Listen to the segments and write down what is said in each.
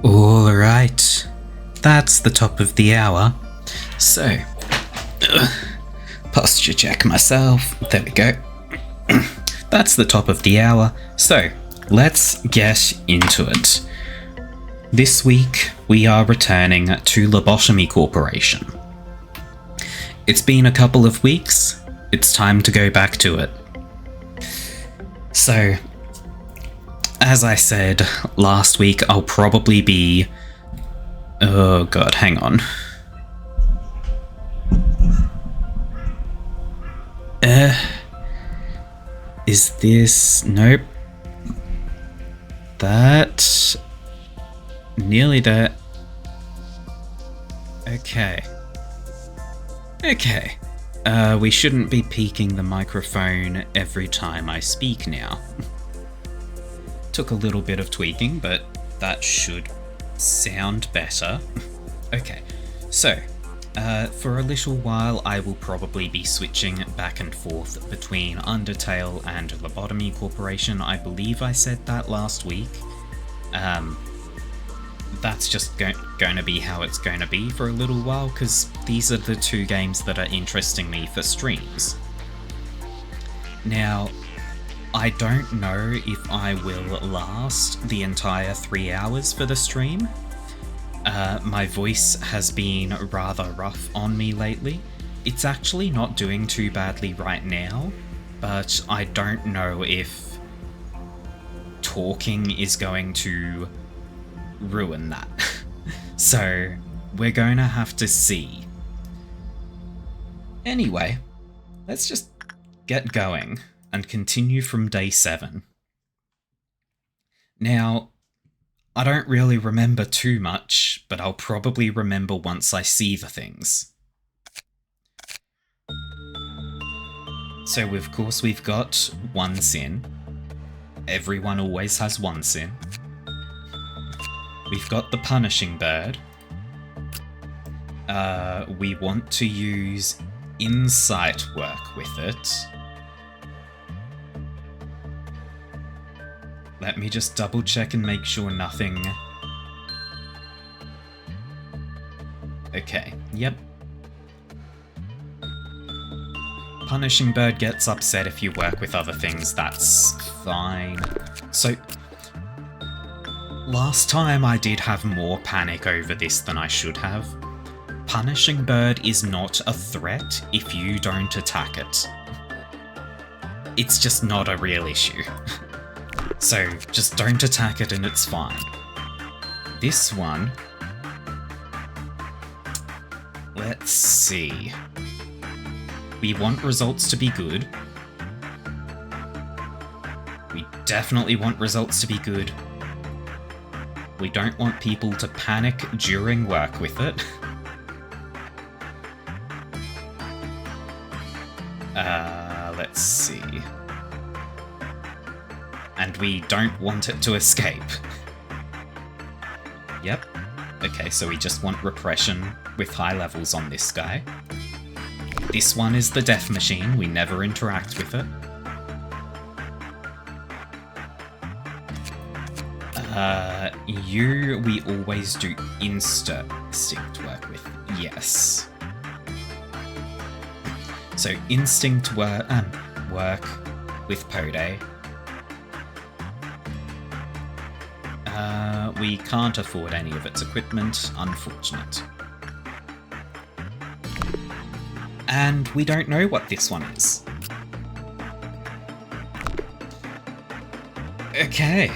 Alright, that's the top of the hour. So, posture check myself. There we go. That's the top of the hour. So, let's get into it. This week, we are returning to Lobotomy Corporation. It's been a couple of weeks. It's time to go back to it. So, as I said last week, I'll probably be... Oh god, hang on. Is this... Nope. That... Nearly there. Okay. Okay. We shouldn't be peaking the microphone every time I speak now. Took a little bit of tweaking, but that should sound better. Okay, so, for a little while I will probably be switching back and forth between Undertale and Lobotomy Corporation. I believe I said that last week. That's just going to be how it's going to be for a little while, because these are the two games that are interesting me for streams. Now, I don't know if I will last the entire 3 hours for the stream. My voice has been rather rough on me lately. It's actually not doing too badly right now, but I don't know if talking is going to ruin that. So, we're going to have to see. Anyway, let's just get going and continue from day 7. Now, I don't really remember too much, but I'll probably remember once I see the things. So, of course, we've got one sin. Everyone always has one sin. We've got the punishing bird. We want to use insight work with it. Let me just double check and make sure nothing... Okay, yep. Punishing bird gets upset if you work with other things, that's fine. So, last time I did have more panic over this than I should have. Punishing bird is not a threat if you don't attack it. It's just not a real issue. So, just don't attack it and it's fine. This one... Let's see. We want results to be good. We definitely want results to be good. We don't want people to panic during work with it. Let's see. And we don't want it to escape. Yep. Okay, so we just want repression with high levels on this guy. This one is the death machine, we never interact with it. You, we always do instinct work with, yes. So instinct work with Pode. We can't afford any of its equipment, unfortunate. And we don't know what this one is. Okay.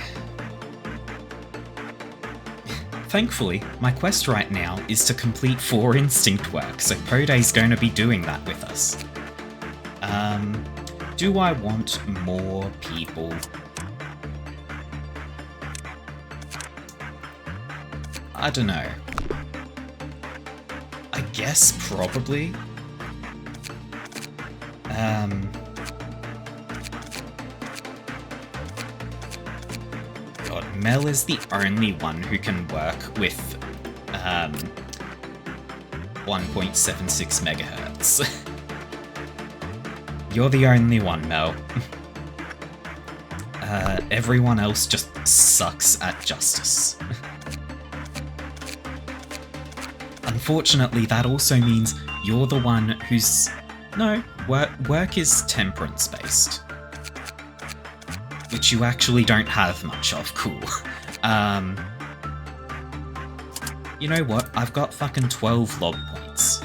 Thankfully, my quest right now is to complete 4 instinct work, so Pode's going to be doing that with us. Do I want more people? I don't know. I guess probably. God, Mel is the only one who can work with 1.76 megahertz. You're the only one, Mel. Everyone else just sucks at justice. unfortunately, that also means you're the one who's... No, work is temperance-based. Which you actually don't have much of, cool. You know what? I've got fucking 12 log points.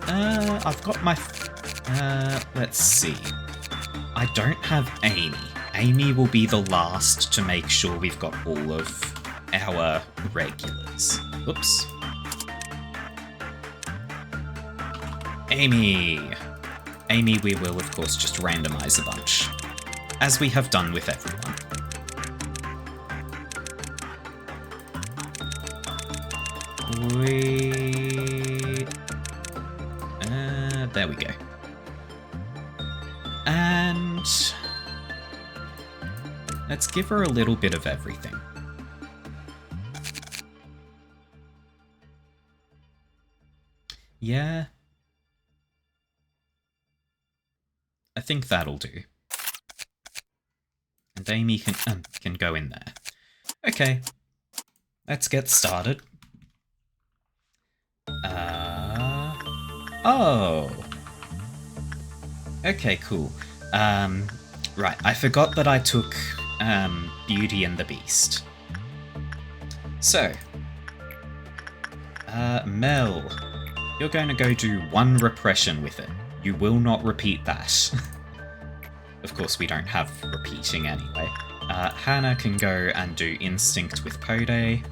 I've got my... let's see. I don't have Amy. Amy will be the last to make sure we've got all of our regulars. Oops. Amy! Amy we will, of course, just randomize a bunch. As we have done with everyone. There we go. And... let's give her a little bit of everything. Yeah. I think that'll do. And Amy can go in there. Okay. Let's get started. Oh. Okay, cool. Right, I forgot that I took, Beauty and the Beast. So. Mel. You're going to go do 1 repression with it. You will not repeat that. Of course, we don't have repeating anyway. Hannah can go and do Instinct with Pode.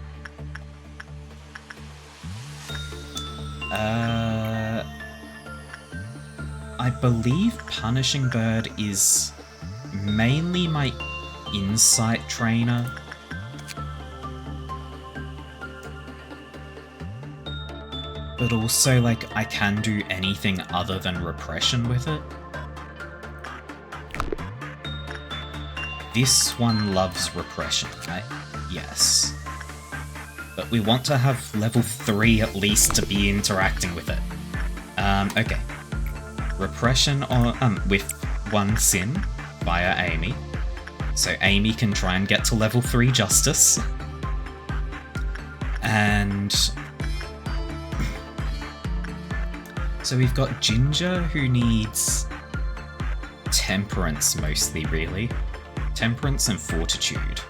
I believe Punishing Bird is mainly my Insight trainer. But also, like, I can do anything other than Repression with it. This one loves Repression, right? Yes. But we want to have level 3 at least to be interacting with it. Okay. Repression on, with 1 Sin via Amy. So Amy can try and get to level 3 Justice. And... so we've got Ginger, who needs Temperance mostly, really. Temperance and Fortitude.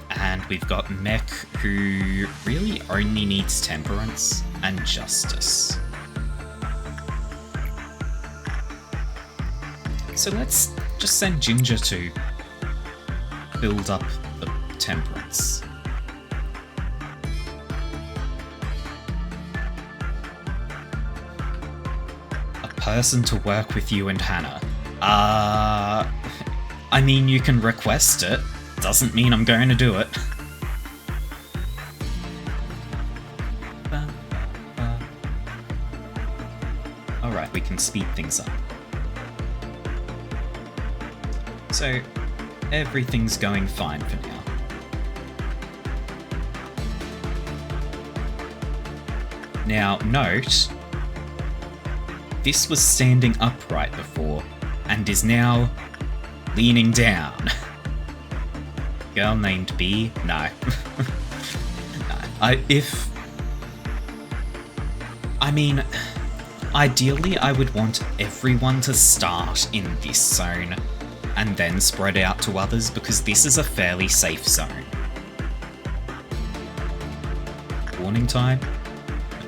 And we've got Mech, who really only needs Temperance and Justice. So let's just send Ginger to build up the Temperance. A person to work with you and Hannah. I mean, you can request it. Doesn't mean I'm going to do it. Alright, we can speed things up. So, everything's going fine for now. Now, note, this was standing upright before, and is now leaning down. Girl named B? No. No. I mean, ideally I would want everyone to start in this zone and then spread out to others, because this is a fairly safe zone. Warning time?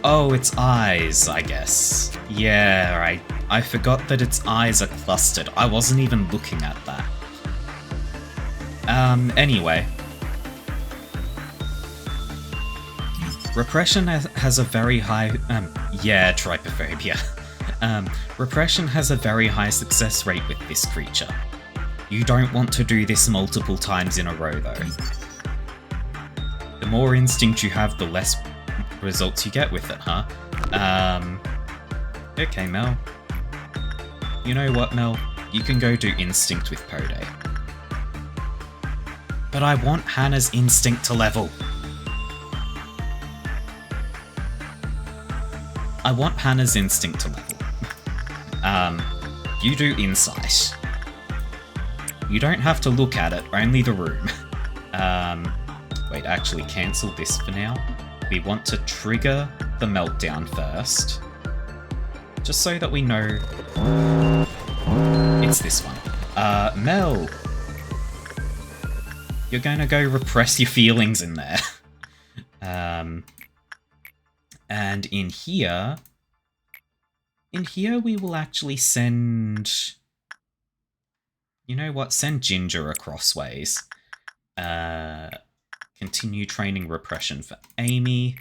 Oh, it's eyes, I guess. Yeah, right. I forgot that its eyes are clustered. I wasn't even looking at that. Anyway. Repression has a very high... yeah, trypophobia. Repression has a very high success rate with this creature. You don't want to do this multiple times in a row, though. The more instinct you have, the less results you get with it, huh? Okay, Mel. You know what, Mel? You can go do Instinct with Pode. But I want Hannah's Instinct to level. I want Hannah's Instinct to level. You do Insight. You don't have to look at it, only the room. Wait, actually cancel this for now. We want to trigger the meltdown first. Just so that we know it's this one. Mel! You're gonna go repress your feelings in there. And in here we will actually send... You know what? Send Ginger across ways. Continue training repression for Amy.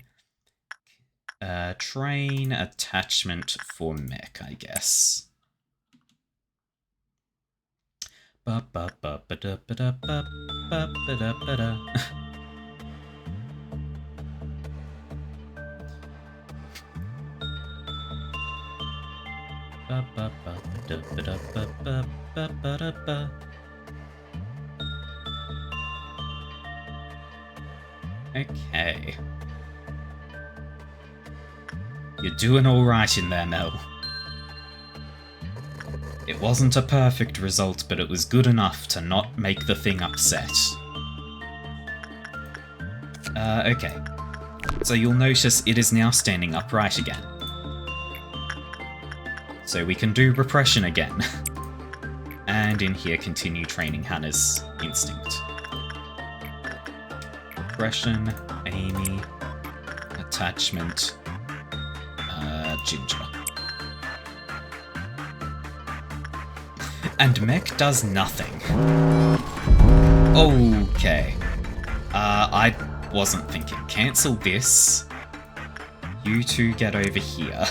Train attachment for Mech, I guess. Okay. You're doing alright in there, Mel. It wasn't a perfect result, but it was good enough to not make the thing upset. Okay. So you'll notice it is now standing upright again. So we can do repression again. And in here, continue training Hannah's instinct. Repression, Amy, attachment, Ginger. And Mech does nothing. Okay. I wasn't thinking. Cancel this. You two get over here.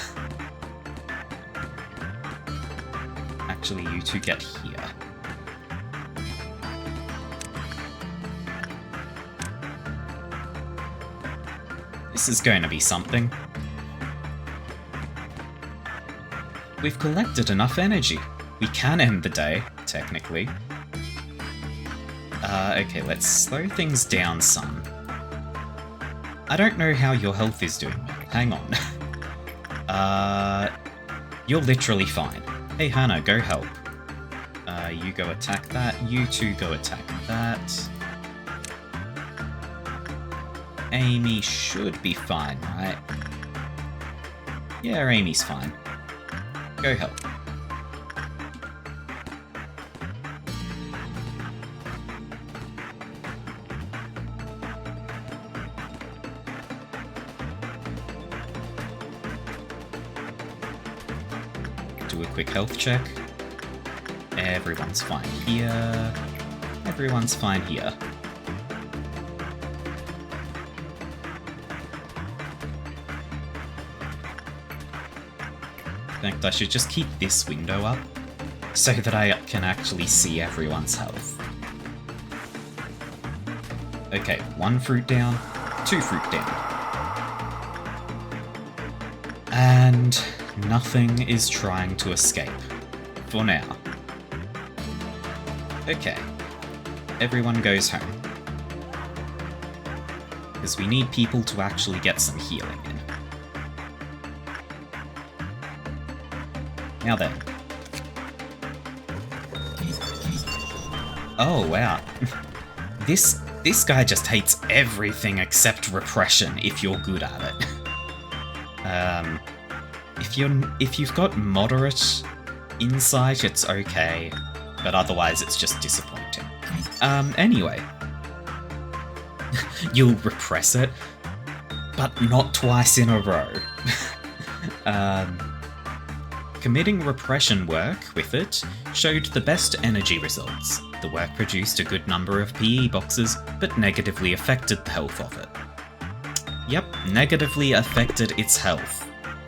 Actually, you two get here. This is going to be something. We've collected enough energy. We can end the day, technically. Okay, let's slow things down some. I don't know how your health is doing. Hang on. You're literally fine. Hey, Hannah, go help. You go attack that. You two go attack that. Amy should be fine, right? Yeah, Amy's fine. Go help. Do a quick health check. Everyone's fine here. Everyone's fine here. In fact, I should just keep this window up so that I can actually see everyone's health. Okay, 1 fruit down, 2 fruit down. And nothing is trying to escape. For now. Okay. Everyone goes home. Because we need people to actually get some healing in. Now then. Oh, wow. This guy just hates everything except repression if you're good at it. If you've got moderate insight, it's okay, but otherwise it's just disappointing. Anyway. You'll repress it, but not twice in a row. Committing repression work with it showed the best energy results. The work produced a good number of PE boxes, but negatively affected the health of it. Yep, negatively affected its health.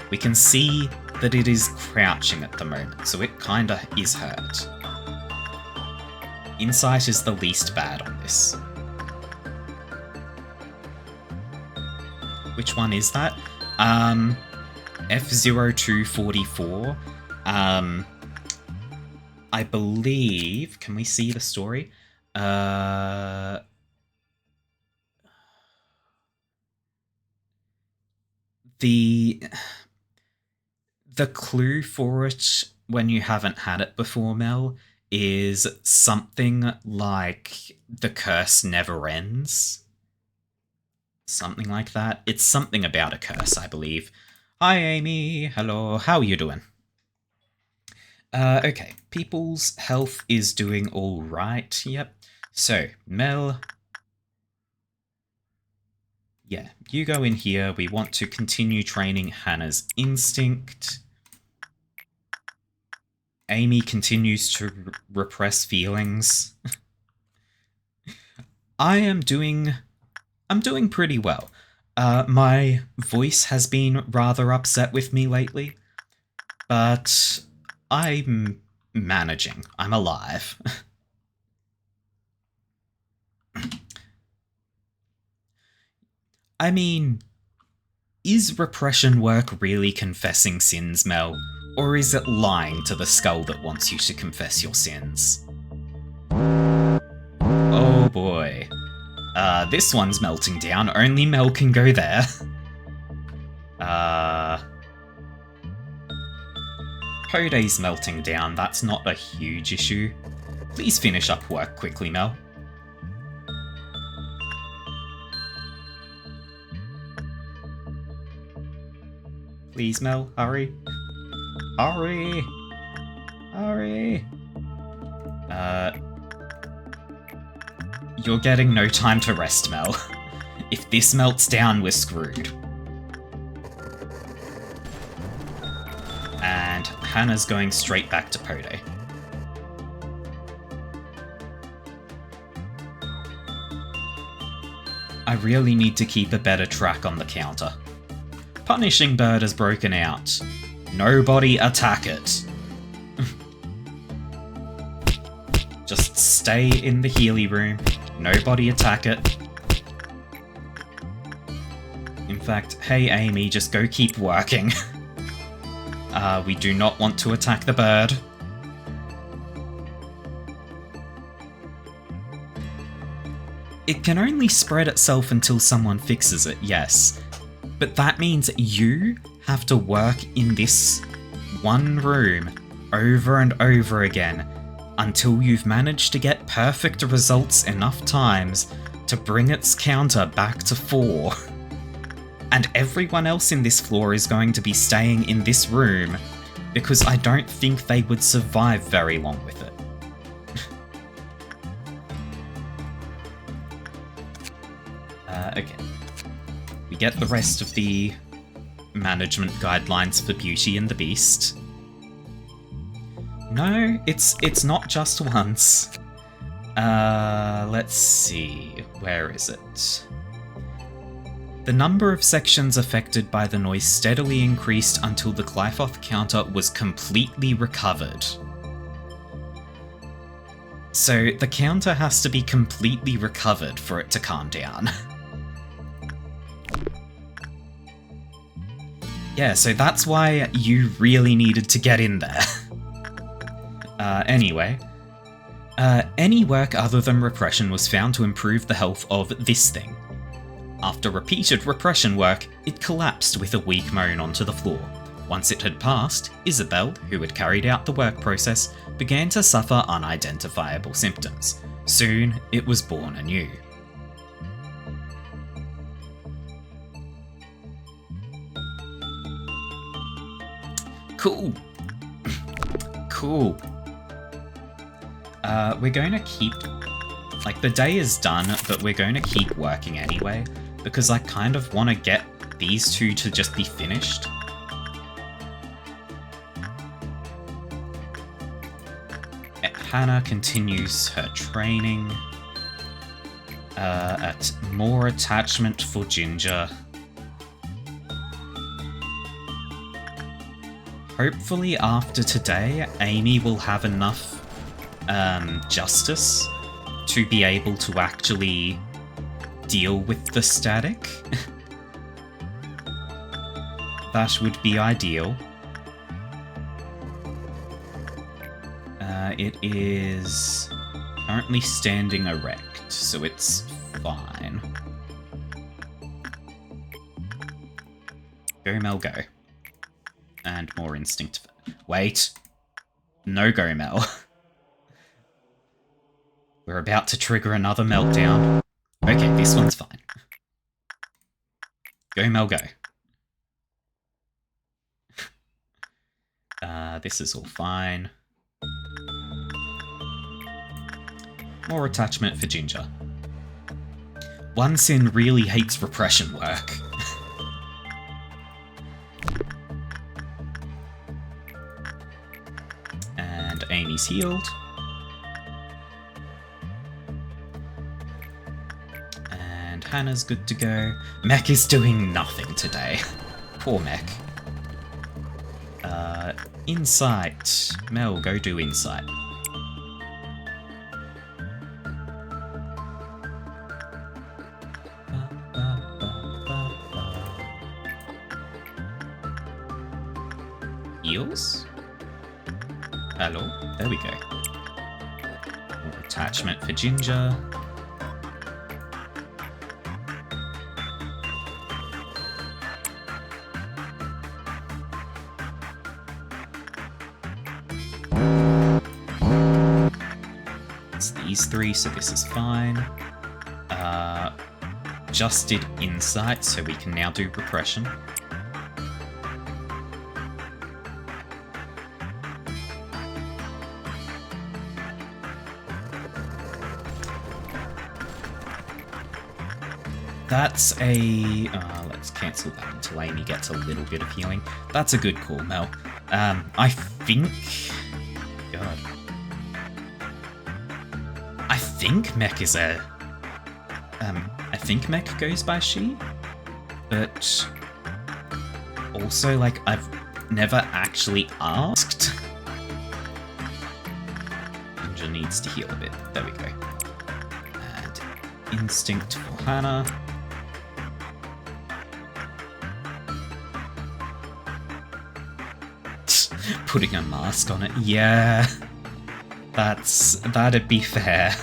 We can see that it is crouching at the moment, so it kinda is hurt. Insight is the least bad on this. Which one is that? F0244. I believe... Can we see the story? The clue for it, when you haven't had it before, Mel, is something like the curse never ends. Something like that. It's something about a curse, I believe. Hi, Amy. Hello. How are you doing? Okay. People's health is doing all right. Yep. So, Mel. Yeah, you go in here. We want to continue training Hannah's instinct. Amy continues to repress feelings. I'm doing pretty well. My voice has been rather upset with me lately, but I'm managing. I'm alive. I mean, is repression work really confessing sins, Mel? Or is it lying to the skull that wants you to confess your sins? Oh boy. This one's melting down. Only Mel can go there. Hoday's melting down. That's not a huge issue. Please finish up work quickly, Mel. Please, Mel, hurry. Hurry! Hurry! You're getting no time to rest, Mel. If this melts down, we're screwed. And Hannah's going straight back to Pode. I really need to keep a better track on the counter. Punishing bird has broken out. Nobody attack it. Just stay in the Healy room. Nobody attack it. In fact, hey Amy, just go keep working. We do not want to attack the bird. It can only spread itself until someone fixes it, yes. But that means you have to work in this one room over and over again until you've managed to get perfect results enough times to bring its counter back to 4. And everyone else in this floor is going to be staying in this room because I don't think they would survive very long with it. Okay. We get the rest of the management guidelines for Beauty and the Beast. No, it's not just once. Let's see. Where is it? The number of sections affected by the noise steadily increased until the Glyphoth counter was completely recovered. So the counter has to be completely recovered for it to calm down. Yeah, so that's why you really needed to get in there. Anyway. Any work other than repression was found to improve the health of this thing. After repeated repression work, it collapsed with a weak moan onto the floor. Once it had passed, Isabel, who had carried out the work process, began to suffer unidentifiable symptoms. Soon, it was born anew. Cool. Cool. We're going to keep... Like, the day is done, but we're going to keep working anyway, because I kind of want to get these two to just be finished. Hannah continues her training. At more attachment for Ginger. Hopefully after today, Amy will have enough justice to be able to actually deal with the static. That would be ideal. It is currently standing erect, so it's fine. Go, Mel, go. And more instinct. Wait. No go, Mel. We're about to trigger another meltdown. Okay, this one's fine. Go, Mel, go. This is all fine. More attachment for Ginger. One Sin really hates repression work. And Amy's healed. And Hannah's good to go. Mech is doing nothing today. Poor Mech. Insight. Mel, go do insight. Heals? Hello? There we go. More attachment for Ginger. It's these three, so this is fine. Just did insight, so we can now do repression. That's a... let's cancel that until Amy gets a little bit of healing. That's a good call, Mel. I think... God. I think Mech is a... I think Mech goes by she. But... also, like, I've never actually asked. Ginger needs to heal a bit. There we go. And Instinct for Hannah. Putting a mask on it. Yeah. That'd be fair.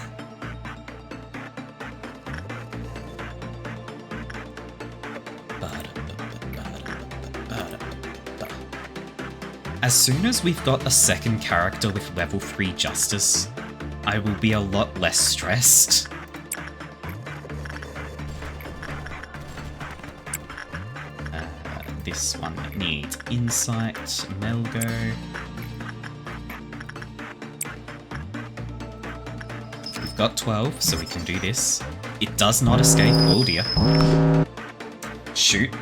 As soon as we've got a second character with level 3 Justice, I will be a lot less stressed. This one needs insight. Melgo. We've got 12, so we can do this. It does not escape. Oh dear. Shoot.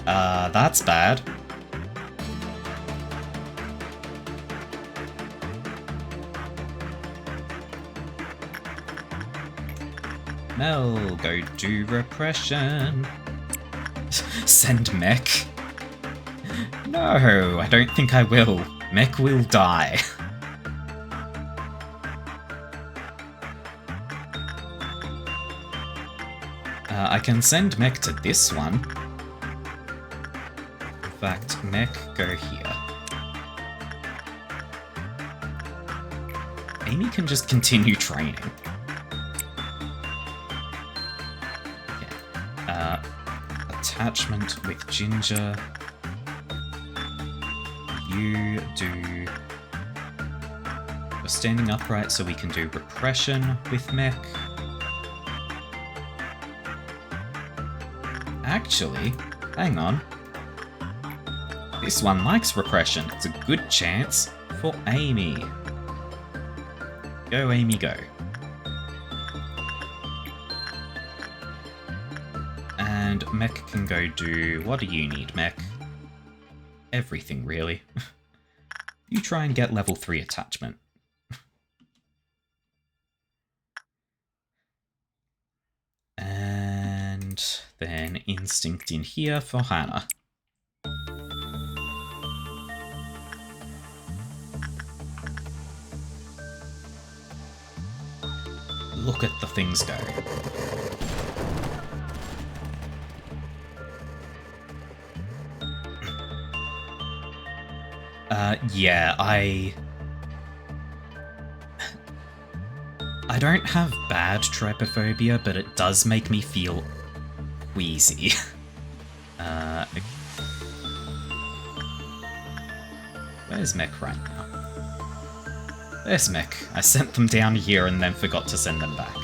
That's bad. Mel, go do repression. Send Mech. No, I don't think I will. Mech will die. I can send Mech to this one. In fact, Mech, go here. Amy can just continue training. Attachment with Ginger. You do... We're standing upright, so we can do repression with Mech. Actually, hang on. This one likes repression. It's a good chance for Amy. Go, Amy, go. And Mech can go do... What do you need, Mech? Everything, really. You try and get level 3 attachment. And then Instinct in here for Hannah. Look at the things go. Yeah, I don't have bad trypophobia, but it does make me feel wheezy. Where's Mech right now? There's Mech. I sent them down here and then forgot to send them back.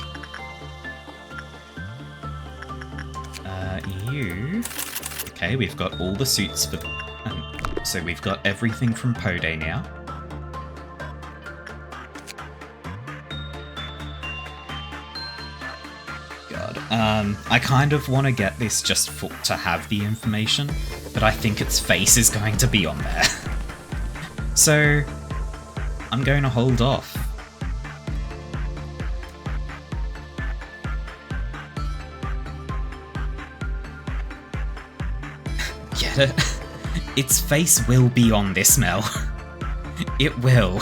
You... Okay, we've got all the suits for... so we've got everything from Pode now. God. I kind of want to get this just to have the information, but I think its face is going to be on there. So, I'm going to hold off. Get it? Its face will be on this, Mel. It will.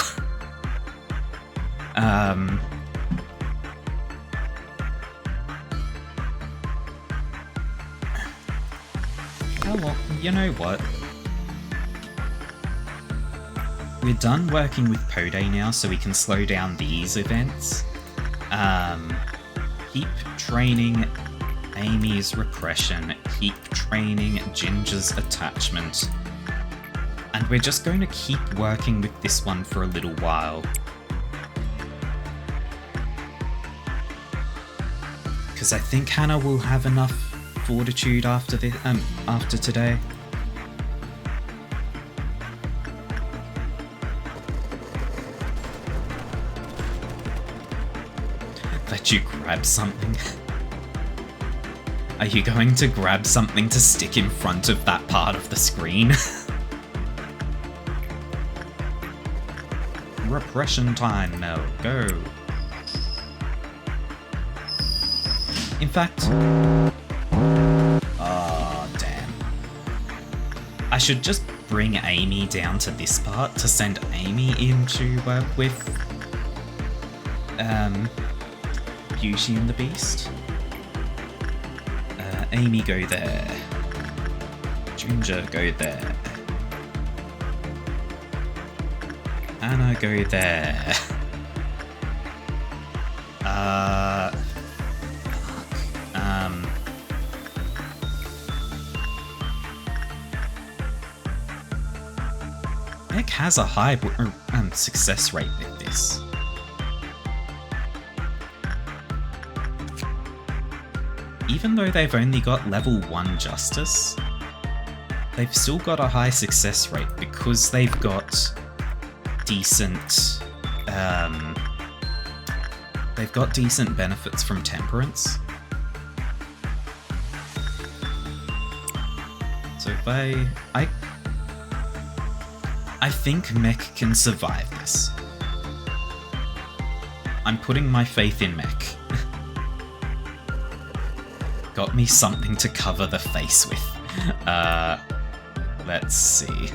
Oh, well, you know what? We're done working with Pode now, so we can slow down these events. Keep training Amy's repression, keep training Ginger's attachment, and we're just going to keep working with this one for a little while. Because I think Hannah will have enough fortitude after this, after today. Let you grab something. Are you going to grab something to stick in front of that part of the screen? Repression time, Mel. Go. In fact... Oh, damn. I should just bring Amy down to this part to send Amy in to work with... Beauty and the Beast. Amy, go there. Ginger, go there. Anna, go there. Nick has a high success rate with this. Even though they've only got level 1 justice, they've still got a high success rate because they've got decent benefits from temperance. So if I think Mech can survive this. I'm putting my faith in Mech. Got me something to cover the face with. Let's see.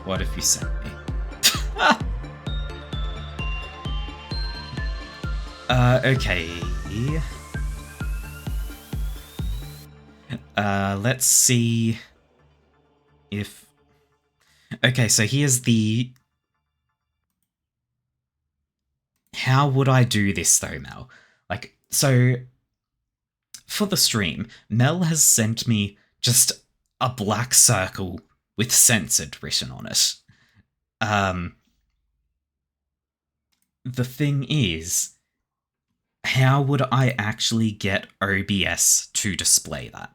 What have you sent me? Okay. Let's see if... Okay, so here's the... How would I do this though, Mel? Like, so... For the stream, Mel has sent me just a black circle with censored written on it. The thing is, how would I actually get OBS to display that?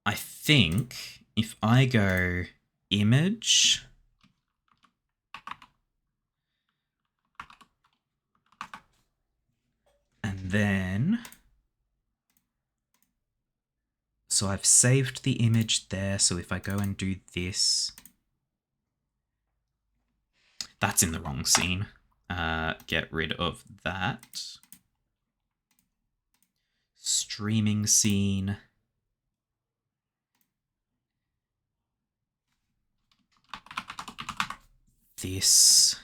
I think if I go image... And then... So I've saved the image there, so if I go and do this... That's in the wrong scene. Get rid of that. Streaming scene. This...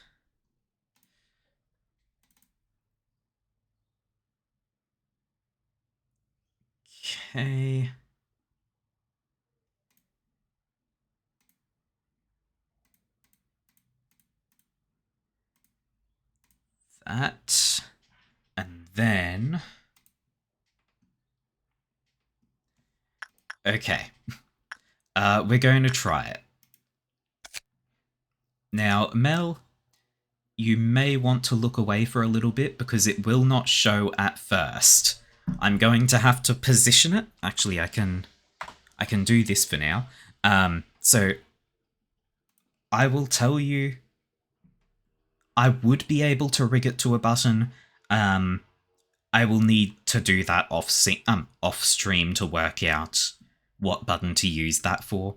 Okay. That. And then... Okay. We're going to try it. Now, Mel, you may want to look away for a little bit because it will not show at first. I'm going to have to position it. Actually, I can do this for now. So I will tell you, I would be able to rig it to a button. I will need to do that off stream to work out what button to use that for.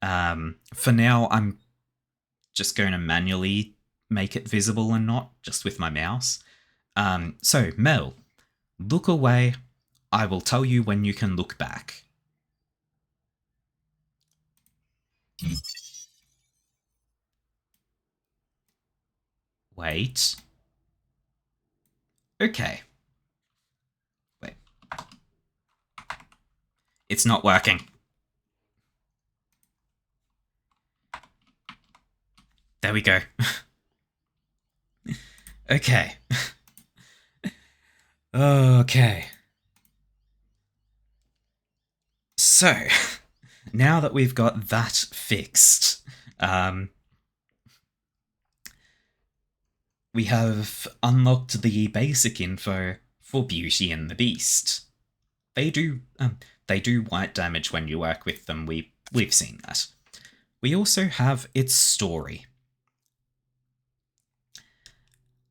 For now, I'm just going to manually make it visible and not just with my mouse. So, Mel, look away. I will tell you when you can look back. Wait. Okay. Wait. It's not working. There we go. Okay. Okay. So, now that we've got that fixed, we have unlocked the basic info for Beauty and the Beast. They do white damage when you work with them. We've seen that. We also have its story.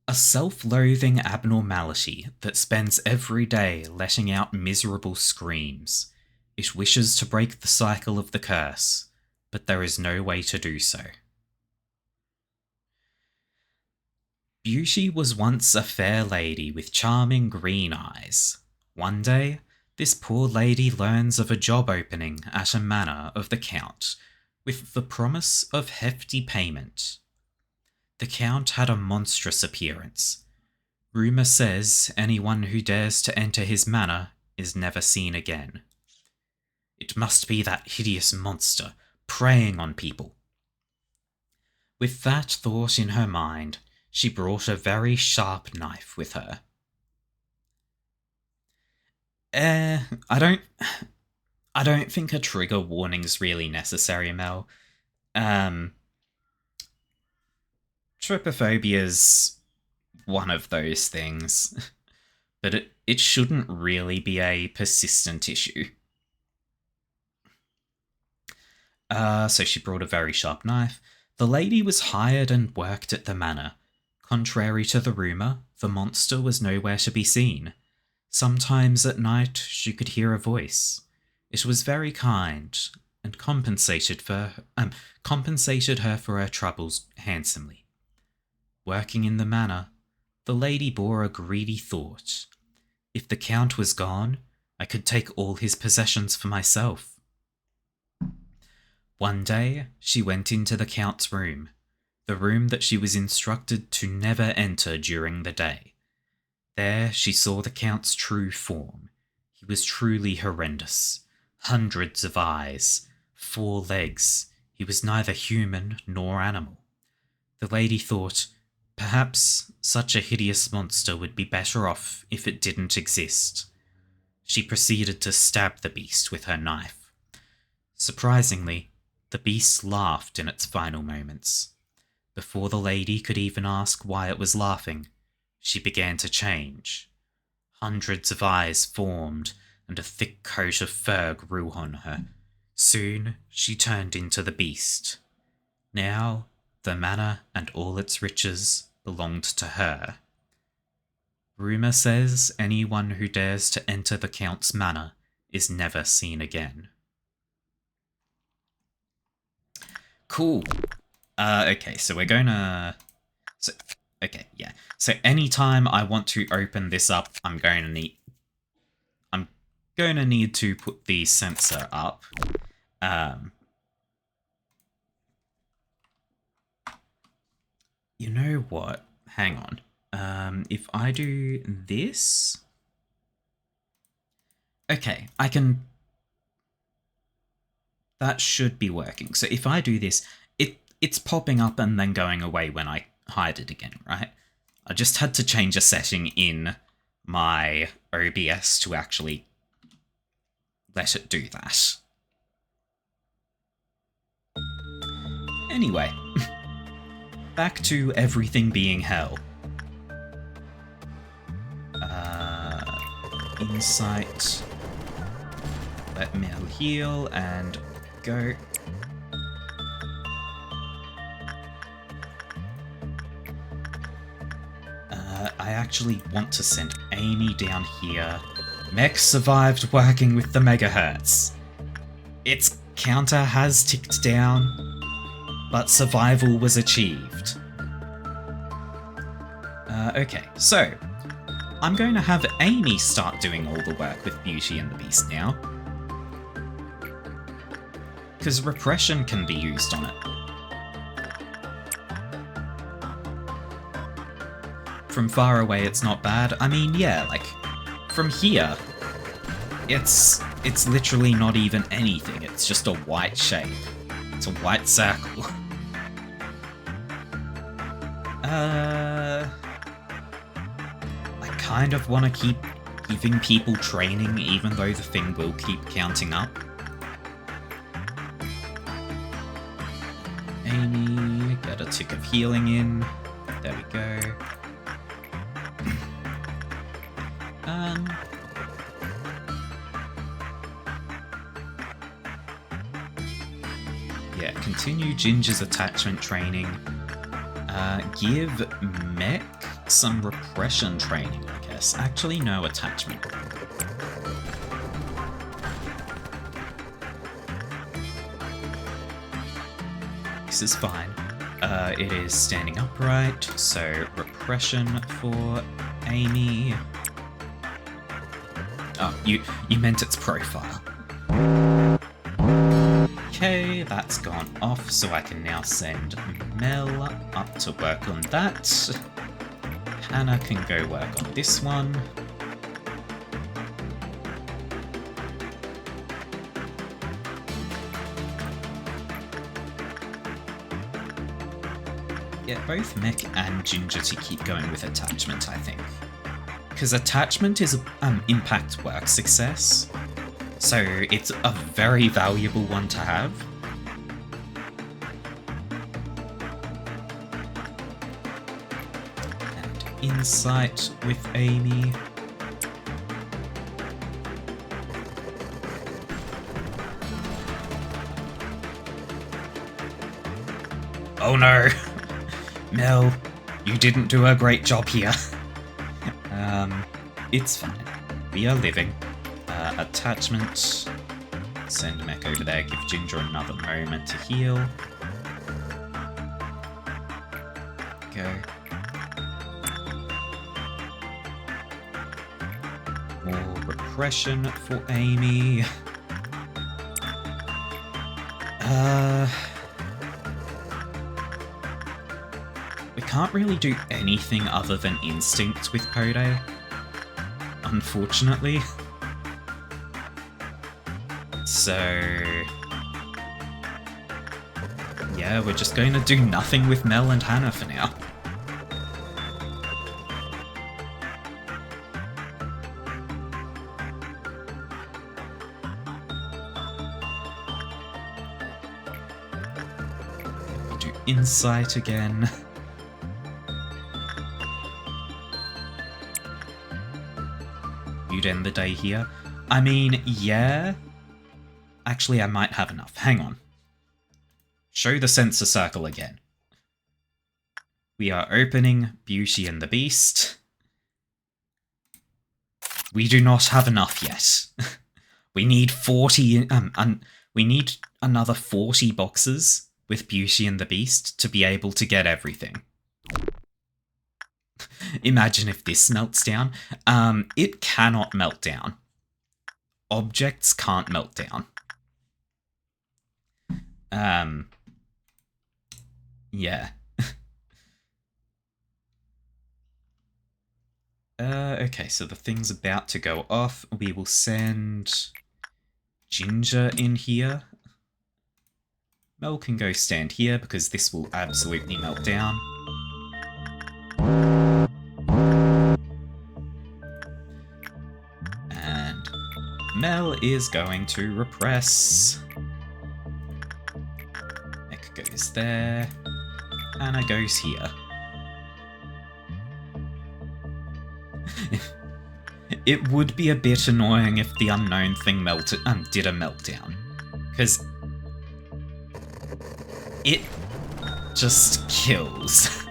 A self-loathing abnormality that spends every day letting out miserable screams. It wishes to break the cycle of the curse, but there is no way to do so. Beauty was once a fair lady with charming green eyes. One day, this poor lady learns of a job opening at a manor of the Count, with the promise of hefty payment. The Count had a monstrous appearance. Rumour says anyone who dares to enter his manor is never seen again. It must be that hideous monster preying on people. With that thought in her mind, she brought a very sharp knife with her. I don't think a trigger warning's really necessary, Mel. Trypophobia's one of those things, but it shouldn't really be a persistent issue. So she brought a very sharp knife. The lady was hired and worked at the manor. Contrary to the rumour, the monster was nowhere to be seen. Sometimes at night she could hear a voice. It was very kind, and compensated her for her troubles handsomely. Working in the manor, the lady bore a greedy thought. If the Count was gone, I could take all his possessions for myself. One day, she went into the Count's room, the room that she was instructed to never enter during the day. There she saw the Count's true form. He was truly horrendous. Hundreds of eyes, 4 legs. He was neither human nor animal. The lady thought, perhaps such a hideous monster would be better off if it didn't exist. She proceeded to stab the beast with her knife. Surprisingly, the beast laughed in its final moments. Before the lady could even ask why it was laughing, she began to change. Hundreds of eyes formed, and a thick coat of fur grew on her. Soon she turned into the beast. Now the manor and all its riches belonged to her. Rumour says anyone who dares to enter the Count's manor is never seen again. Cool. Okay, so we're gonna... So anytime I want to open this up, I'm going to need to put the sensor up. You know what? Hang on. If I do this... Okay, I can... That should be working. So if I do this, it's popping up and then going away when I hide it again, right? I just had to change a setting in my OBS to actually let it do that. Anyway, back to everything being hell. Insight. Let Mel heal and go. I actually want to send Amy down here. Mech survived working with the megahertz. Its counter has ticked down, but survival was achieved. Okay, so I'm going to have Amy start doing all the work with Beauty and the Beast now. Because repression can be used on it. From far away, it's not bad. I mean, yeah, like, from here, it's literally not even anything. It's just a white shape. It's a white circle. I kind of want to keep giving people training, even though the thing will keep counting up. Amy, get a tick of healing in. There we go. Yeah, continue Ginger's attachment training. Give Mech some repression training, I guess. Actually, no attachment. This is fine. It is standing upright, so repression for Amy. Oh, you meant its profile. Okay, that's gone off, so I can now send Mel up to work on that. Hannah can go work on this one. Get both Mech and Ginger to keep going with attachment, I think. Because attachment is impact work success, so it's a very valuable one to have. And insight with Amy. Oh no! Mel, you didn't do a great job here. It's fine. We are living. Attachment. Send Mech over there, give Ginger another moment to heal. Go. More repression for Amy. We can't really do anything other than instinct with Pode, unfortunately. So yeah, we're just going to do nothing with Mel and Hannah for now. We'll do insight again. You'd end the day here. I mean, yeah. Actually, I might have enough. Hang on. Show the sensor circle again. We are opening Beauty and the Beast. We do not have enough yet. We need 40... we need another 40 boxes with Beauty and the Beast to be able to get everything. Imagine if this melts down. It cannot melt down. Objects can't melt down. Yeah. Okay, so the thing's about to go off. We will send Ginger in here. Mel can go stand here because this will absolutely melt down. And Mel is going to repress. Mech goes there. Anna goes here. It would be a bit annoying if the unknown thing did a meltdown. Because it just kills.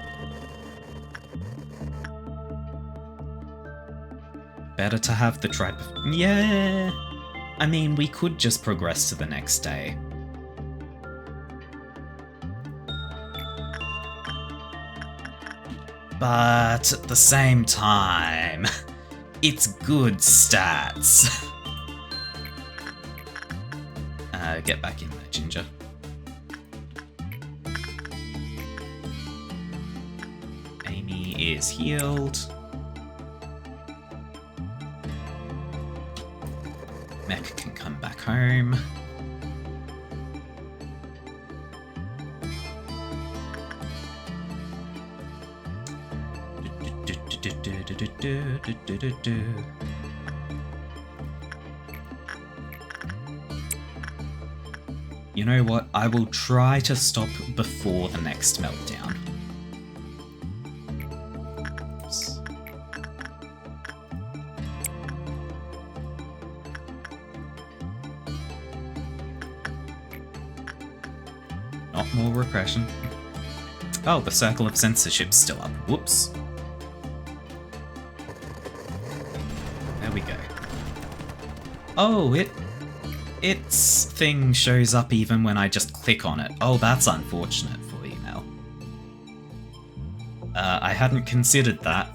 Better to have the tribe. Yeah. I mean, we could just progress to the next day. But at the same time, it's good stats. Get back in there, Ginger. Amy is healed. Mech can come back home. You know what? I will try to stop before the next meltdown. Oops. Not more repression. Oh, the circle of censorship's still up. Whoops. There we go. Oh, its thing shows up even when I just click on it. Oh, that's unfortunate for you, Mel. I hadn't considered that.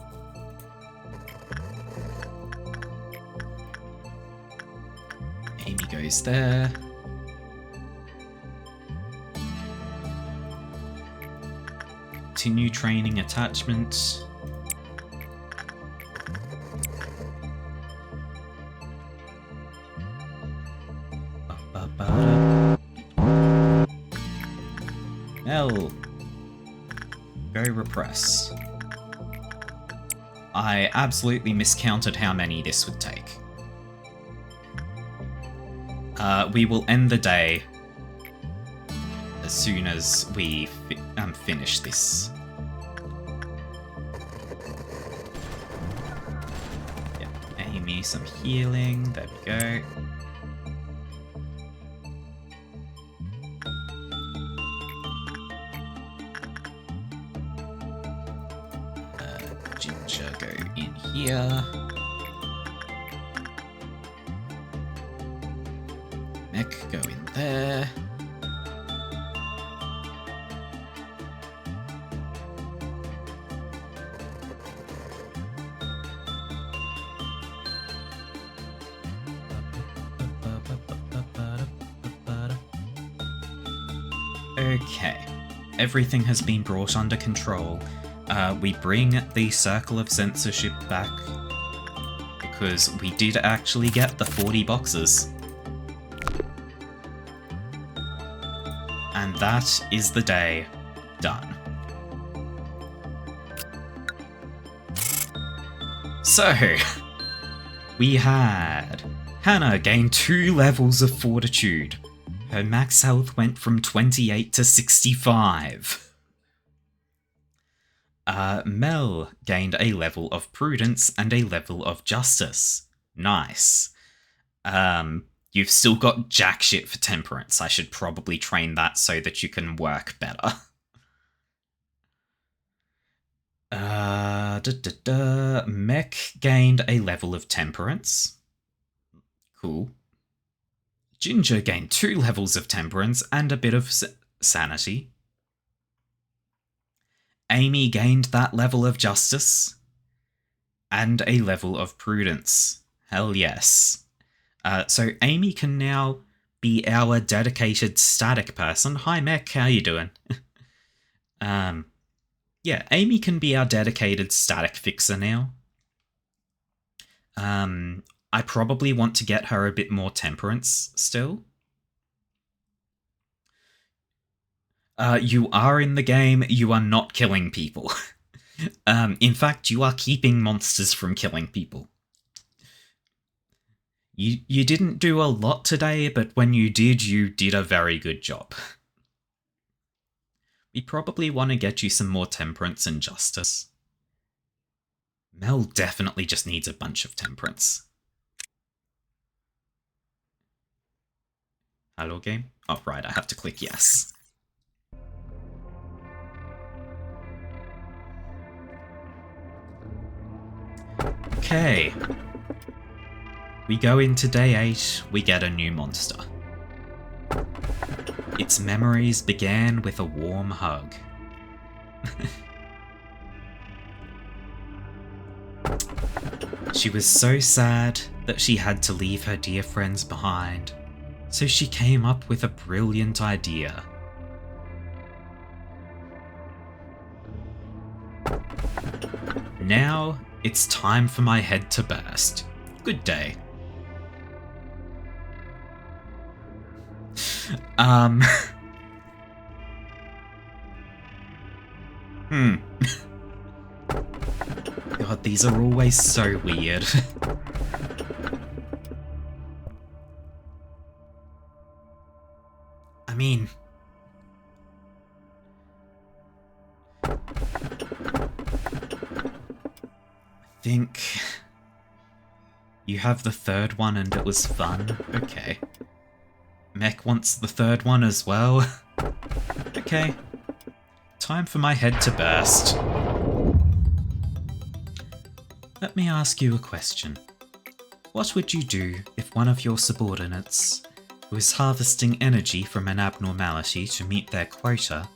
Amy goes there. Continue training attachment. Mel. Go repress. I absolutely miscounted how many this would take. We will end the day as soon as we finish this. Yep. Amy, some healing. There we go. Ginger, go in here. Mech, go in there. Okay, everything has been brought under control. We bring the circle of censorship back because we did actually get the 40 boxes. And that is the day done. So, we had Hannah gain 2 levels of fortitude. Her max health went from 28 to 65. Mel gained a level of prudence and a level of justice. Nice. You've still got jack shit for temperance. I should probably train that so that you can work better. Mech gained a level of temperance. Cool. Ginger gained 2 levels of temperance and a bit of sanity. Amy gained that level of justice and a level of prudence. Hell yes. So Amy can now be our dedicated static person. Hi Mech, how you doing? Yeah, Amy can be our dedicated static fixer now. I probably want to get her a bit more temperance still. You are in the game, you are not killing people. In fact, you are keeping monsters from killing people. You didn't do a lot today, but when you did a very good job. We probably want to get you some more temperance and justice. Mel definitely just needs a bunch of temperance. Hello, game? Oh, right, I have to click yes. Okay. We go into day 8, we get a new monster. Its memories began with a warm hug. She was so sad that she had to leave her dear friends behind, so she came up with a brilliant idea. Now, it's time for my head to burst. Good day. God, these are always so weird. I mean... I think... You have the third one and it was fun? Okay. Mech wants the third one as well? Okay. Time for my head to burst. Let me ask you a question. What would you do if one of your subordinates, who is harvesting energy from an abnormality to meet their quota,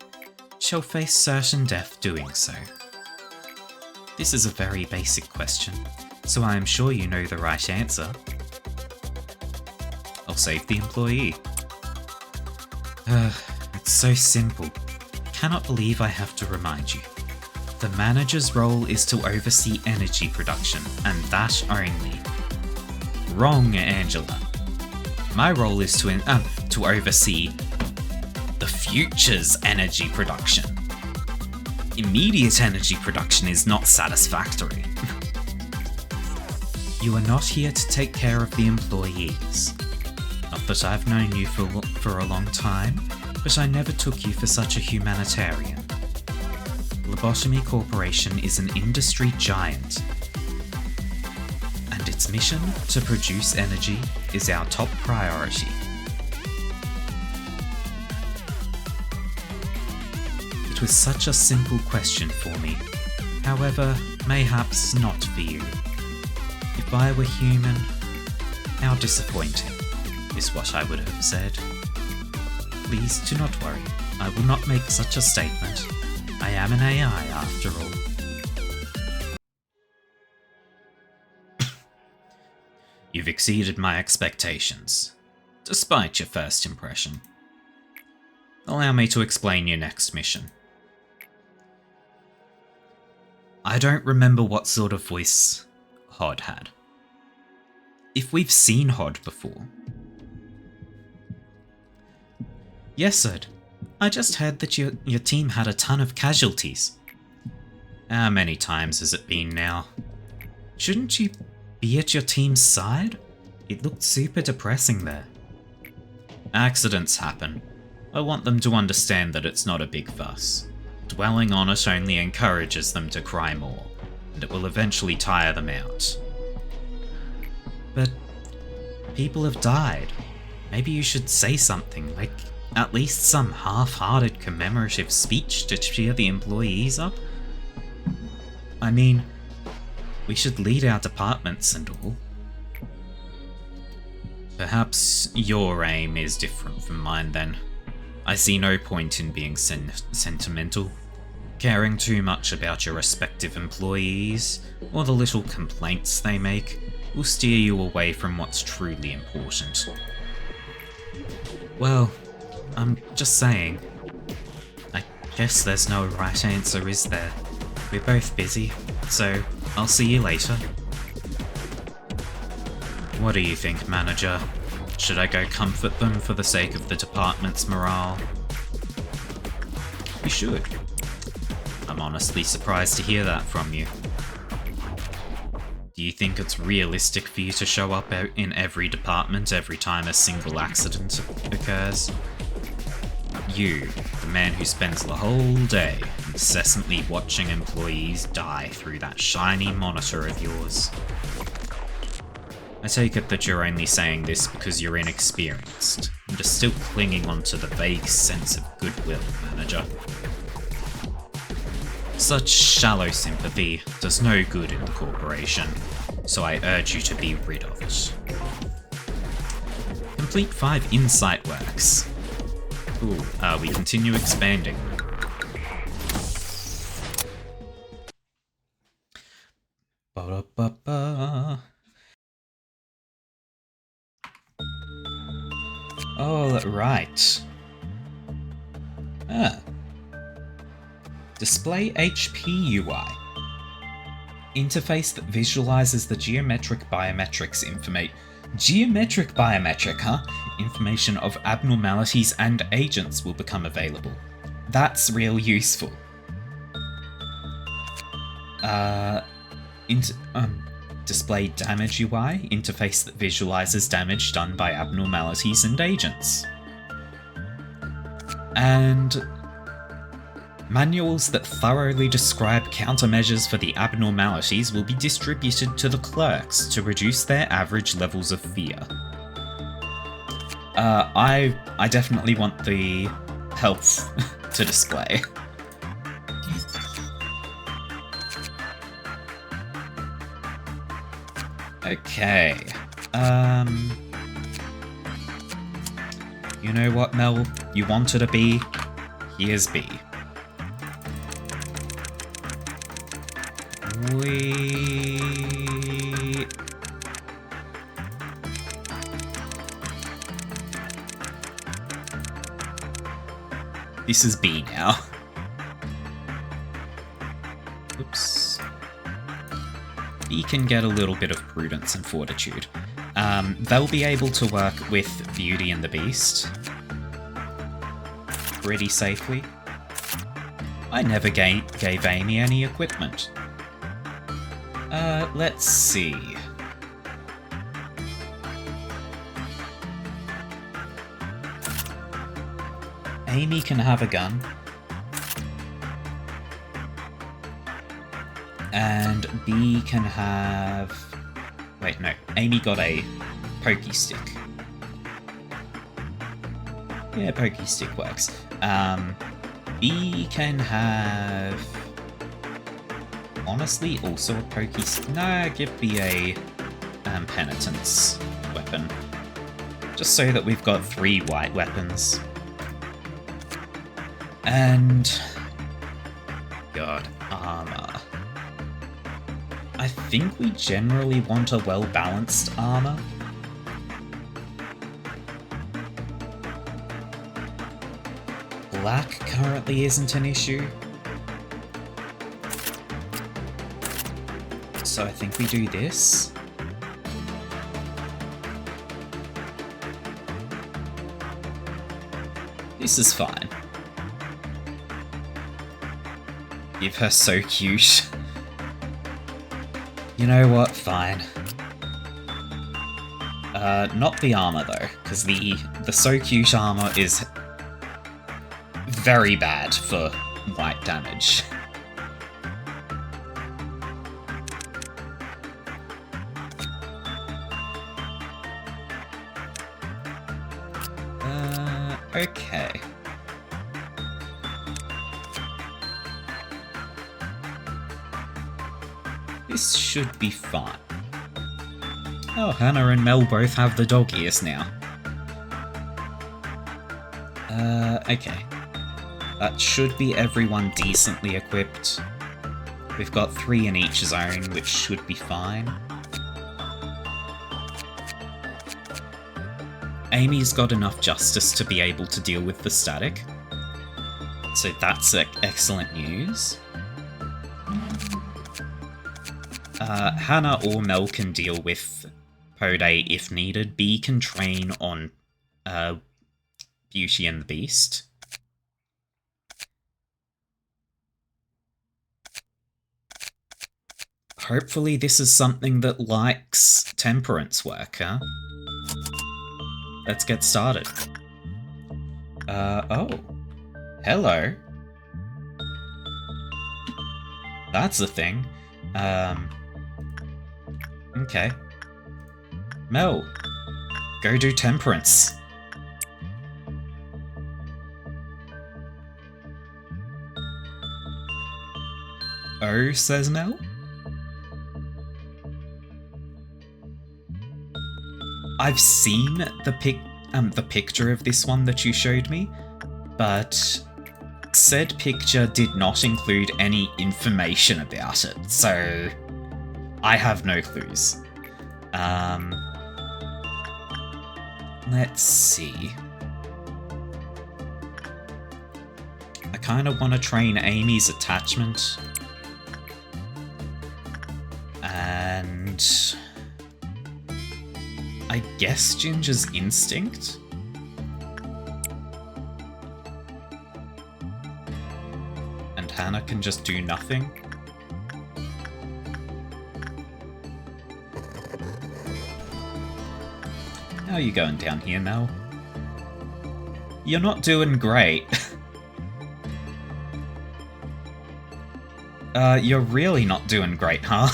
shall face certain death doing so? This is a very basic question, so I am sure you know the right answer. I'll save the employee. It's so simple. Cannot believe I have to remind you. The manager's role is to oversee energy production, and that only. Wrong, Angela. My role is to oversee the future's energy production. Immediate energy production is not satisfactory. You are not here to take care of the employees. Not that I've known you for a long time, but I never took you for such a humanitarian. Lobotomy Corporation is an industry giant, and its mission to produce energy is our top priority. It was such a simple question for me, however, mayhaps not for you. If I were human, how disappointing, is what I would have said. Please do not worry, I will not make such a statement. I am an AI after all. You've exceeded my expectations, despite your first impression. Allow me to explain your next mission. I don't remember what sort of voice Hod had. If we've seen Hod before. Yes, sir. I just heard that your team had a ton of casualties. How many times has it been now? Shouldn't you be at your team's side? It looked super depressing there. Accidents happen. I want them to understand that it's not a big fuss. Dwelling on it only encourages them to cry more, and it will eventually tire them out. But people have died. Maybe you should say something, like at least some half-hearted commemorative speech to cheer the employees up. I mean, we should lead our departments and all. Perhaps your aim is different from mine then. I see no point in being sentimental. Caring too much about your respective employees, or the little complaints they make, will steer you away from what's truly important. Well, I'm just saying. I guess there's no right answer, is there? We're both busy, so I'll see you later. What do you think, manager? Should I go comfort them for the sake of the department's morale? You should. I'm honestly surprised to hear that from you. Do you think it's realistic for you to show up in every department every time a single accident occurs? You, the man who spends the whole day incessantly watching employees die through that shiny monitor of yours. I take it that you're only saying this because you're inexperienced, and are still clinging onto the vague sense of goodwill, manager. Such shallow sympathy does no good in the corporation, so I urge you to be rid of it. Complete 5 insight works. Cool, we continue expanding. Ba-da-ba-ba. All right. Display HP UI. Interface that visualizes the geometric biometrics information. Geometric biometric, huh? Information of abnormalities and agents will become available. That's real useful. Display damage UI. Interface that visualizes damage done by abnormalities and agents. And manuals that thoroughly describe countermeasures for the abnormalities will be distributed to the clerks to reduce their average levels of fear. I definitely want the health to display. Okay. You know what, Mel? You wanted a B? Here's B. This is B now. Oops. B can get a little bit of prudence and fortitude. They'll be able to work with Beauty and the Beast pretty safely. I never gave Amy any equipment. Let's see. Amy can have a gun. And B can have... Wait, no. Amy got a pokey stick. Yeah, pokey stick works. B can have... Honestly, also a pokey stick. Nah, give B a penitence weapon. Just so that we've got 3 white weapons. And... God, armor. I think we generally want a well-balanced armor. Black currently isn't an issue. So I think we do this. This is fine. Give her so cute. You know what? Fine. Not the armor though, because the so cute armor is very bad for white damage. Okay. This should be fine. Oh, Hannah and Mel both have the dog ears now. Okay. That should be everyone decently equipped. We've got 3 in each zone, which should be fine. Amy's got enough justice to be able to deal with the static. So that's excellent news. Hannah or Mel can deal with Poday if needed. B can train on Beauty and the Beast. Hopefully this is something that likes temperance work, huh? Let's get started. Oh. Hello. That's the thing. Okay. Mel, go do temperance. Oh, says Mel. I've seen the picture of this one that you showed me, but said picture did not include any information about it, so I have no clues. Let's see. I kind of want to train Amy's attachment. And I guess Ginger's instinct? And Hannah can just do nothing? How are you going down here, Mel? You're not doing great. You're really not doing great, huh?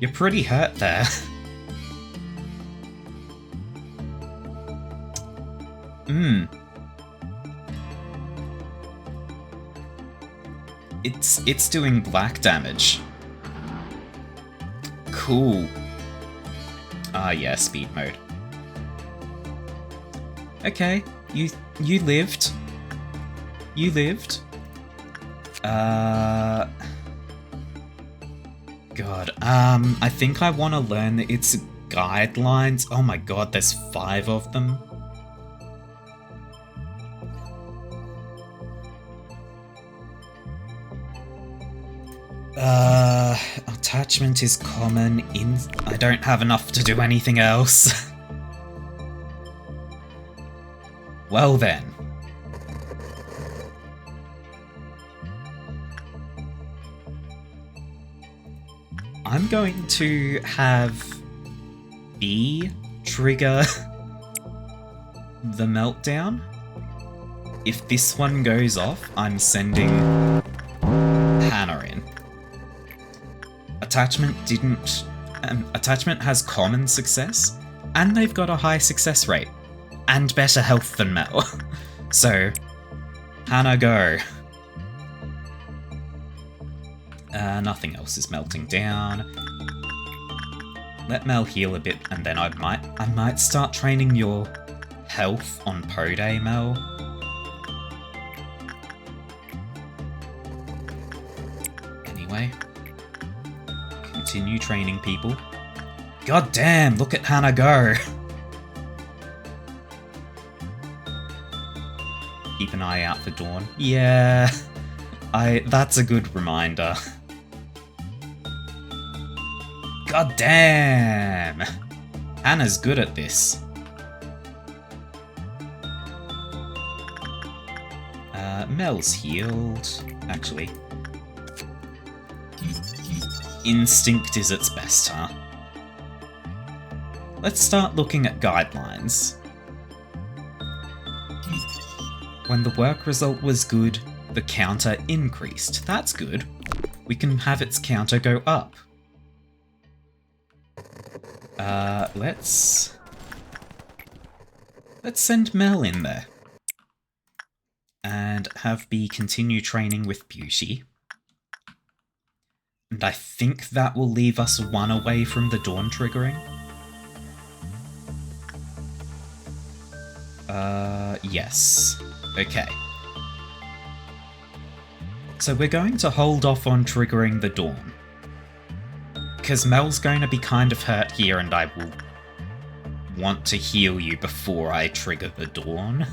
You're pretty hurt there. It's doing black damage. Cool. Ah, yeah, speed mode. Okay, you lived. You lived. God, I think I want to learn its guidelines. Oh my god, there's 5 of them. Attachment is common. I don't have enough to do anything else. Well then. I'm going to have B trigger the meltdown. If this one goes off, I'm sending Hannah in. Attachment didn't... attachment has common success, and they've got a high success rate, and better health than Mel. So, Hannah, go. Nothing else is melting down. Let Mel heal a bit, and then I might start training your health on Pro Day, Mel. Anyway. Continue training people. God damn, look at Hannah go! Keep an eye out for Dawn. Yeah, that's a good reminder. God damn! Hannah's good at this. Mel's healed. Actually. Instinct is its best, huh? Let's start looking at guidelines. When the work result was good, the counter increased. That's good. We can have its counter go up. Let's send Mel in there. And have B continue training with Beauty. And I think that will leave us 1 away from the Dawn triggering. Yes. Okay. So we're going to hold off on triggering the Dawn. Because Mel's going to be kind of hurt here, and I will want to heal you before I trigger the Dawn.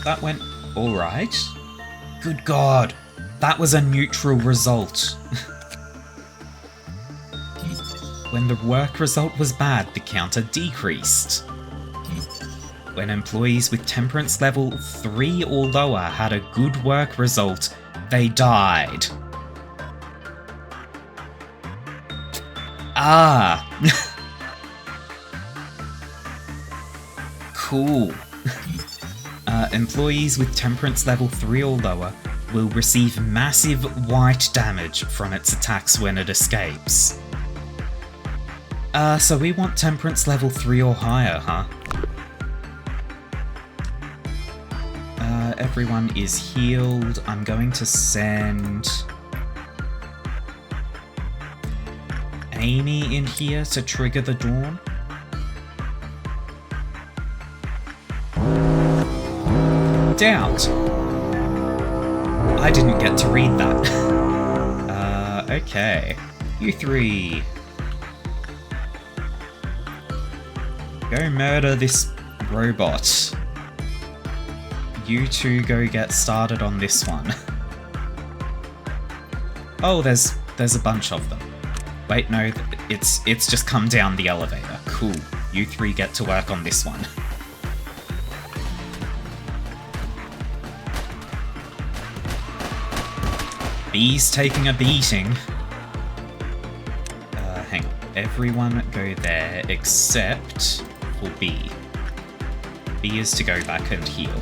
That went alright. Good God, that was a neutral result. When the work result was bad, the counter decreased. When employees with temperance level 3 or lower had a good work result, they died. Ah! Cool. Employees with temperance level 3 or lower will receive massive white damage from its attacks when it escapes. So we want temperance level 3 or higher, huh? Everyone is healed. I'm going to send Amy in here to trigger the dawn. Doubt. I didn't get to read that. Okay. You three. Go murder this robot. You two go get started on this one. Oh, there's a bunch of them. Wait, no, it's just come down the elevator. Cool. You three get to work on this one. B's taking a beating. Hang on. Everyone go there except for B. B is to go back and heal.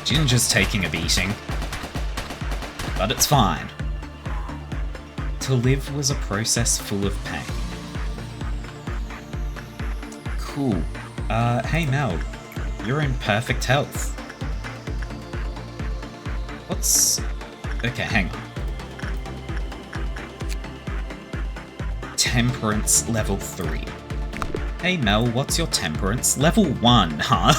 Ginger's taking a beating. But it's fine. To live was a process full of pain. Cool. Hey Mel. You're in perfect health. What's... Okay, hang on. Temperance level 3. Hey Mel, what's your temperance? Level 1, huh?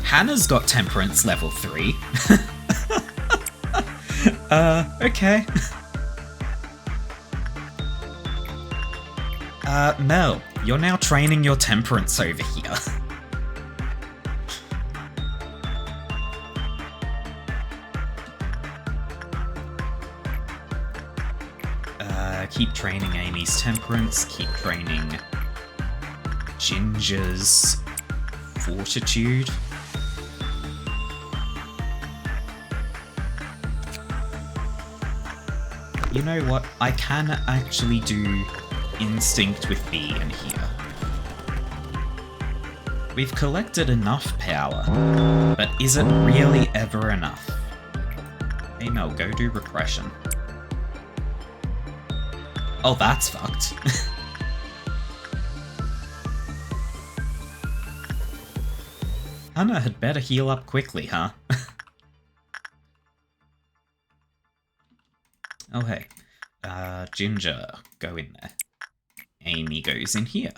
Hannah's got temperance level 3. Okay. Mel, you're now training your temperance over here. Keep training Amy's temperance, keep training Ginger's fortitude. You know what? I can actually do instinct with B in here. We've collected enough power, but is it really ever enough? Hey Mel, go do repression. Oh, that's fucked. Hannah had better heal up quickly, huh? Oh hey. Ginger, go in there. Amy goes in here.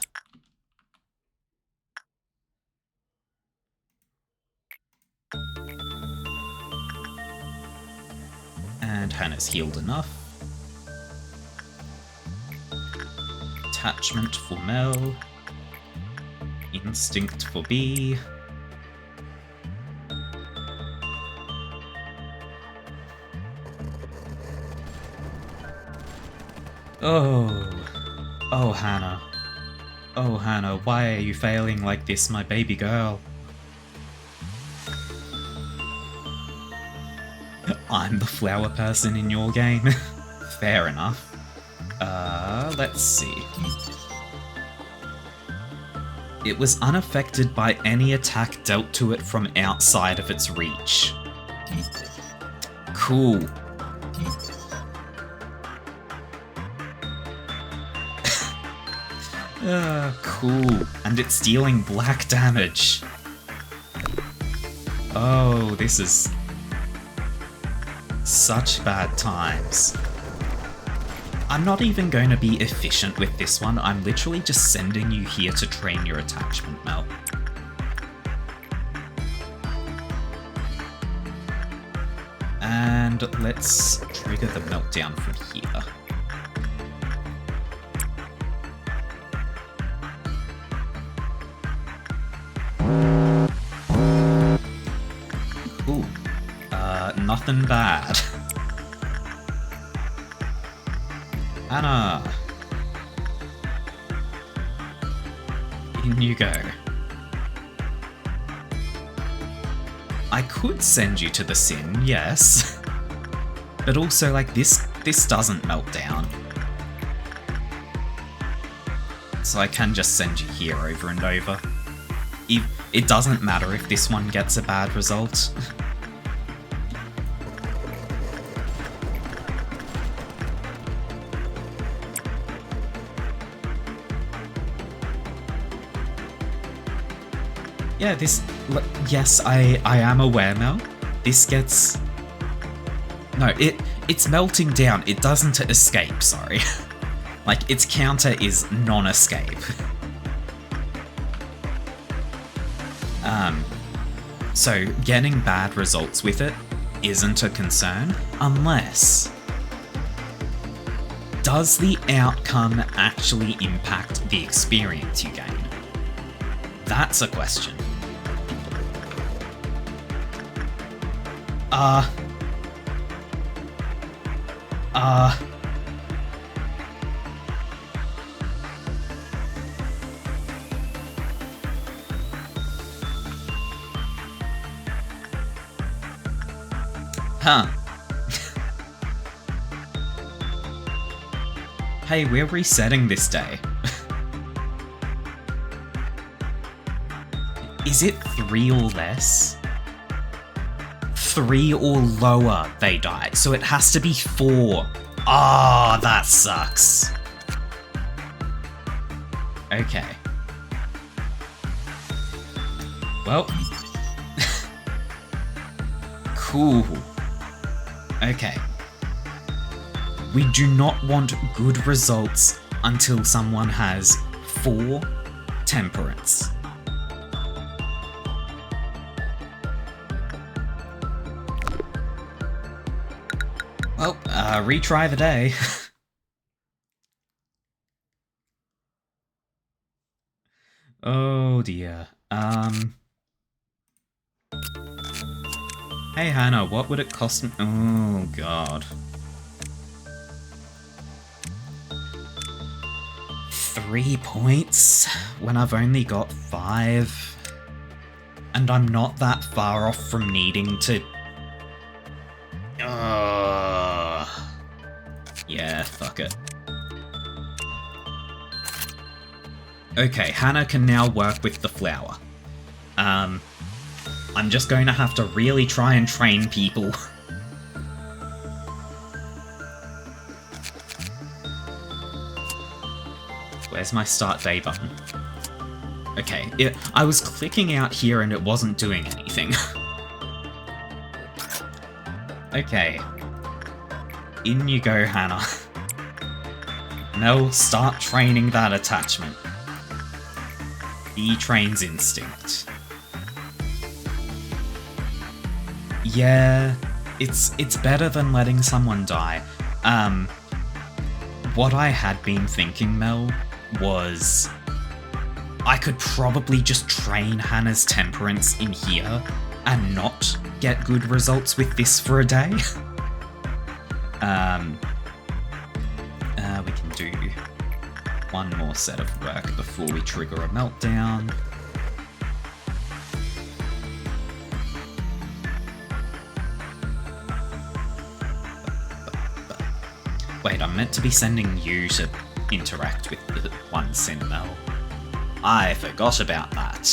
And Hannah's healed enough. Attachment for Mel. Instinct for B. Oh, Hannah. Oh, Hannah, why are you failing like this, my baby girl? I'm the flower person in your game. Fair enough. Let's see. It was unaffected by any attack dealt to it from outside of its reach. Cool. Cool. And it's dealing black damage. Oh, this is such bad times. I'm not even going to be efficient with this one. I'm literally just sending you here to train your attachment, Mel. And let's trigger the meltdown from here. Ooh. Nothing bad. Anna! In you go. I could send you to the sin, yes. But also, like, this doesn't melt down. So I can just send you here over and over. It doesn't matter if this one gets a bad result. Yeah, yes, I am aware, Mel. This gets... No, it's melting down. It doesn't escape, sorry. Like, its counter is non-escape. So getting bad results with it isn't a concern, unless... Does the outcome actually impact the experience you gain? That's a question. Huh. Hey, we're resetting this day. Is it 3 or less? 3 or lower, they die. So it has to be 4. Ah, that sucks. Okay. Well. Cool. Okay. We do not want good results until someone has 4 temperance. Well, retry the day. Oh dear. Hey Hannah, what would it cost me? Oh god. 3 points when I've only got 5. And I'm not that far off from needing to... Yeah, fuck it. Okay, Hannah can now work with the flower. I'm just going to have to really try and train people. Where's my start day button? Okay, I was clicking out here and it wasn't doing anything. Okay. In you go, Hannah. Mel, start training that attachment. He trains instinct. Yeah, it's better than letting someone die. What I had been thinking, Mel, was I could probably just train Hannah's temperance in here and not get good results with this for a day. We can do one more set of work before we trigger a meltdown. Wait, I'm meant to be sending you to interact with the one Cinnamel. I forgot about that.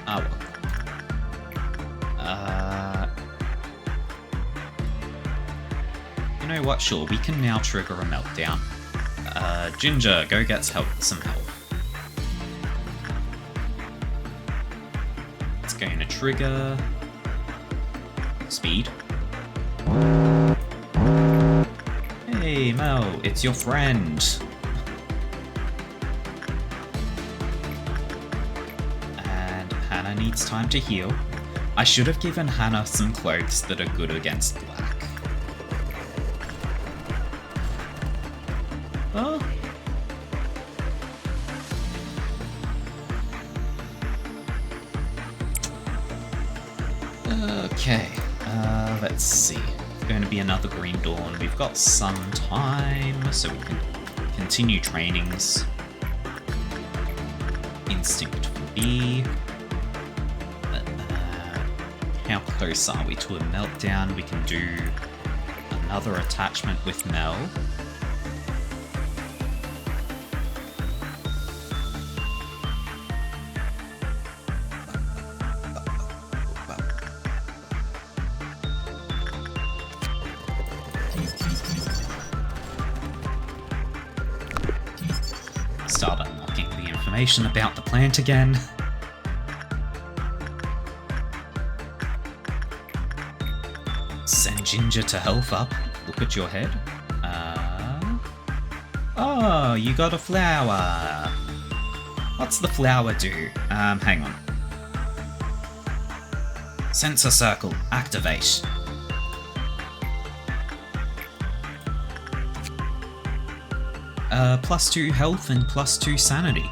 Oh well. You know what? Sure, we can now trigger a meltdown. Ginger, go get some help. It's going to trigger... Speed. Hey, Mel, it's your friend. And Hannah needs time to heal. I should have given Hannah some clothes that are good against black. Oh. Okay, let's see. It's going to be another Green Dawn. We've got some time, so we can continue trainings. Instinct for B. How close are we to a meltdown? We can do another attachment with Mel. Start unlocking the information about the plant again. Send Ginger to health up. Look at your head. Oh, you got a flower. What's the flower do? Hang on. Sensor circle, activate. +2 health and +2 sanity.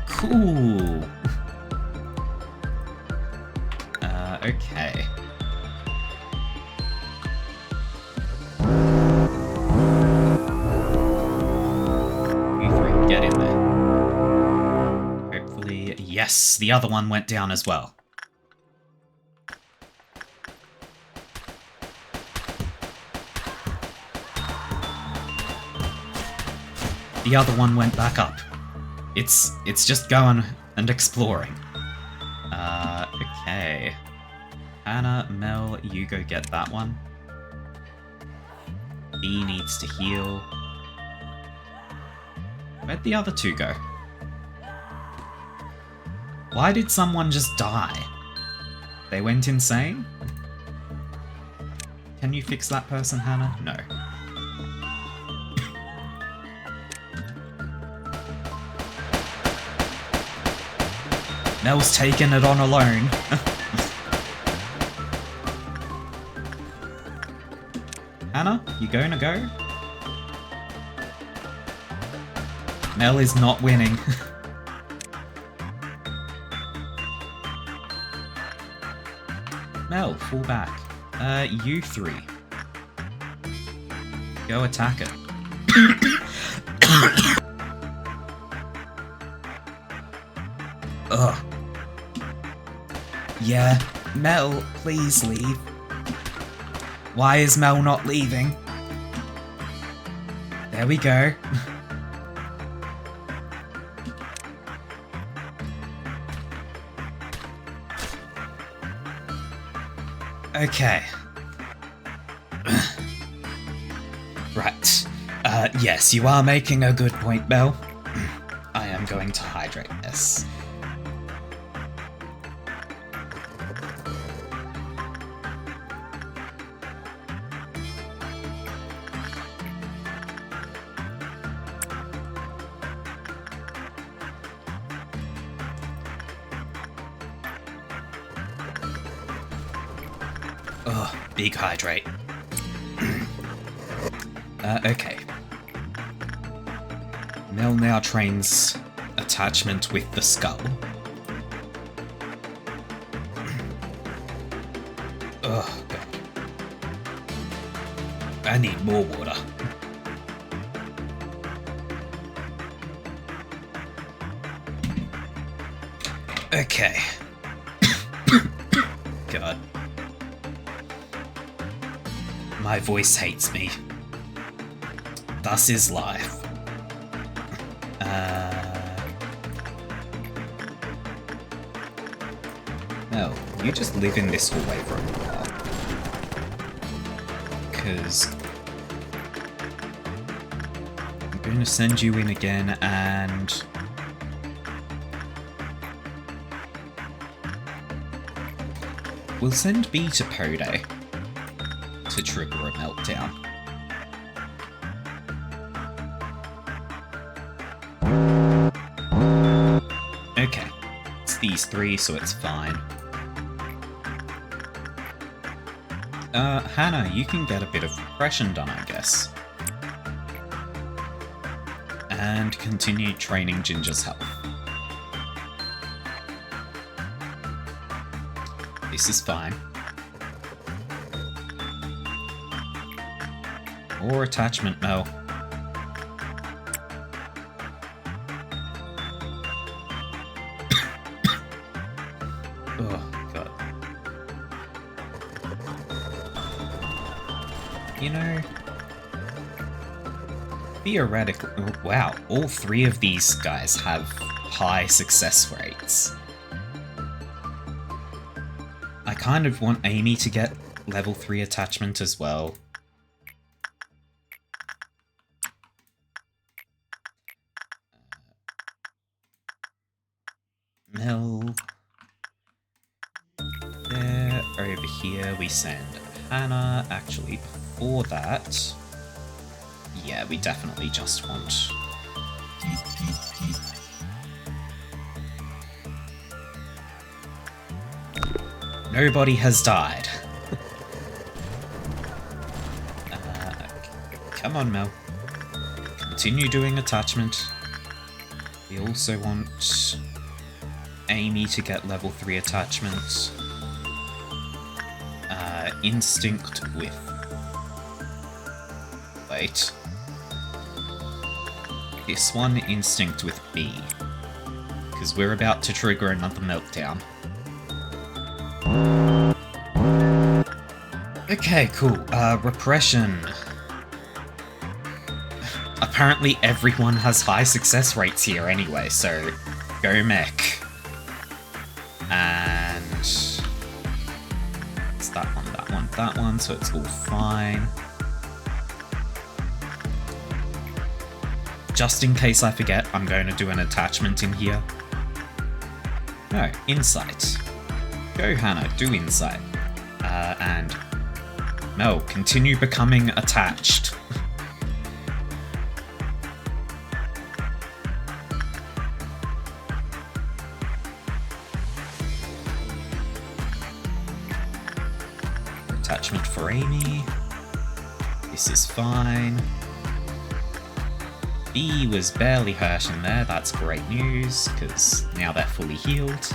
Cool. Okay. You three, get in there. Hopefully, yes, the other one went down as well. The other one went back up. It's just going and exploring. Okay. Hannah, Mel, you go get that one. B needs to heal. Where'd the other two go? Why did someone just die? They went insane? Can you fix that person, Hannah? No. Mel's taking it on alone. Hannah, you gonna go? Mel is not winning. Mel, fall back. You three. Go attack it. Ugh. Yeah, Mel, please leave. Why is Mel not leaving? There we go. Okay. Right. Yes, you are making a good point, Mel. I am going to hydrate this. Oh, big hydrate. Okay. Mel now trains attachment with the skull. Oh, God. I need more water. Okay. God. My voice hates me. Thus is life. No, you just live in this hallway for a while. Because I'm going to send you in again and... we'll send B to Pode to trigger a meltdown. Okay, it's these three, so it's fine. Hannah, you can get a bit of repression done, I guess. And continue training Ginger's health. This is fine. More attachment, Mel. Oh, God. You know, theoretically, wow, all three of these guys have high success rates. I kind of want Amy to get level 3 attachment as well. Mel. There, over here we send Hannah. Actually, before that, yeah, we definitely just want... Nobody has died. Come on, Mel. Continue doing attachment. We also want Amy to get level 3 attachment. Instinct with... Wait. This one, instinct with B. Because we're about to trigger another meltdown. Okay, cool. Repression. Apparently everyone has high success rates here anyway, so go mech. And it's that one, that one, that one, so it's all fine. Just in case I forget, I'm going to do an attachment in here. No, insight. Go Hannah, do insight. And Mel, continue becoming attached. Attachment for Amy. This is fine. B was barely hurt in there, that's great news, because now they're fully healed.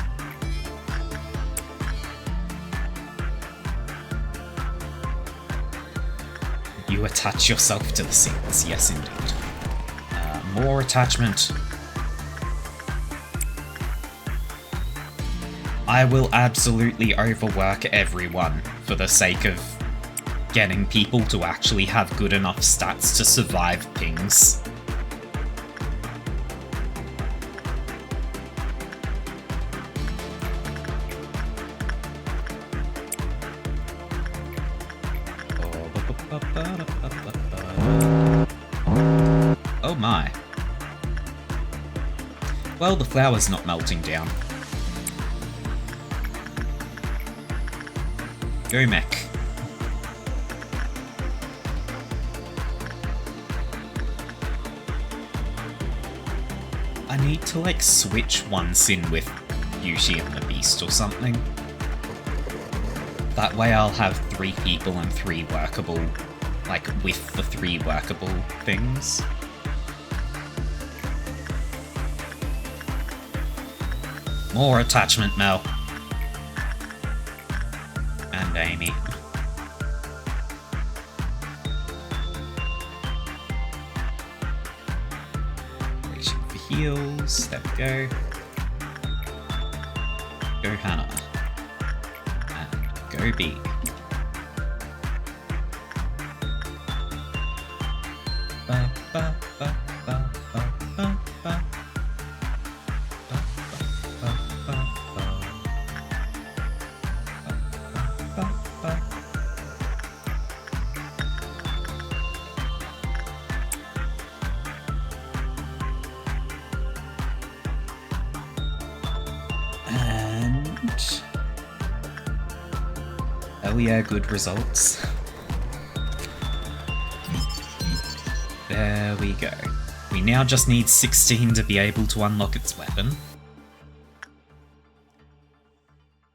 You attach yourself to the scenes, yes indeed. More attachment. I will absolutely overwork everyone for the sake of getting people to actually have good enough stats to survive pings. Oh my. Well, the flour's not melting down. Go mech. I need to, like, switch one sin with Beauty and the Beast or something. That way I'll have 3 people and 3 workable, like, with the 3 workable things. More attachment, Mel. And Amy. Waiting for heals. There we go. Go Hannah. And go B. Ba, ba, ba, ba, ba, ba, ba. Oh yeah, good results. There we go. We now just need 16 to be able to unlock its weapon.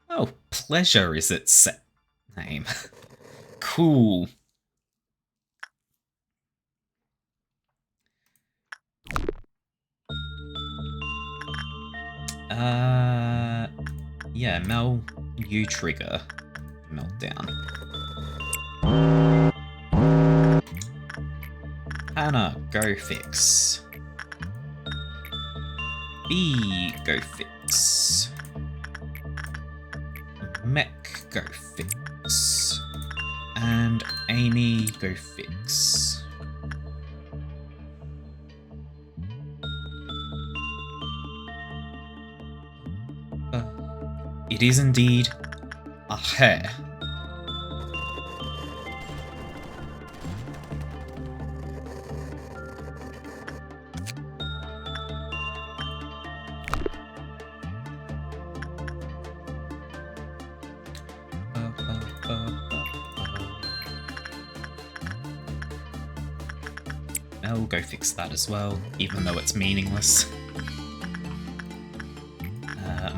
Oh, Pleasure is its set name. Cool. Yeah, Mel, you trigger meltdown. Hannah, go fix. B, go fix. Mech, go fix. And Amy, go fix. It is indeed a hair. I'll go fix that as well, even though it's meaningless.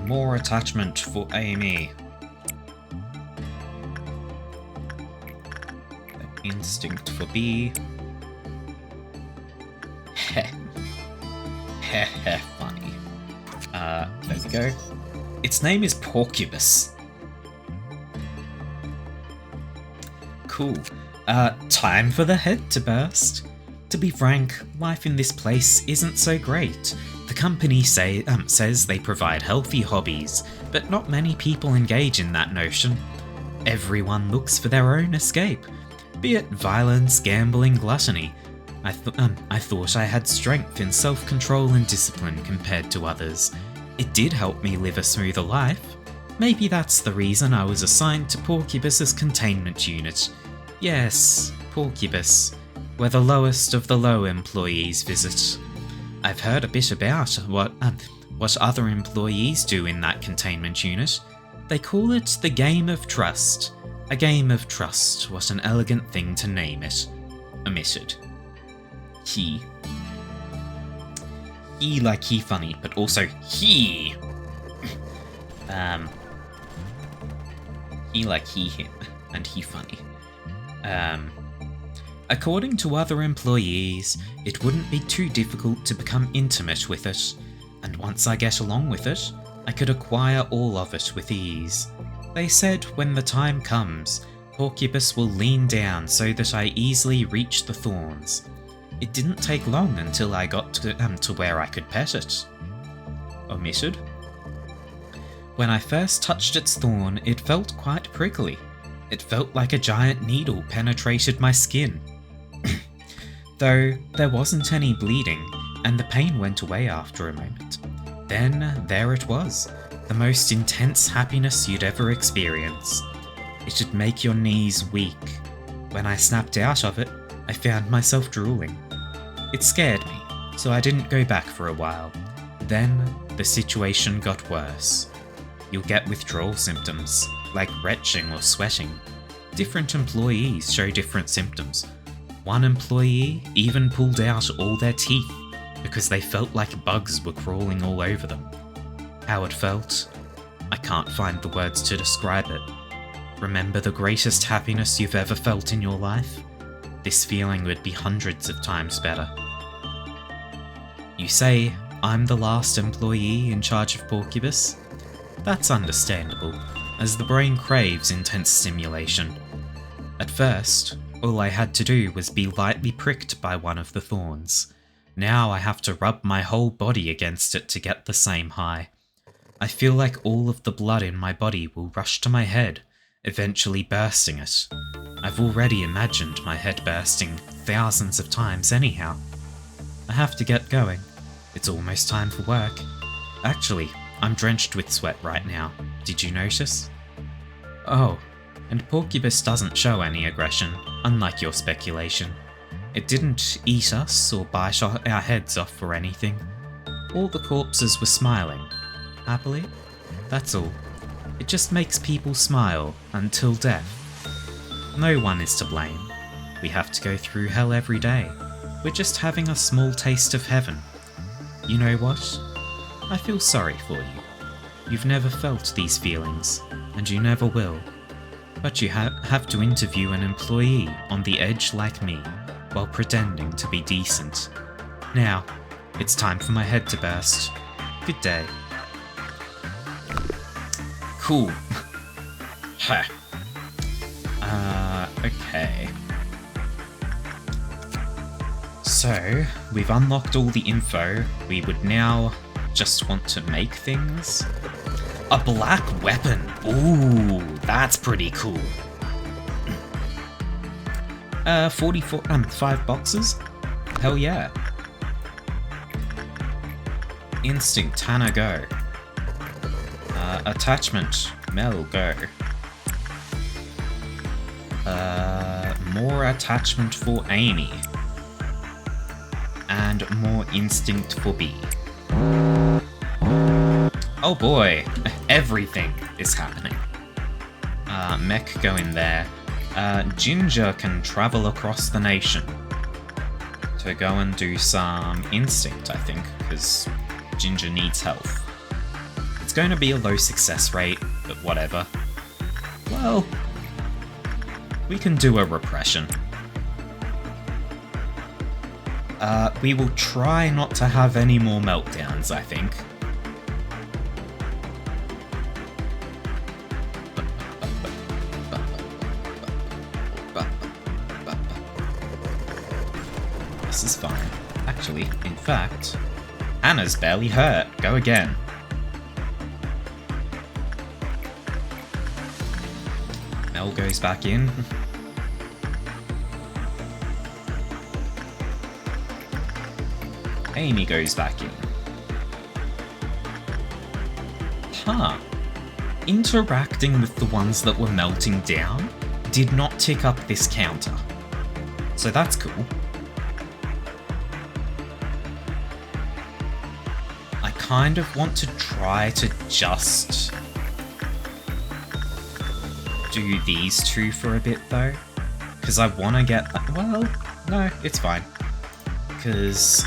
More attachment for Amy. Instinct for B. Heh. Heh heh funny. There we go. Its name is Porcubus. Cool. Time for the head to burst. To be frank, life in this place isn't so great. The company says they provide healthy hobbies, but not many people engage in that notion. Everyone looks for their own escape, be it violence, gambling, gluttony. I thought I had strength in self-control and discipline compared to others. It did help me live a smoother life. Maybe that's the reason I was assigned to Porcubus's containment unit. Yes, Porcubus, where the lowest of the low employees visit. I've heard a bit about what other employees do in that containment unit. They call it the game of trust. A game of trust, what an elegant thing to name it. Omitted. He like he funny, but also he. He like he him, and he funny. According to other employees, it wouldn't be too difficult to become intimate with it, and once I get along with it, I could acquire all of it with ease. They said when the time comes, Porcubus will lean down so that I easily reach the thorns. It didn't take long until I got to where I could pet it. Omitted. When I first touched its thorn, it felt quite prickly. It felt like a giant needle penetrated my skin. Though there wasn't any bleeding, and the pain went away after a moment. Then there it was, the most intense happiness you'd ever experience. It'd make your knees weak. When I snapped out of it, I found myself drooling. It scared me, so I didn't go back for a while. Then the situation got worse. You'll get withdrawal symptoms, like retching or sweating. Different employees show different symptoms. One employee even pulled out all their teeth because they felt like bugs were crawling all over them. How it felt? I can't find the words to describe it. Remember the greatest happiness you've ever felt in your life? This feeling would be hundreds of times better. You say, I'm the last employee in charge of Porcubus? That's understandable, as the brain craves intense stimulation. At first, all I had to do was be lightly pricked by one of the thorns. Now I have to rub my whole body against it to get the same high. I feel like all of the blood in my body will rush to my head, eventually bursting it. I've already imagined my head bursting thousands of times anyhow. I have to get going. It's almost time for work. Actually, I'm drenched with sweat right now. Did you notice? Oh, and Porcubus doesn't show any aggression, unlike your speculation. It didn't eat us or bite our heads off or anything. All the corpses were smiling. Happily? That's all. It just makes people smile until death. No one is to blame. We have to go through hell every day. We're just having a small taste of heaven. You know what? I feel sorry for you. You've never felt these feelings, and you never will. But you have to interview an employee on the edge like me, while pretending to be decent. Now, it's time for my head to burst. Good day. Cool. Ha. Okay. So, we've unlocked all the info. We would now just want to make things. A black weapon. Ooh, that's pretty cool. 44, 5 boxes? Hell yeah. Instinct, Hannah, go. Attachment, Mel, go. More attachment for Amy. And more instinct for B. Oh boy, everything is happening. Mech, go in there. Ginger can travel across the nation to go and do some instinct, I think, because Ginger needs health. It's going to be a low success rate, but whatever. Well, we can do a repression. We will try not to have any more meltdowns, I think. This is fine. Actually, in fact, Hannah's barely hurt. Go again. Mel goes back in. Amy goes back in. Huh. Interacting with the ones that were melting down did not tick up this counter. So that's cool. I kind of want to try to just do these two for a bit though, because I want to get, well, no, it's fine, because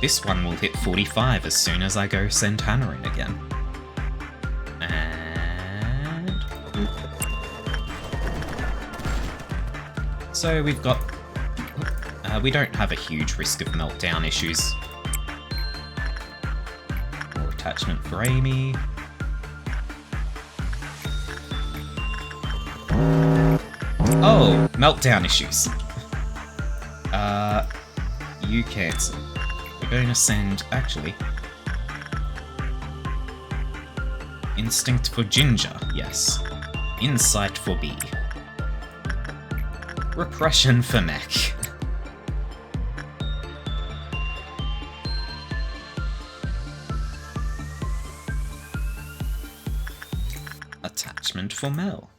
this one will hit 45 as soon as I go send Hannah in again. And so we've got, we don't have a huge risk of meltdown issues. More attachment for Amy. Oh, meltdown issues. You cancel. We're going to send, actually, instinct for Ginger, yes. Insight for B. Repression for Mech. Attachment for Mel.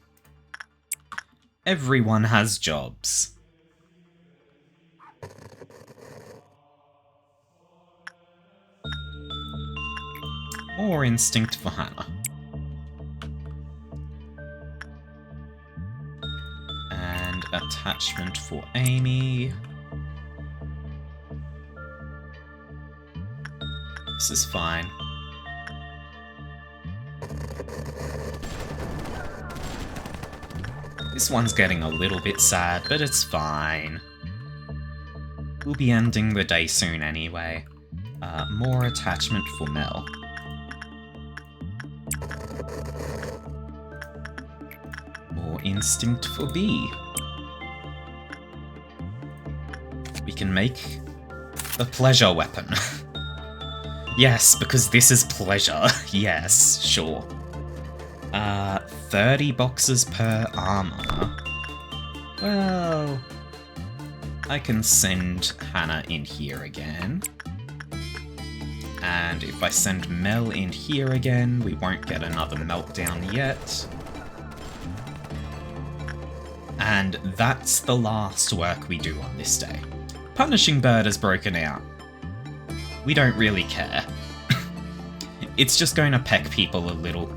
Everyone has jobs. More instinct for Hannah. And attachment for Amy. This is fine. This one's getting a little bit sad, but it's fine. We'll be ending the day soon anyway. More attachment for Mel. More instinct for B. We can make the pleasure weapon. Yes, because this is pleasure. Yes, sure. 30 boxes per armor. Well, I can send Hannah in here again. And if I send Mel in here again, we won't get another meltdown yet. And that's the last work we do on this day. Punishing Bird has broken out. We don't really care. It's just going to peck people a little.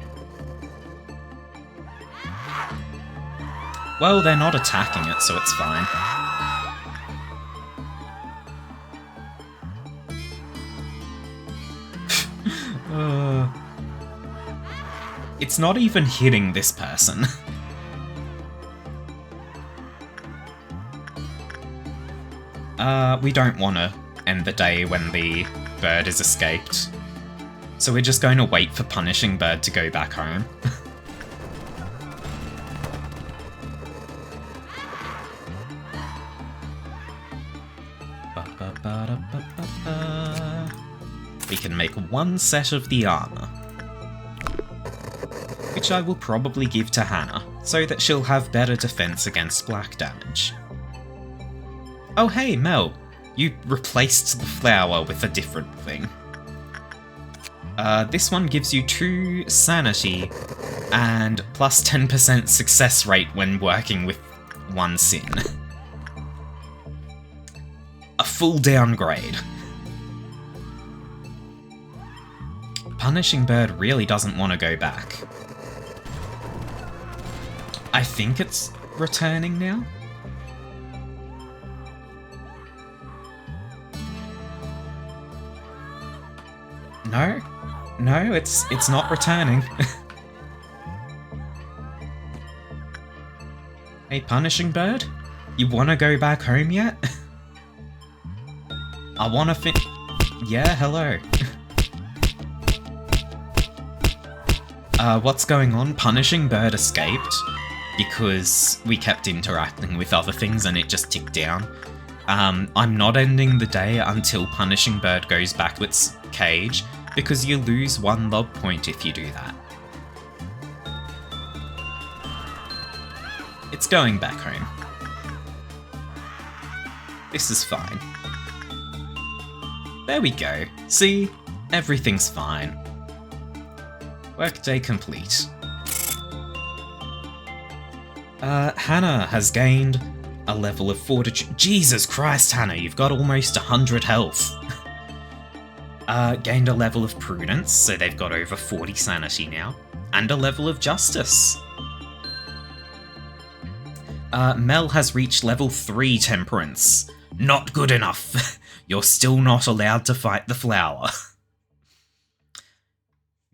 Well, they're not attacking it, so it's fine. It's not even hitting this person. We don't want to end the day when the bird is escaped. So we're just going to wait for Punishing Bird to go back home. We can make one set of the armor, which I will probably give to Hannah, so that she'll have better defense against black damage. Oh hey, Mel. You replaced the flower with a different thing. This one gives you 2 sanity and plus 10% success rate when working with 1 sin. A full downgrade. Punishing Bird really doesn't want to go back. I think it's returning now? No? No, it's not returning. Hey, Punishing Bird? You wanna go back home yet? I wanna Yeah, hello. What's going on? Punishing Bird escaped because we kept interacting with other things and it just ticked down. I'm not ending the day until Punishing Bird goes back to its cage, because you lose 1 lob point if you do that. It's going back home. This is fine. There we go. See? Everything's fine. Workday complete. Hannah has gained a level of fortitude. Jesus Christ, Hannah, you've got almost 100 health. Gained a level of prudence, so they've got over 40 sanity now, and a level of justice. Mel has reached level 3 temperance. Not good enough. You're still not allowed to fight the flower.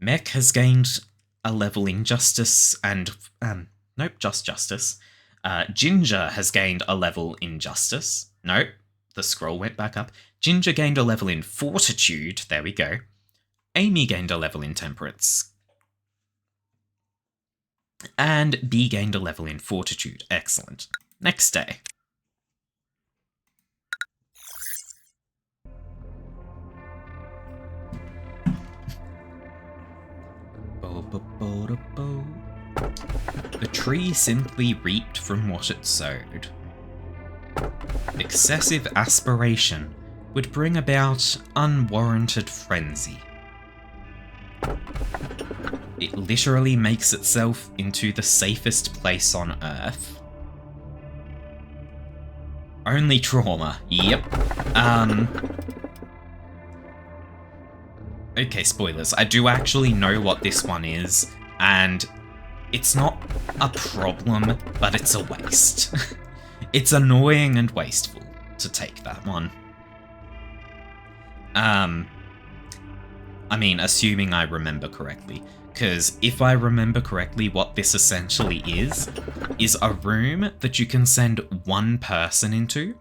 Mech has gained a level in justice and, nope, just justice. Ginger has gained a level in justice. Nope, the scroll went back up. Ginger gained a level in fortitude, there we go. Amy gained a level in temperance. And B gained a level in fortitude, excellent. Next day. The tree simply reaped from what it sowed. Excessive aspiration would bring about unwarranted frenzy. It literally makes itself into the safest place on Earth. Only trauma, yep. Okay, spoilers. I do actually know what this one is, and it's not a problem, but it's a waste. It's annoying and wasteful to take that one. I mean, assuming I remember correctly, because if I remember correctly, what this essentially is a room that you can send 1 person into.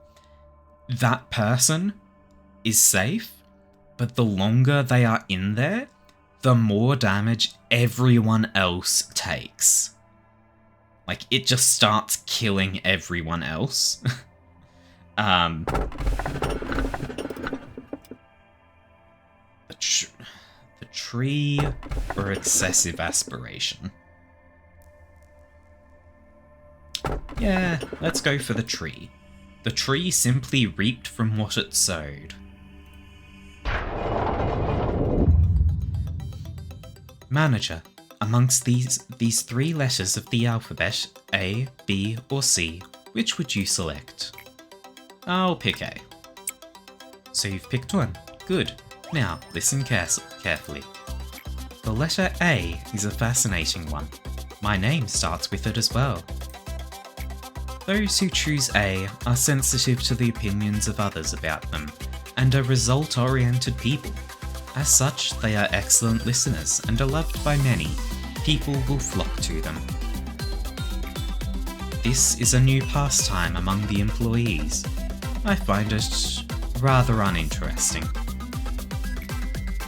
That person is safe, but the longer they are in there, the more damage everyone else takes. Like, it just starts killing everyone else. The tree or excessive aspiration? Yeah, let's go for the tree. The tree simply reaped from what it sowed. Manager, amongst these 3 letters of the alphabet, A, B, or C, which would you select? I'll pick A. So you've picked one. Good. Now, listen carefully. The letter A is a fascinating one. My name starts with it as well. Those who choose A are sensitive to the opinions of others about them, and are result-oriented people. As such, they are excellent listeners and are loved by many. People will flock to them. This is a new pastime among the employees. I find it rather uninteresting.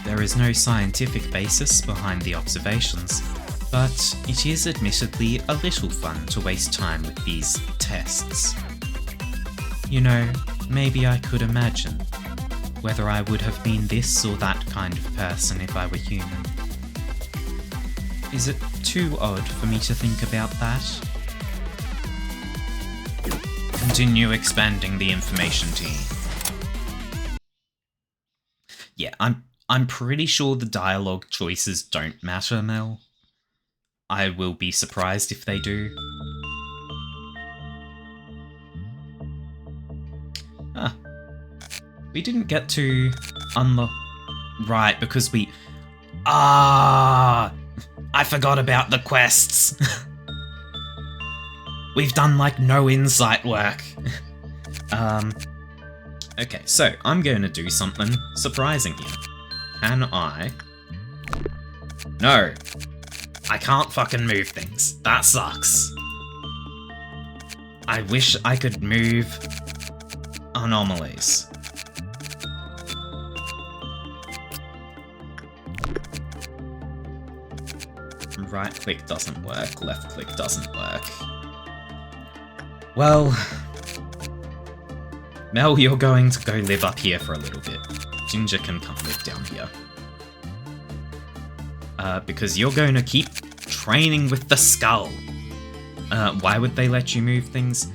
There is no scientific basis behind the observations, but it is admittedly a little fun to waste time with these tests. You know, maybe I could imagine whether I would have been this or that kind of person if I were human. Is it too odd for me to think about that? continue expanding the information team. Yeah, I'm pretty sure the dialogue choices don't matter, Mel. I will be surprised if they do. Ah. We didn't get to unlock... Right, because we... Ah! I forgot about the quests! We've done, like, no insight work. Okay, so I'm going to do something surprising here. Can I... No! I can't fucking move things. That sucks. I wish I could move anomalies. Right click doesn't work, left click doesn't work. Well... Mel, you're going to go live up here for a little bit. Ginger can come live down here. Because you're going to keep training with the skull. Why would they let you move things?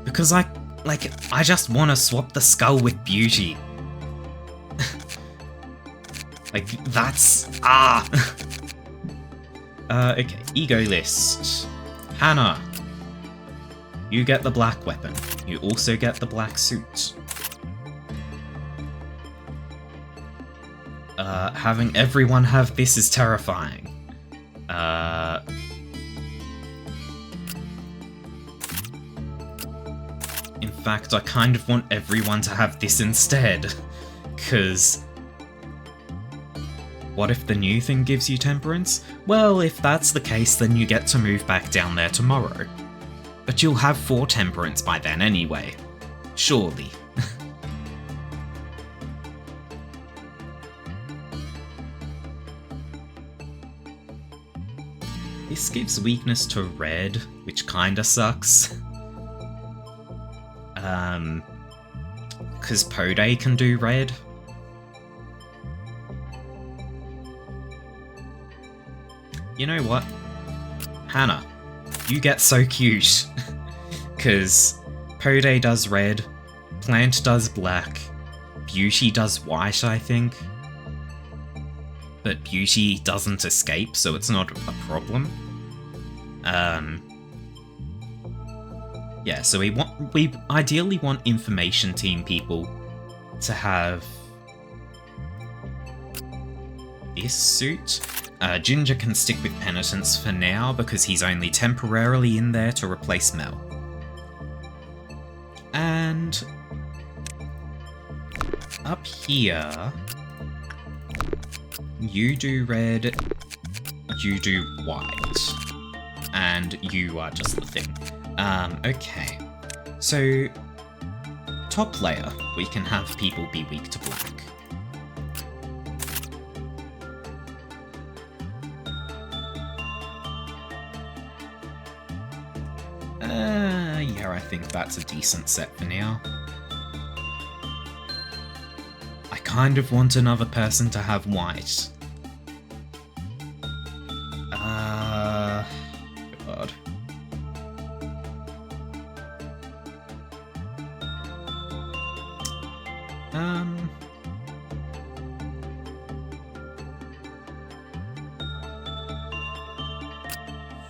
Because I just want to swap the skull with Beauty. Like, that's... Ah! Okay, ego list. Hannah. You get the black weapon. You also get the black suit. Having everyone have this is terrifying. In fact, I kind of want everyone to have this instead. 'Cause... what if the new thing gives you temperance? Well, if that's the case, then you get to move back down there tomorrow. But you'll have 4 temperance by then anyway. Surely. This gives weakness to red, which kinda sucks. Cause Pode can do red. You know what? Hannah, you get so cute. Cause Pode does red, Plant does black, Beauty does white, I think. But Beauty doesn't escape, so it's not a problem. Yeah, so we ideally want information team people to have this suit. Ginger can stick with Penitence for now because he's only temporarily in there to replace Mel. And up here, you do red, you do white, and you are just the thing. Okay. So, top layer, we can have people be weak to black. Yeah, I think that's a decent set for now. I kind of want another person to have white. God.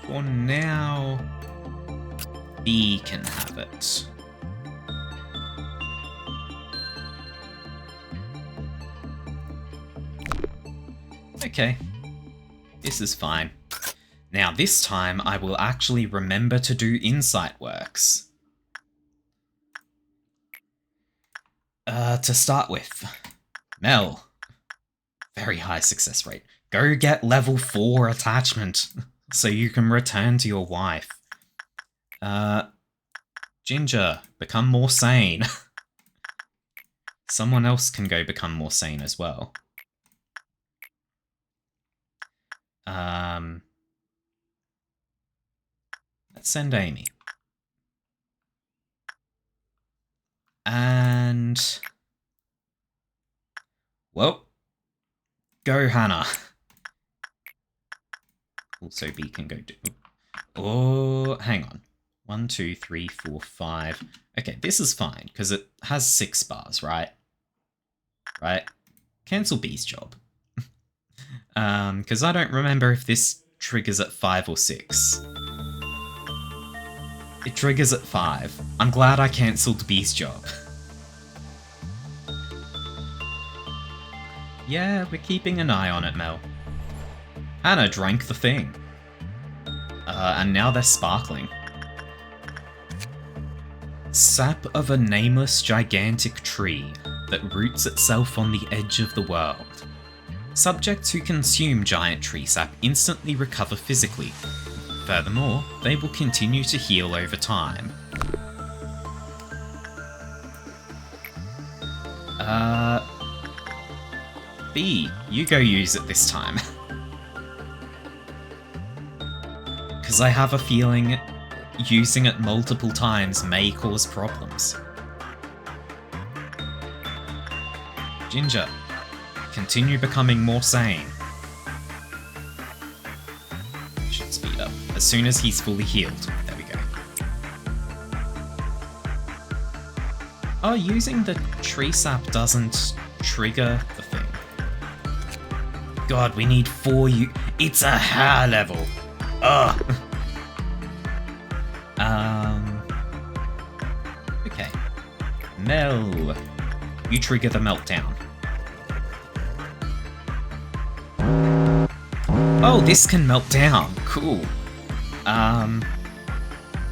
For now, B can have it. Okay, this is fine. Now this time I will actually remember to do insight works. To start with, Mel, very high success rate. Go get level 4 attachment so you can return to your wife. Ginger, become more sane. Someone else can go become more sane as well. Let's send Amy. And... well, go Hannah. Also B can go do... oh, hang on. 1, 2, 3, 4, 5. Okay, this is fine, because it has 6 bars, right? Right? Cancel B's job. Because I don't remember if this triggers at 5 or 6. It triggers at 5. I'm glad I cancelled B's job. Yeah, we're keeping an eye on it, Mel. Hannah drank the thing. And now they're sparkling. Sap of a nameless gigantic tree that roots itself on the edge of the world. Subjects who consume giant tree sap instantly recover physically. Furthermore, they will continue to heal over time. B, you go use it this time. Because I have a feeling using it multiple times may cause problems. Ginger, continue becoming more sane. Should speed up. As soon as he's fully healed. There we go. Oh, using the tree sap doesn't trigger the thing. God, we need 4 It's a high level. Ugh. Okay. Mel, you trigger the meltdown. Oh, this can melt down. Cool.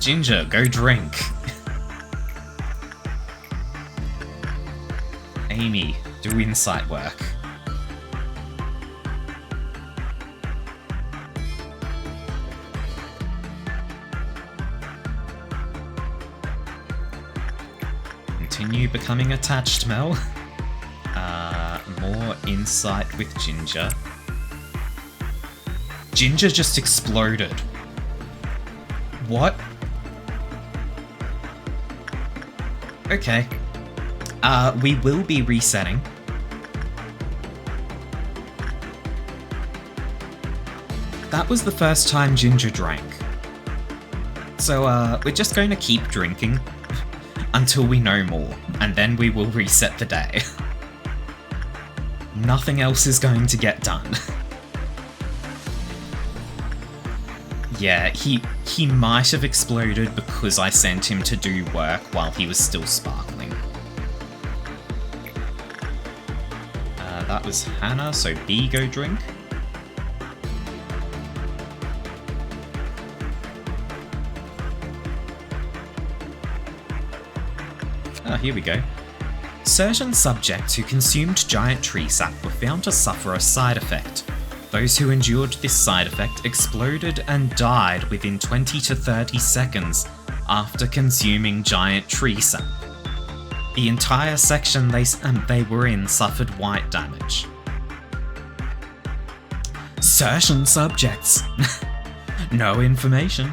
Ginger, go drink. Amy, do insight work. Continue becoming attached, Mel. More insight with Ginger. Ginger just exploded. What? Okay. We will be resetting. That was the first time Ginger drank. So, we're just going to keep drinking until we know more, and then we will reset the day. Nothing else is going to get done. Yeah, he might have exploded because I sent him to do work while he was still sparkling. That was Hannah, so B, go drink. Ah, here we go. Certain subjects who consumed giant tree sap were found to suffer a side effect. Those who endured this side effect exploded and died within 20 to 30 seconds after consuming giant tree sap. The entire section they were in suffered white damage. Certain subjects. No information.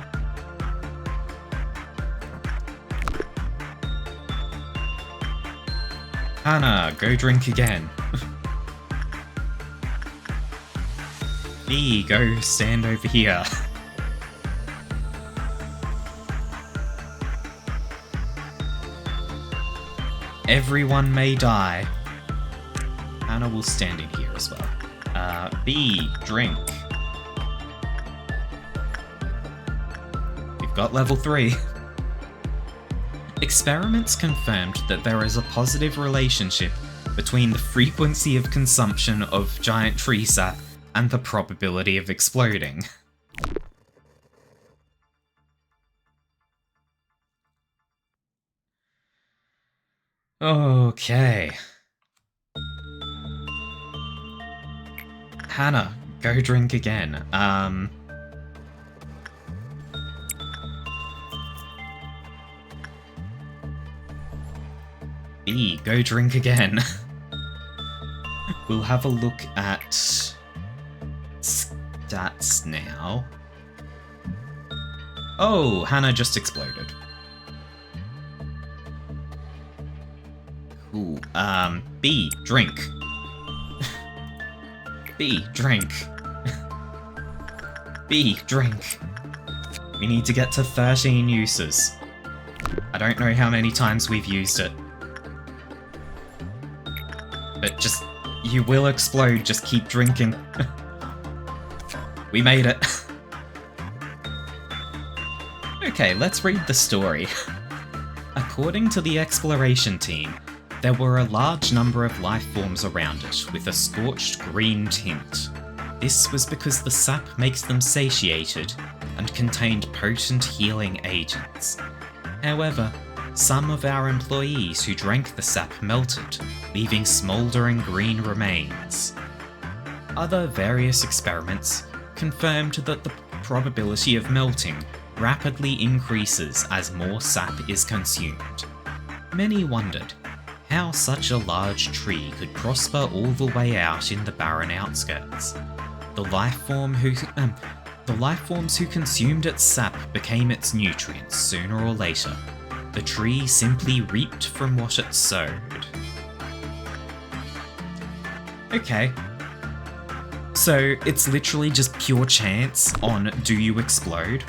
Hannah, go drink again. B, go stand over here. Everyone may die. Hannah will stand in here as well. B, drink. We've got level 3. Experiments confirmed that there is a positive relationship between the frequency of consumption of giant tree sap and the probability of exploding. Okay. Hannah, go drink again. B, go drink again. We'll have a look at stats now. Oh, Hannah just exploded. Cool. B, drink. B, drink. B, drink. We need to get to 13 uses. I don't know how many times we've used it. But just... You will explode, just keep drinking. We made it. Okay, let's read the story. According to the exploration team, there were a large number of life forms around it with a scorched green tint. This was because the sap makes them satiated and contained potent healing agents. However, some of our employees who drank the sap melted, leaving smouldering green remains. Other various experiments confirmed that the probability of melting rapidly increases as more sap is consumed. Many wondered how such a large tree could prosper all the way out in the barren outskirts. The life forms who consumed its sap became its nutrients sooner or later. The tree simply reaped from what it sowed. Okay. So it's literally just pure chance on do you explode?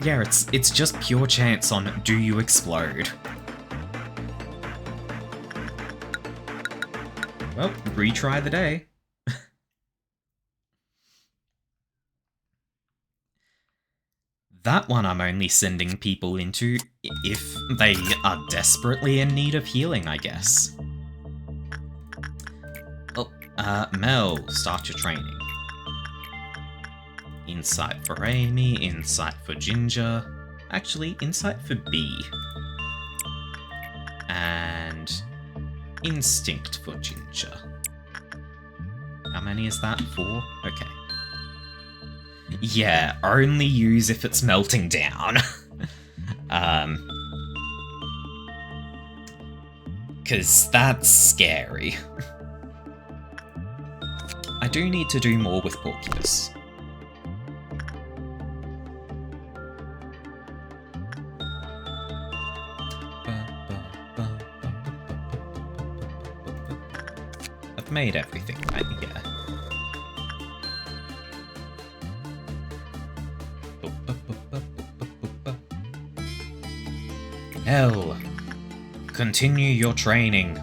Yeah, it's just pure chance on do you explode. Well, retry the day. That one I'm only sending people into if they are desperately in need of healing, I guess. Oh, Mel, start your training. Insight for Amy, Insight for Ginger. Actually, Insight for B. And Instinct for Ginger. How many is that? 4? Okay. Yeah, only use if it's melting down. 'Cause that's scary. I do need to do more with Porculus. I've made everything, right? Yeah. Hell, continue your training.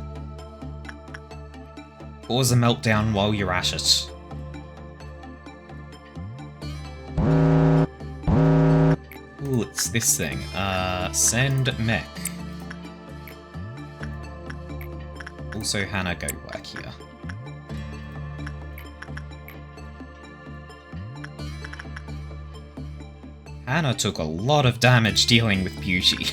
Cause a meltdown while you're at it. Ooh, it's this thing. Send mech. Also, Hannah, go work here. Hannah took a lot of damage dealing with Beauty.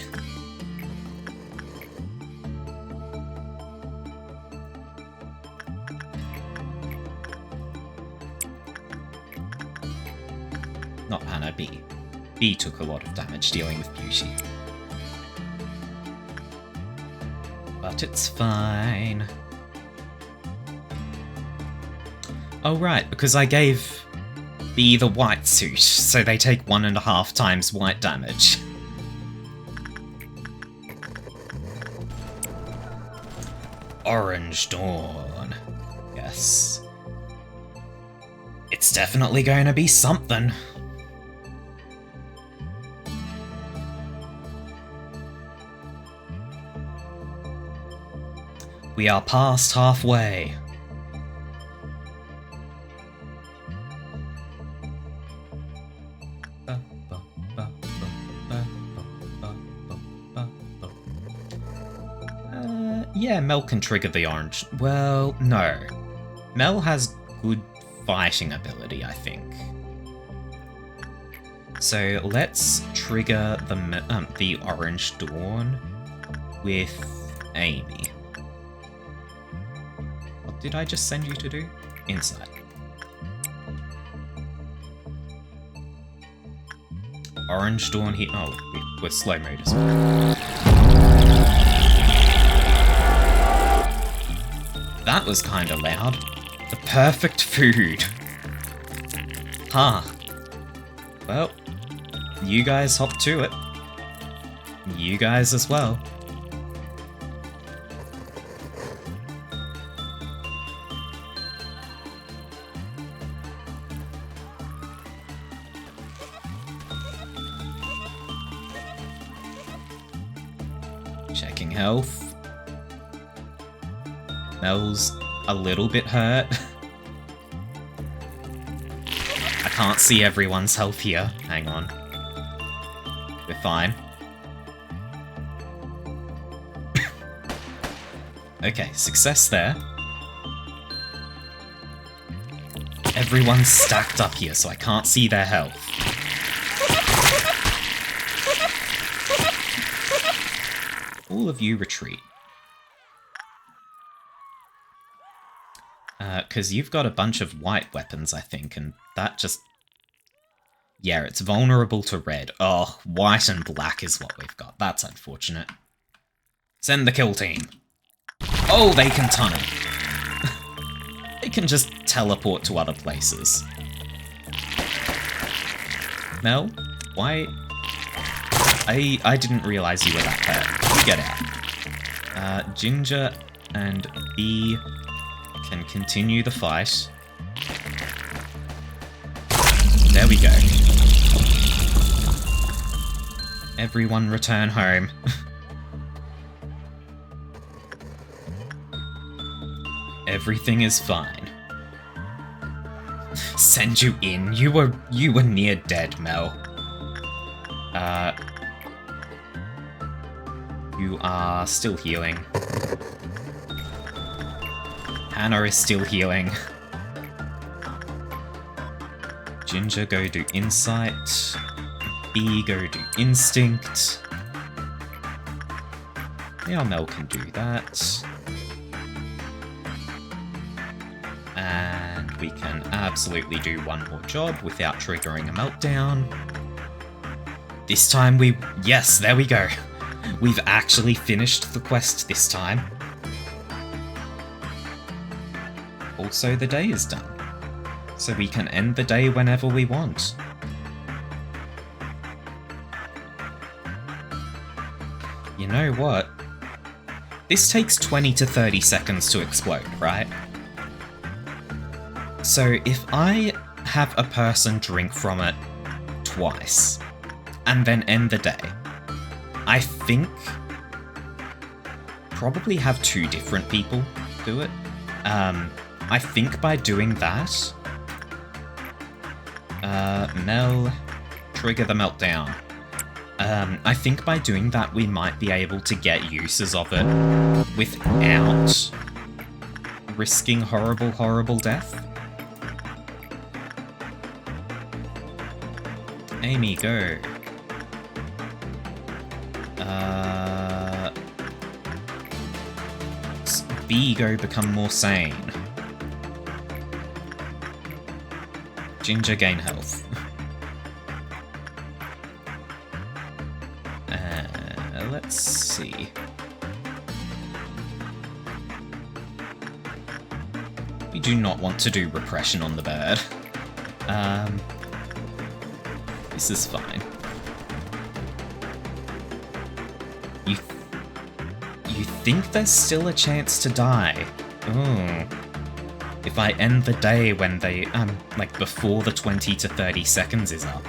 Not Hannah, B. B took a lot of damage dealing with Beauty. But it's fine. Oh right, because I gave B the white suit, so they take 1.5 times white damage. Orange Dawn. Yes. It's definitely going to be something. We are past halfway. Yeah, Mel can trigger the orange. Well, no. Mel has good fighting ability, I think. So let's trigger the Orange Dawn with Amy. What did I just send you to do? Insight. Orange Dawn here. Oh, we're slow mode as well. That was kinda loud. The perfect food. Huh. Well, you guys hop to it. You guys as well. Checking health. Mel's a little bit hurt. I can't see everyone's health here. Hang on. We're fine. Okay, success there. Everyone's stacked up here, so I can't see their health. All of you retreat. Because you've got a bunch of white weapons, I think, and that just... Yeah, it's vulnerable to red. Oh, white and black is what we've got. That's unfortunate. Send the kill team. Oh, they can tunnel. They can just teleport to other places. Mel, why... I didn't realise you were that hurt. You get out. Ginger and Bee can continue the fight. There we go. Everyone return home. Everything is fine. Send you in? You were near dead, Mel. You are still healing. Hannah is still healing. Ginger, go do Insight. Bee, go do Instinct. Now Mel can do that. And we can absolutely do one more job without triggering a meltdown. This time we... Yes, there we go. We've actually finished the quest this time. Also, the day is done. So we can end the day whenever we want. You know what? This takes 20 to 30 seconds to explode, right? So if I have a person drink from it twice, and then end the day, I think probably have 2 different people do it. I think by doing that, Mel, trigger the meltdown. I think by doing that we might be able to get uses of it without risking horrible, horrible death. Amy, go. B, go become more sane. Ginger, gain health. Let's see. We do not want to do repression on the bird. This is fine. You think there's still a chance to die? Ooh. If I end the day when they, like before the 20 to 30 seconds is up.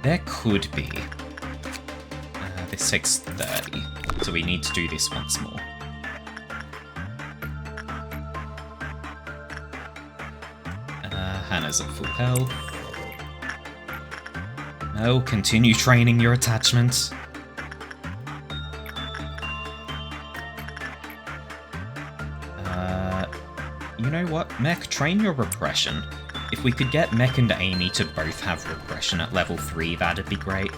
There could be. This takes 30, so we need to do this once more. Hannah's at full health. No, continue training your attachment. You know what? Mech, train your repression. If we could get Mech and Amy to both have repression at level 3, that'd be great.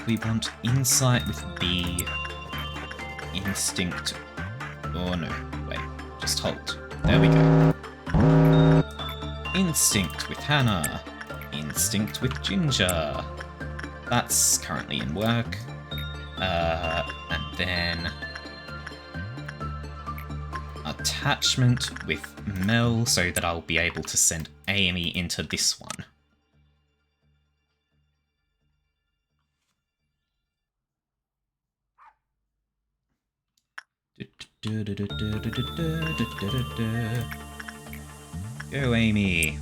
We want Insight with B. Instinct. Oh no, wait, just hold. There we go. Instinct with Hannah. Instinct with Ginger. That's currently in work. And then... attachment with Mel so that I'll be able to send Amy into this one. Go, Amy.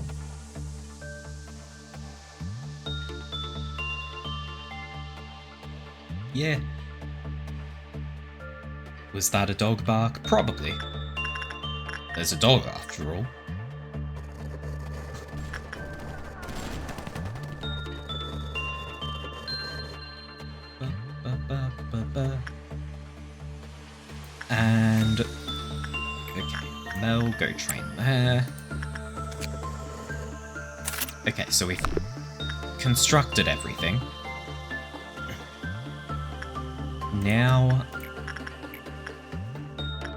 Yeah. Was that a dog bark? Probably. There's a dog after all. And... okay, Mel, go train there. Okay, so we've constructed everything. Now...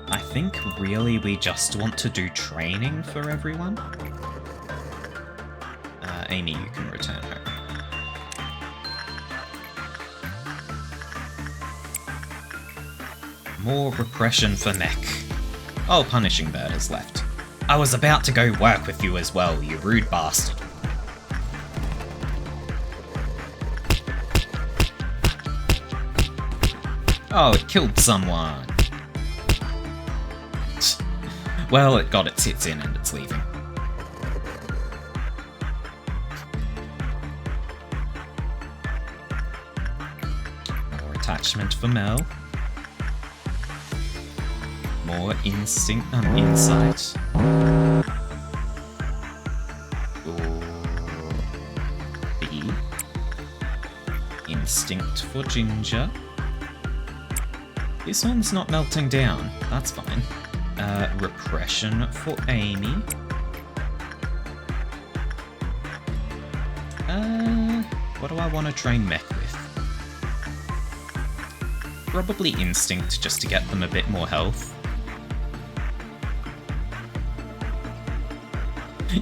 I think really we just want to do training for everyone. Amy, you can return home. More repression for Mech. Oh, Punishing Bird has left. I was about to go work with you as well, you rude bastard. Oh, it killed someone. Well, it got its hits in and it's leaving. More attachment for Mel. More instinct and insight. B. Instinct for Ginger. This one's not melting down. That's fine. Repression for Amy. What do I want to train Mech with? Probably Instinct, just to get them a bit more health.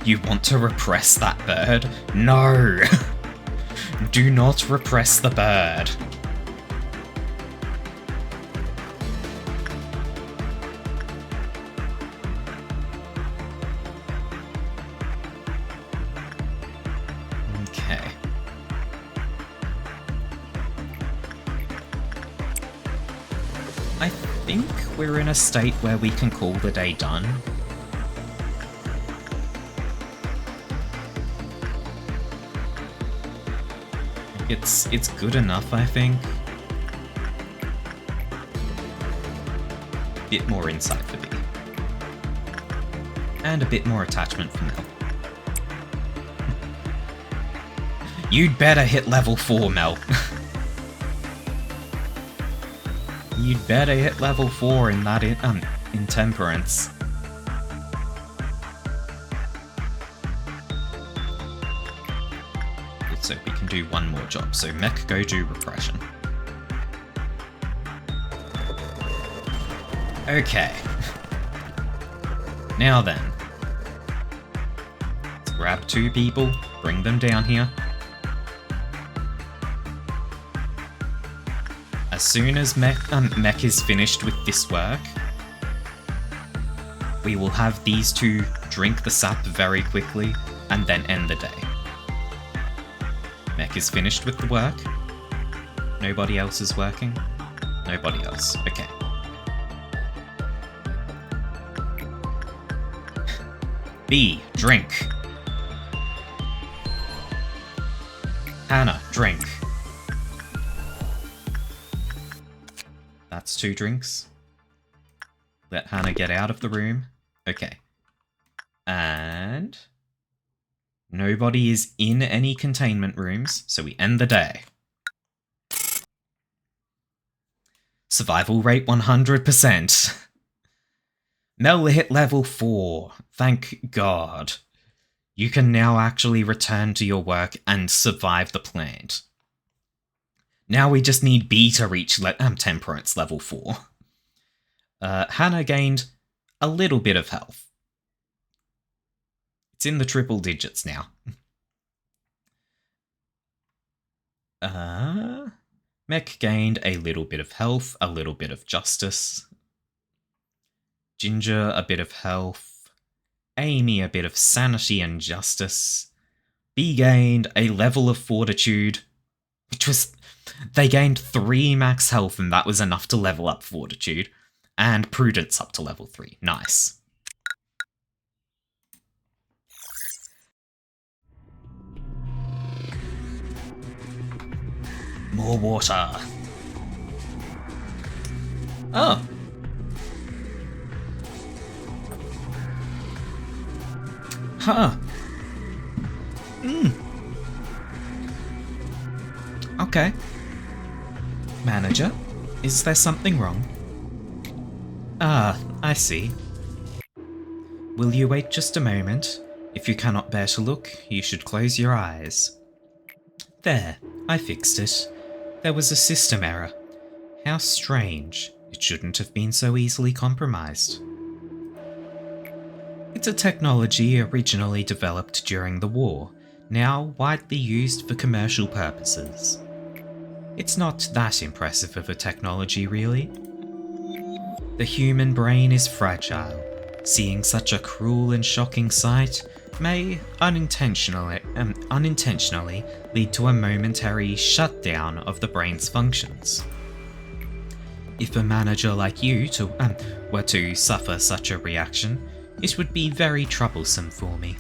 You want to repress that bird? No! Do not repress the bird. Okay. I think we're in a state where we can call the day done. It's good enough, I think. Bit more insight for B. And a bit more attachment for Mel. You'd better hit level 4, Mel. You'd better hit level 4 in that intemperance. So we can do one more job. So Mech, go do repression. Okay. Now then. Let's grab 2 people, bring them down here. As soon as Mech is finished with this work, we will have these 2 drink the sap very quickly and then end the day. Mech is finished with the work. Nobody else is working. Nobody else. Okay. B, drink. Hannah, drink. That's 2 drinks. Let Hannah get out of the room. Okay. And... nobody is in any containment rooms, so we end the day. Survival rate 100%. Mel hit level 4. Thank God. You can now actually return to your work and survive the plant. Now we just need B to reach temperance level 4. Hannah gained a little bit of health. It's in the triple digits now. Mech gained a little bit of health, a little bit of justice. Ginger, a bit of health. Amy, a bit of sanity and justice. B gained a level of fortitude, which was... they gained 3 max health and that was enough to level up fortitude. And prudence up to level 3. Nice. More water. Oh. Huh. Okay. Manager, is there something wrong? Ah, I see. Will you wait just a moment? If you cannot bear to look, you should close your eyes. There, I fixed it. There was a system error. How strange. It shouldn't have been so easily compromised. It's a technology originally developed during the war, now widely used for commercial purposes. It's not that impressive of a technology, really. The human brain is fragile. Seeing such a cruel and shocking sight may unintentionally lead to a momentary shutdown of the brain's functions. If a manager like you were to suffer such a reaction, it would be very troublesome for me.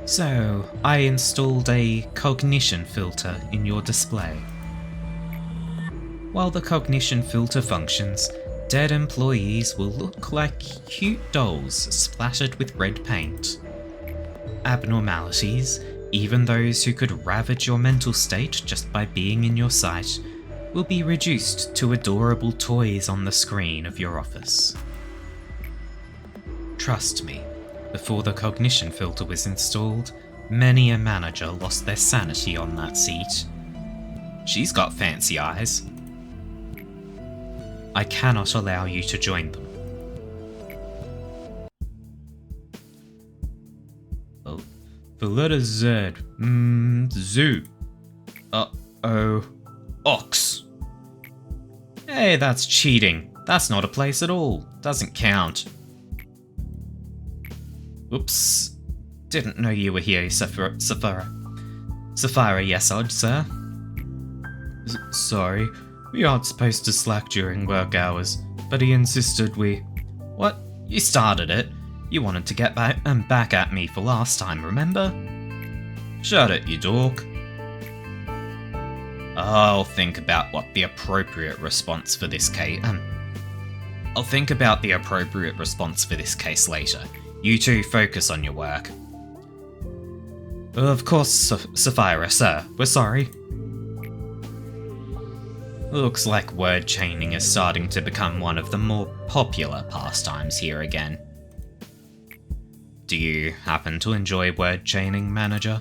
So, I installed a cognition filter in your display. While the cognition filter functions, dead employees will look like cute dolls splattered with red paint. Abnormalities, even those who could ravage your mental state just by being in your sight, will be reduced to adorable toys on the screen of your office. Trust me, before the cognition filter was installed, many a manager lost their sanity on that seat. She's got fancy eyes. I cannot allow you to join them. Oh, the letter Z. Zoo. Uh-oh. Ox. Hey, that's cheating. That's not a place at all. Doesn't count. Oops. Didn't know you were here, Sapphira. Sapphira, yes, odd, sir. Sorry, we aren't supposed to slack during work hours, but he insisted we... What? You started it. You wanted to get back at me for last time, remember? Shut it, you dork. I'll think about what the appropriate response for this case... I'll think about the appropriate response for this case later. You two focus on your work. Of course, Sapphira, sir. We're sorry. Looks like word chaining is starting to become one of the more popular pastimes here again. Do you happen to enjoy word chaining, manager?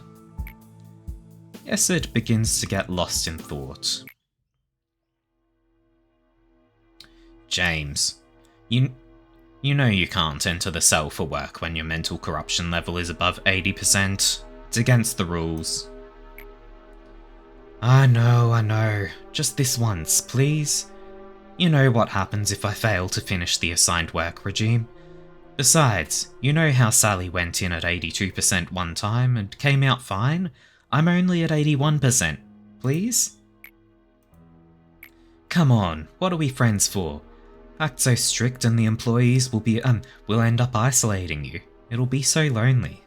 Yes, it begins to get lost in thought. James, you know you can't enter the cell for work when your mental corruption level is above 80%. It's against the rules. I know. Just this once, please. You know what happens if I fail to finish the assigned work regime. Besides, you know how Sally went in at 82% one time and came out fine? I'm only at 81%. Please? Come on, what are we friends for? Act so strict and the employees will end up isolating you. It'll be so lonely.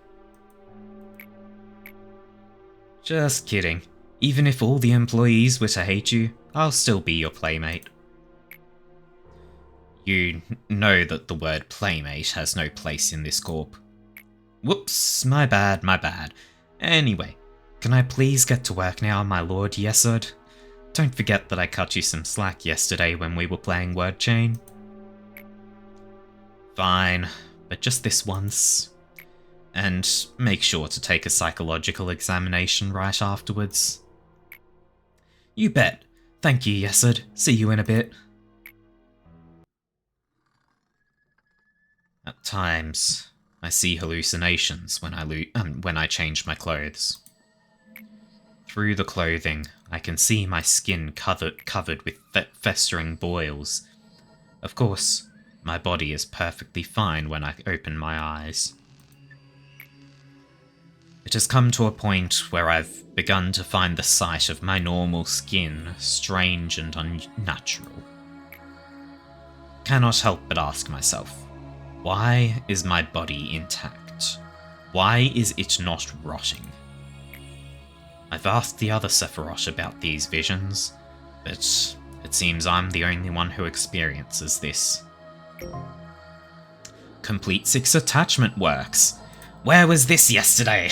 Just kidding. Even if all the employees were to hate you, I'll still be your playmate. You know that the word playmate has no place in this corp. Whoops, my bad. Anyway, can I please get to work now, my lord Yesod? Don't forget that I cut you some slack yesterday when we were playing Word Chain. Fine, but just this once. And make sure to take a psychological examination right afterwards. You bet. Thank you, Yesod. See you in a bit. At times, I see hallucinations when I change my clothes. Through the clothing, I can see my skin covered with festering boils. Of course, my body is perfectly fine when I open my eyes. It has come to a point where I've begun to find the sight of my normal skin strange and unnatural. Cannot help but ask myself, why is my body intact? Why is it not rotting? I've asked the other Sephiroth about these visions, but it seems I'm the only one who experiences this. Complete 6 attachment works. Where was this yesterday?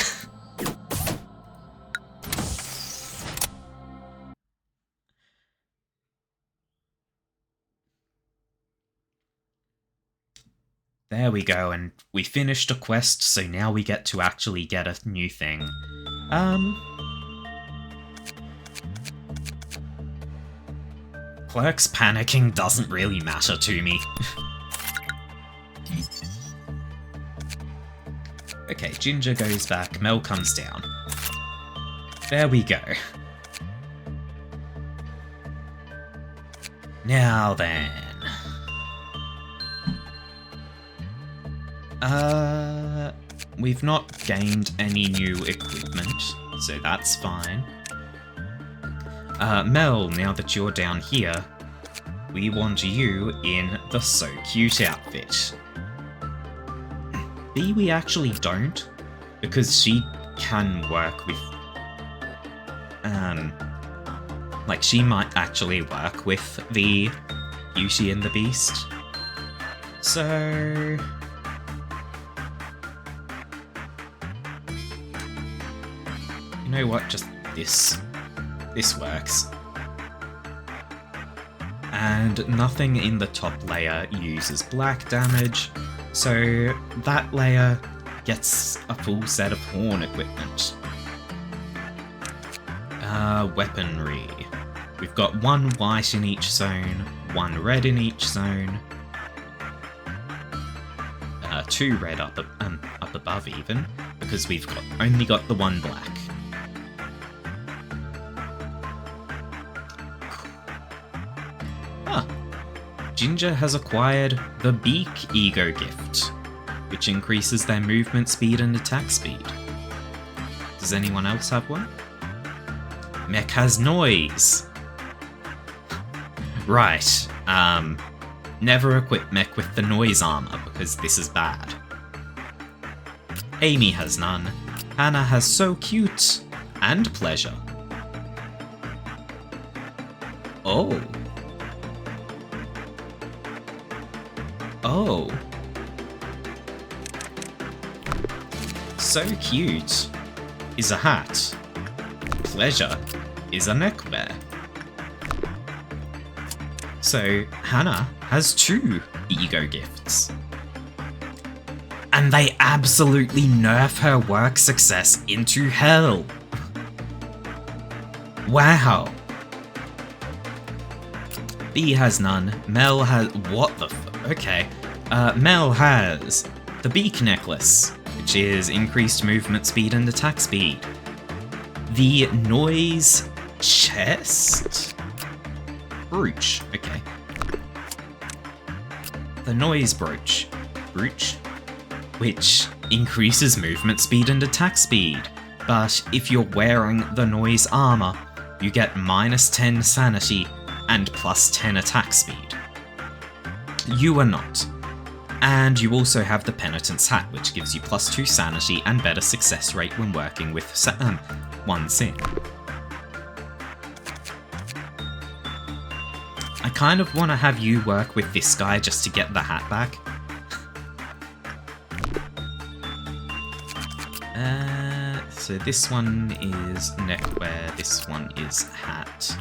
There we go, and we finished a quest, so now we get to actually get a new thing. Clerk's panicking doesn't really matter to me. Okay, Ginger goes back, Mel comes down. There we go. Now then. We've not gained any new equipment, so that's fine. Mel, now that you're down here, we want you in the So Cute outfit. B, we actually don't, because she can work with... like, she might actually work with the Beauty and the Beast. So... you know what, just this. This works. And nothing in the top layer uses black damage, so that layer gets a full set of horn equipment. Weaponry. We've got 1 white in each zone, 1 red in each zone, 2 red up above even, because we've only got the 1 black. Ginger has acquired the Beak Ego Gift, which increases their movement speed and attack speed. Does anyone else have one? Mech has noise! Right, never equip Mech with the noise armor, because this is bad. Amy has none. Hannah has So Cute, and Pleasure. Oh. Oh. So Cute is a hat. Pleasure is a neckwear. So Hannah has 2 ego gifts. And they absolutely nerf her work success into hell. Wow. B has none. Mel has... what the okay. Mel has the Beak Necklace, which is increased movement speed and attack speed. The Noise Chest? Brooch, okay. The Noise Brooch, which increases movement speed and attack speed, but if you're wearing the Noise Armor, you get -10 sanity and +10 attack speed. You are not. And you also have the Penitent's Hat, which gives you +2 sanity and better success rate when working with 1 sin. I kind of want to have you work with this guy just to get the hat back. So this one is neckwear, this one is hat.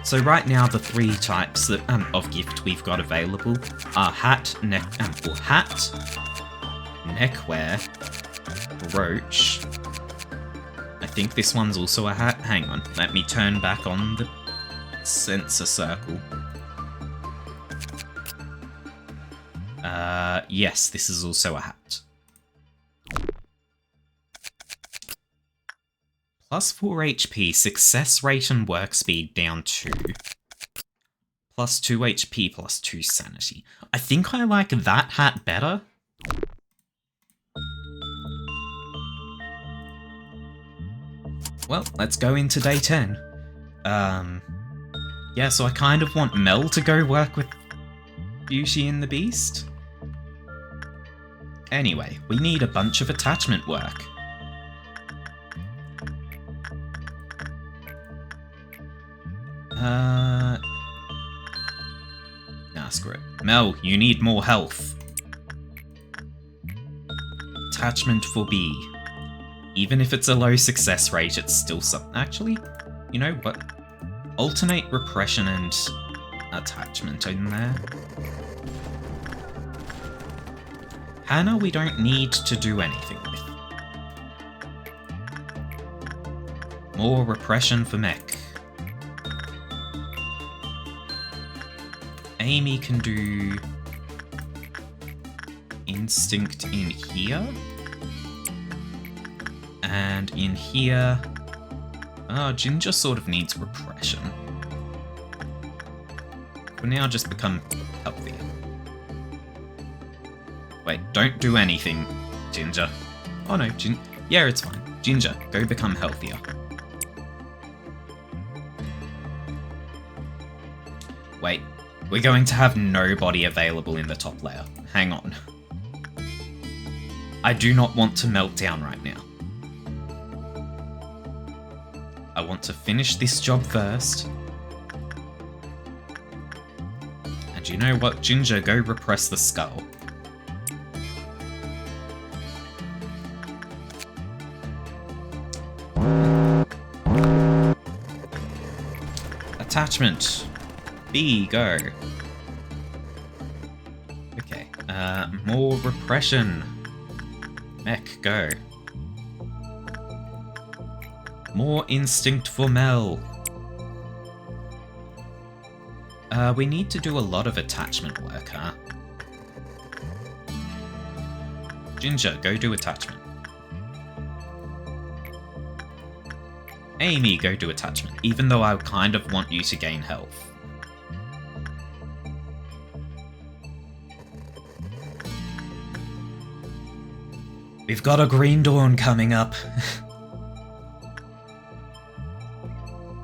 So right now the 3 types that, of gift we've got available are hat, neckwear, brooch. I think this one's also a hat. Hang on, let me turn back on the sensor circle. Yes, this is also a hat. +4 HP, success rate and work speed down 2. +2 HP, +2 sanity. I think I like that hat better. Well, let's go into day 10. Yeah, so I kind of want Mel to go work with Beauty and the Beast. Anyway, we need a bunch of attachment work. Nah, screw it. Mel, you need more health. Attachment for B. Even if it's a low success rate, it's still something. Actually, you know what? Alternate repression and attachment in there. Hannah, we don't need to do anything with. More repression for Mech. Amy can do instinct in here. And in here... Oh, Ginger sort of needs repression. For now, just become healthier. Wait, don't do anything, Ginger. Oh no, yeah, it's fine. Ginger, go become healthier. Wait, we're going to have nobody available in the top layer. Hang on. I do not want to melt down right now. I want to finish this job first. And you know what, Ginger, go repress the skull. Attachment. B, go. Okay, more repression. Mech, go. More instinct for Mel. We need to do a lot of attachment work, huh? Ginger, go do attachment. Amy, go do attachment, even though I kind of want you to gain health. We've got a Green Dawn coming up.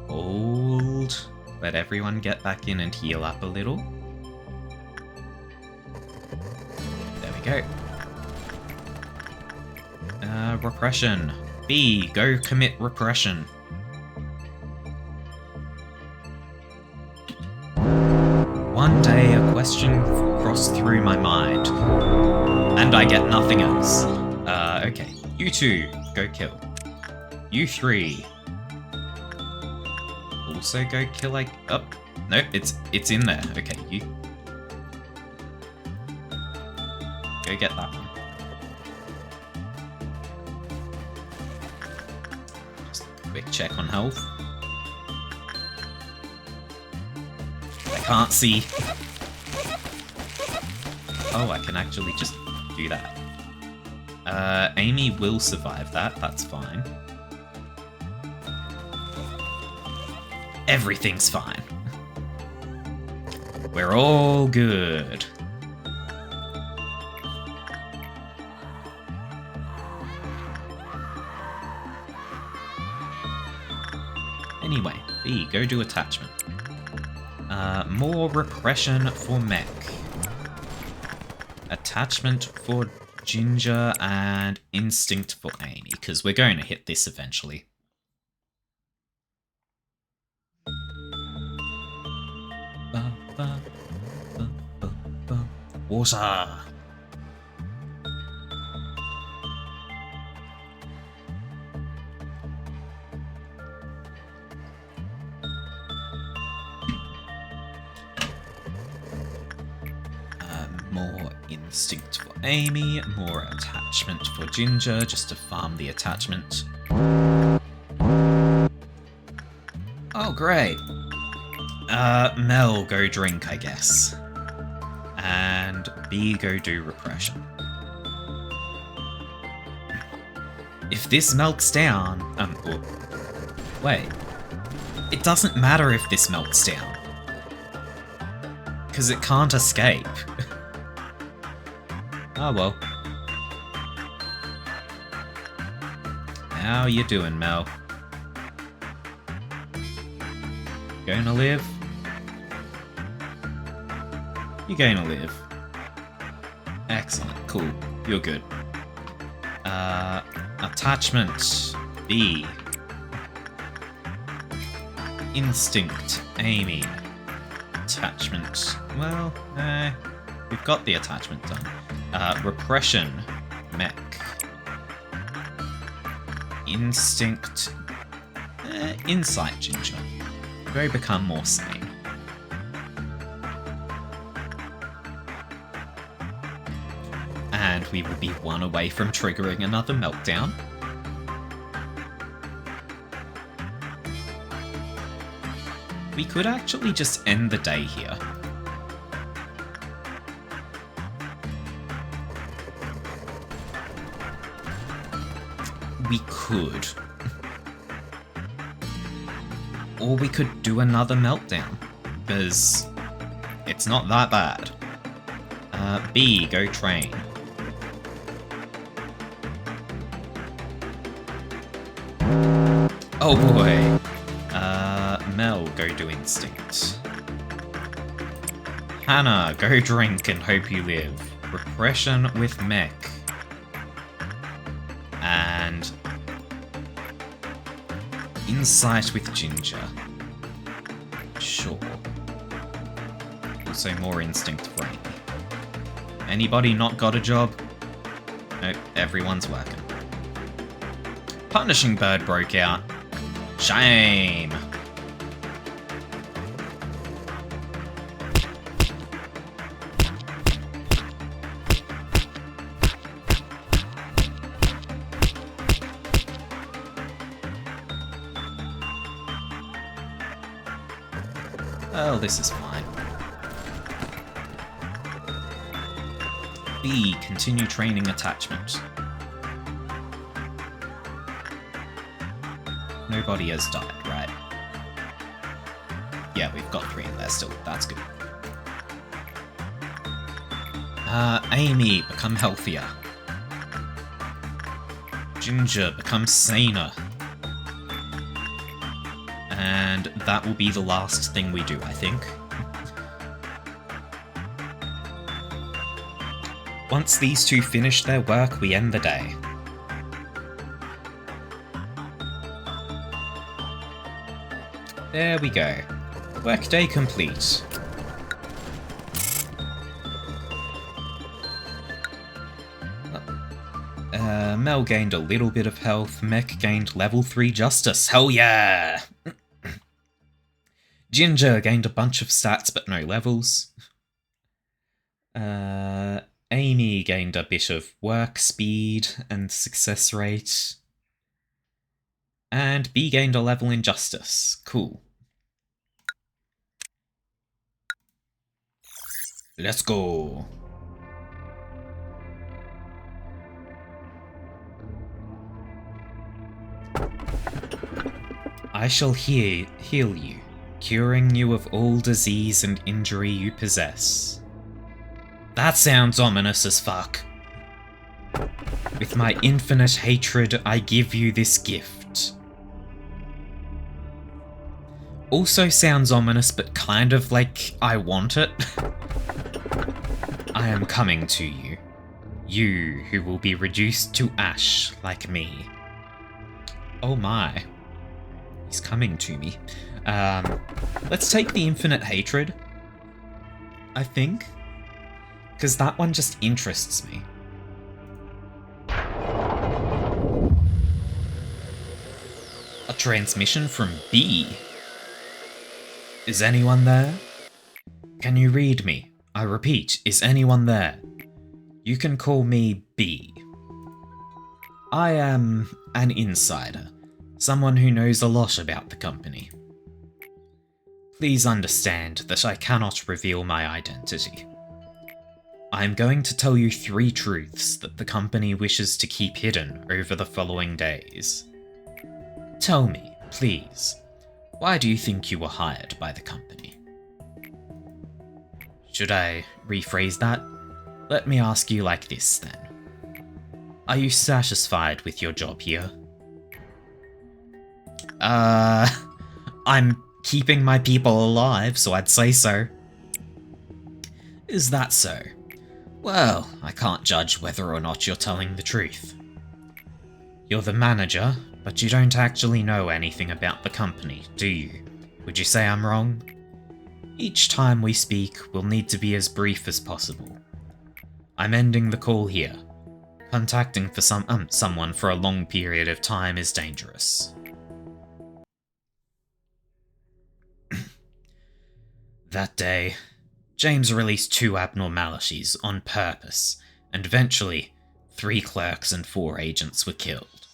Hold. Let everyone get back in and heal up a little. There we go. Repression. B, go commit repression. One day a question crossed through my mind, and I get nothing else. Okay. You two, go kill. You three. Also go kill, like... Oh, nope, it's in there. Okay, you... Go get that one. Just a quick check on health. I can't see. Oh, I can actually just do that. Amy will survive that, that's fine. Everything's fine. We're all good. Anyway, B, go do attachment. More repression for Mech. Attachment for Ginger and instinct for Amy, because we're going to hit this eventually. Water! More instinct for Amy, more attachment for Ginger, just to farm the attachment. Oh, great. Mel, go drink, I guess. And B, go do repression. If this melts down... wait. It doesn't matter if this melts down. Because it can't escape. Oh well. How you doing, Mel? Gonna live? You're gonna live. Excellent, cool. You're good. Attachment B. Instinct, Amy. Attachment. Well, we've got the attachment done. Repression, Mech. Instinct, Insight, Ginger. Go become more sane. And we will be one away from triggering another meltdown. We could actually just end the day here. We could. Or we could do another meltdown, because it's not that bad. B, go train. Oh boy. Mel, go do instinct. Hannah, go drink and hope you live. Repression with Mech. And Insight with Ginger. Sure. Also more instinct for Amy. Anybody not got a job? Nope, everyone's working. Punishing Bird broke out. Shame! Well, this is fine. B, continue training attachment. Nobody has died, right? Yeah, we've got 3 in there still. That's good. Amy, become healthier. Ginger, become saner. And that will be the last thing we do, I think. Once these two finish their work, we end the day. There we go. Workday complete. Mel gained a little bit of health. Mech gained level 3 justice. Hell yeah! Ginger gained a bunch of stats but no levels. Amy gained a bit of work speed and success rate. And B gained a level in justice. Cool. Let's go. I shall heal you, curing you of all disease and injury you possess. That sounds ominous as fuck. With my infinite hatred, I give you this gift. Also sounds ominous, but kind of like I want it. I am coming to you. You who will be reduced to ash like me. Oh my. He's coming to me. Let's take the infinite hatred, I think. Because that one just interests me. A transmission from B. Is anyone there? Can you read me? I repeat, is anyone there? You can call me B. I am an insider. Someone who knows a lot about the company. Please understand that I cannot reveal my identity. I am going to tell you 3 truths that the company wishes to keep hidden over the following days. Tell me, please, why do you think you were hired by the company? Should I rephrase that? Let me ask you like this then. Are you satisfied with your job here? I'm keeping my people alive, so I'd say so. Is that so? Well, I can't judge whether or not you're telling the truth. You're the manager, but you don't actually know anything about the company, do you? Would you say I'm wrong? Each time we speak, we'll need to be as brief as possible. I'm ending the call here. Contacting for someone for a long period of time is dangerous. That day, James released 2 abnormalities on purpose, and eventually, 3 clerks and 4 agents were killed.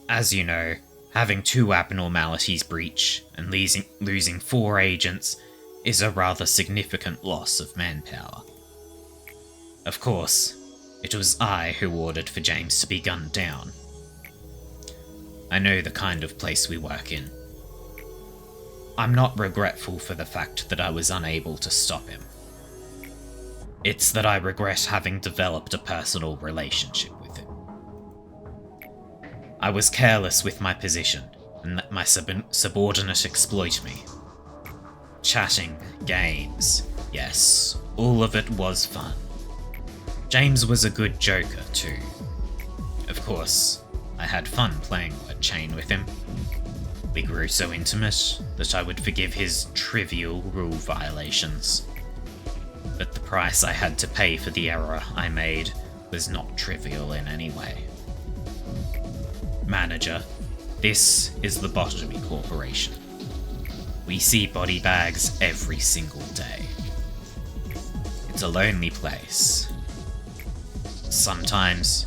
As you know, having 2 abnormalities breach and losing 4 agents is a rather significant loss of manpower. Of course, it was I who ordered for James to be gunned down. I know the kind of place we work in. I'm not regretful for the fact that I was unable to stop him. It's that I regret having developed a personal relationship with him. I was careless with my position, and let my subordinate exploit me. Chatting, games, yes, all of it was fun. James was a good joker too. Of course, I had fun playing word chain with him. We grew so intimate that I would forgive his trivial rule violations. But the price I had to pay for the error I made was not trivial in any way. Manager, this is the Lobotomy Corporation. We see body bags every single day. It's a lonely place. Sometimes,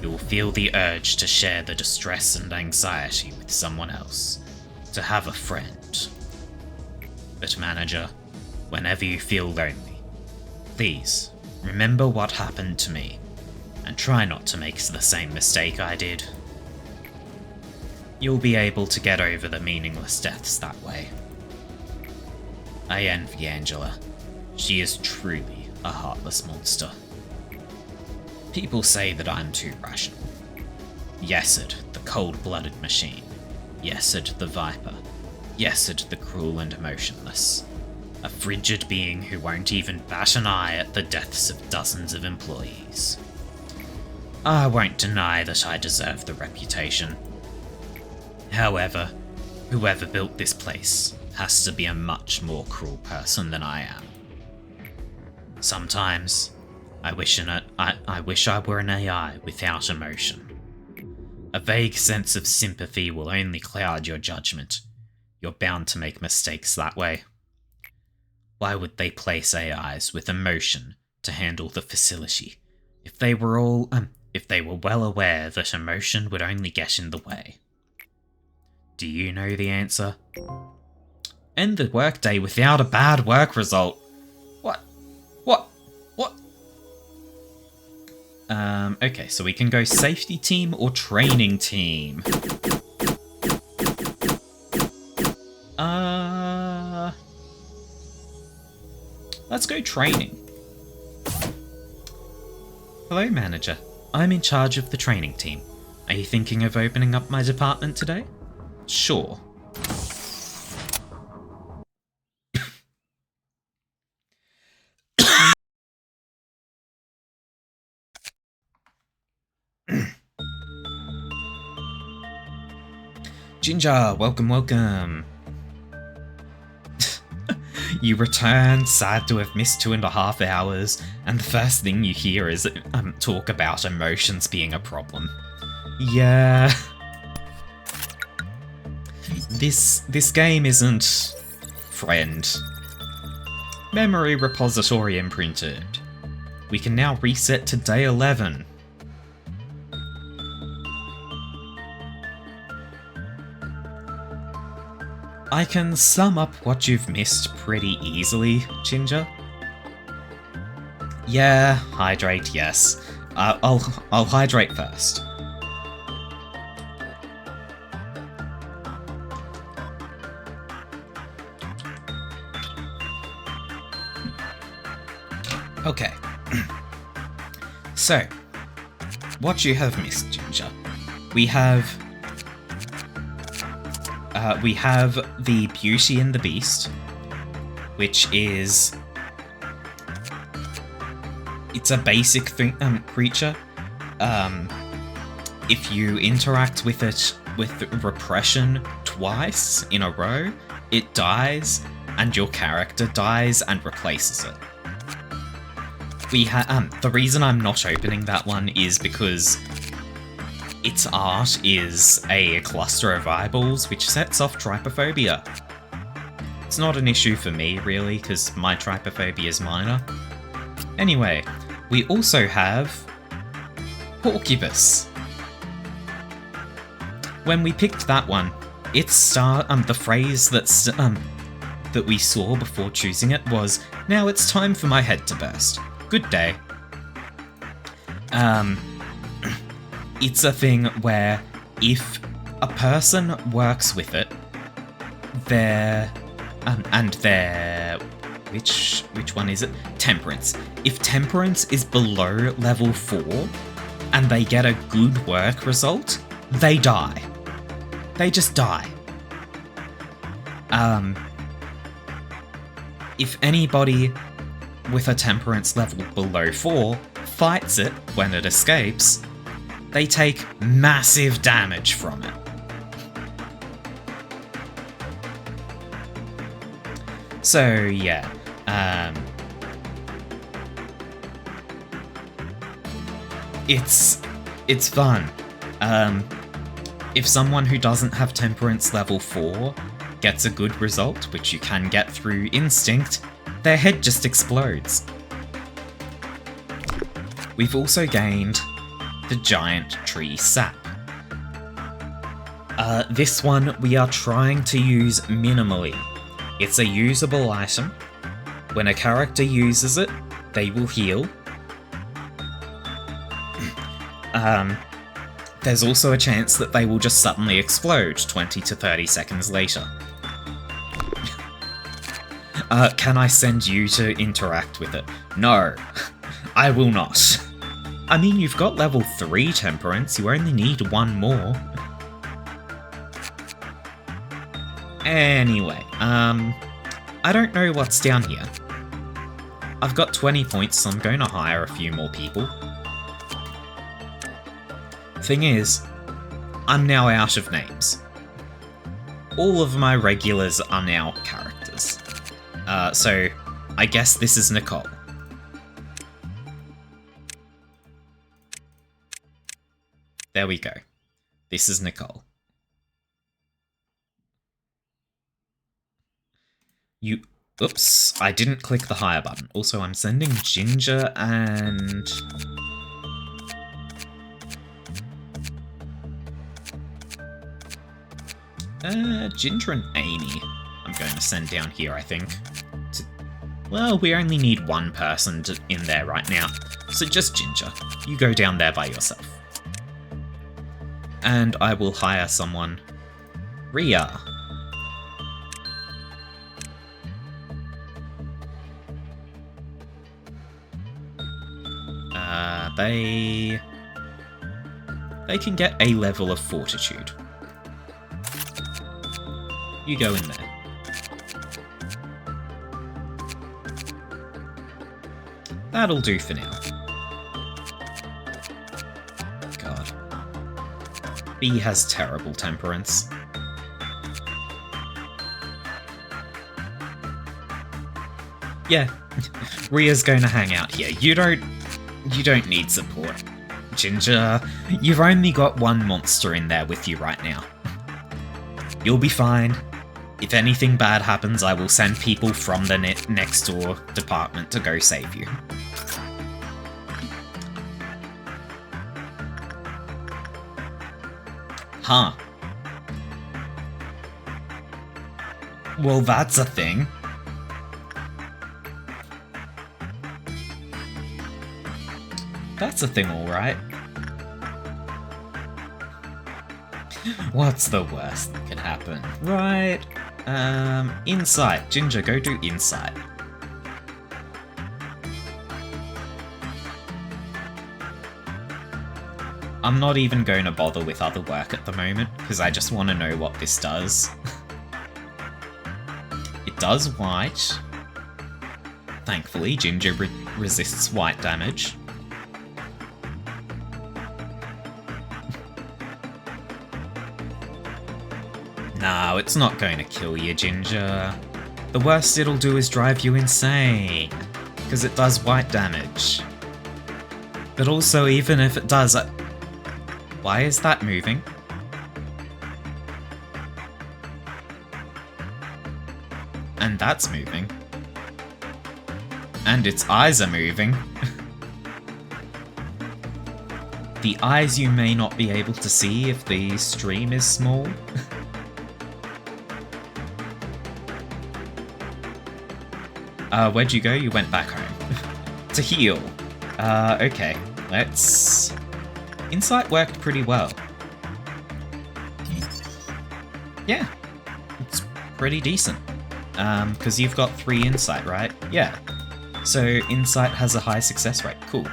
you'll feel the urge to share the distress and anxiety with someone else, to have a friend. But manager, whenever you feel lonely, please remember what happened to me, and try not to make the same mistake I did. You'll be able to get over the meaningless deaths that way. I envy Angela. She is truly a heartless monster. People say that I'm too rational. Yesed, the cold-blooded machine. Yesed, the viper. Yesed, the cruel and emotionless. A frigid being who won't even bat an eye at the deaths of dozens of employees. I won't deny that I deserve the reputation. However, whoever built this place has to be a much more cruel person than I am. Sometimes, I wish I were an AI without emotion. A vague sense of sympathy will only cloud your judgment. You're bound to make mistakes that way. Why would they place AIs with emotion to handle the facility if they were well aware that emotion would only get in the way? Do you know the answer? End the workday without a bad work result. What? Okay, so we can go safety team or training team. Let's go training. Hello, manager. I'm in charge of the training team. Are you thinking of opening up my department today? Sure. Ginger, welcome. You return, sad to have missed 2.5 hours, and the first thing you hear is talk about emotions being a problem. Yeah. This game isn't friend. Memory repository imprinted. We can now reset to day 11. I can sum up what you've missed pretty easily, Ginger. Yeah, hydrate, yes. I'll hydrate first. Okay. So, what you have missed, Ginger. We have the Beauty and the Beast, which is... It's a basic creature. If you interact with it with repression twice in a row, it dies, and your character dies and replaces it. The reason I'm not opening that one is because its art is a cluster of eyeballs, which sets off trypophobia. It's not an issue for me, really, because my trypophobia is minor. Anyway, we also have Porcubus. When we picked that one, the phrase that we saw before choosing it was, "Now it's time for my head to burst. Good day." It's a thing where if a person works with it, which one is it? Temperance. If Temperance is below level 4 and they get a good work result, they die. They just die. If anybody with a Temperance level below 4 fights it when it escapes, they take massive damage from it. So yeah, it's fun. If someone who doesn't have Temperance level 4 gets a good result, which you can get through Instinct, their head just explodes. We've also gained the Giant Tree Sap. This one we are trying to use minimally. It's a usable item. When a character uses it, they will heal. There's also a chance that they will just suddenly explode 20 to 30 seconds later. Can I send you to interact with it? No, I will not. I mean, you've got level 3 Temperance, you only need one more. Anyway, I don't know what's down here. I've got 20 points, so I'm going to hire a few more people. Thing is, I'm now out of names. All of my regulars are now characters. So I guess this is Nicole. There we go. This is Nicole. Oops, I didn't click the hire button. Also, I'm sending Ginger and... Ginger and Amy I'm going to send down here, I think. Well, we only need one person in there right now, so just Ginger. You go down there by yourself. And I will hire someone. Rhea. They can get a level of fortitude. You go in there. That'll do for now. God. B has terrible temperance. Yeah, Rhea's going to hang out here. You don't need support. Ginger, you've only got one monster in there with you right now. You'll be fine. If anything bad happens, I will send people from the next door department to go save you. Huh. Well, that's a thing. That's a thing, alright. What's the worst that could happen? Right. Insight. Ginger, go do insight. I'm not even going to bother with other work at the moment, because I just want to know what this does. It does white. Thankfully, Ginger resists white damage. No, it's not going to kill you, Ginger. The worst it'll do is drive you insane, because it does white damage. But also, even if it does... Why is that moving? And that's moving. And its eyes are moving. The eyes you may not be able to see if the stream is small. Where'd you go? You went back home. To heal. Okay. Let's... Insight worked pretty well. Yeah. It's pretty decent. Because you've got 3 insight, right? Yeah. So insight has a high success rate. Cool.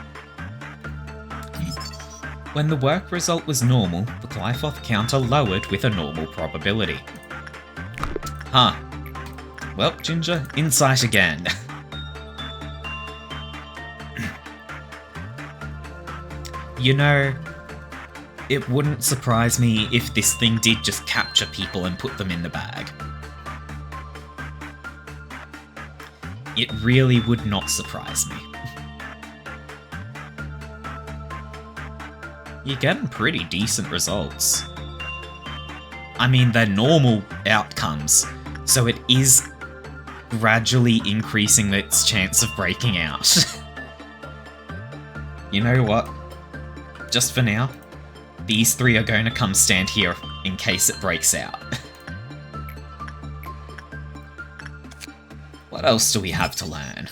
When the work result was normal, the Glyphoth counter lowered with a normal probability. Huh. Well, Ginger, insight again. You know, it wouldn't surprise me if this thing did just capture people and put them in the bag. It really would not surprise me. You're getting pretty decent results. I mean, they're normal outcomes, so it is gradually increasing its chance of breaking out. You know what? Just for now, these 3 are going to come stand here in case it breaks out. What else do we have to learn?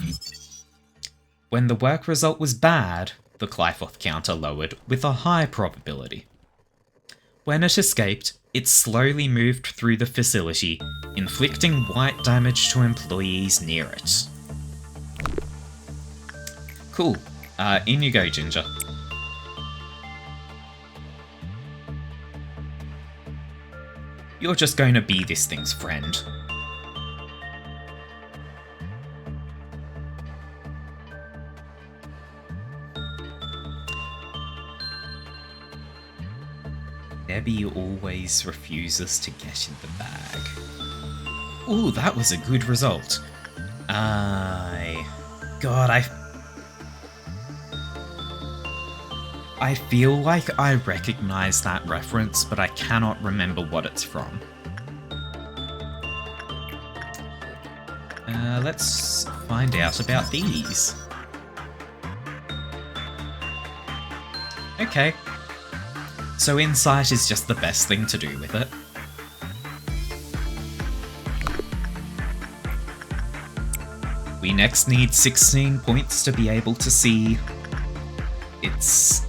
When the work result was bad, the Glyphoth counter lowered with a high probability. When it escaped, it slowly moved through the facility, inflicting white damage to employees near it. Cool. In you go, Ginger. You're just going to be this thing's friend. Debbie always refuses to get in the bag. Ooh, that was a good result. God, I feel like I recognize that reference, but I cannot remember what it's from. Let's find out about these. Okay. So insight is just the best thing to do with it. We next need 16 points to be able to see its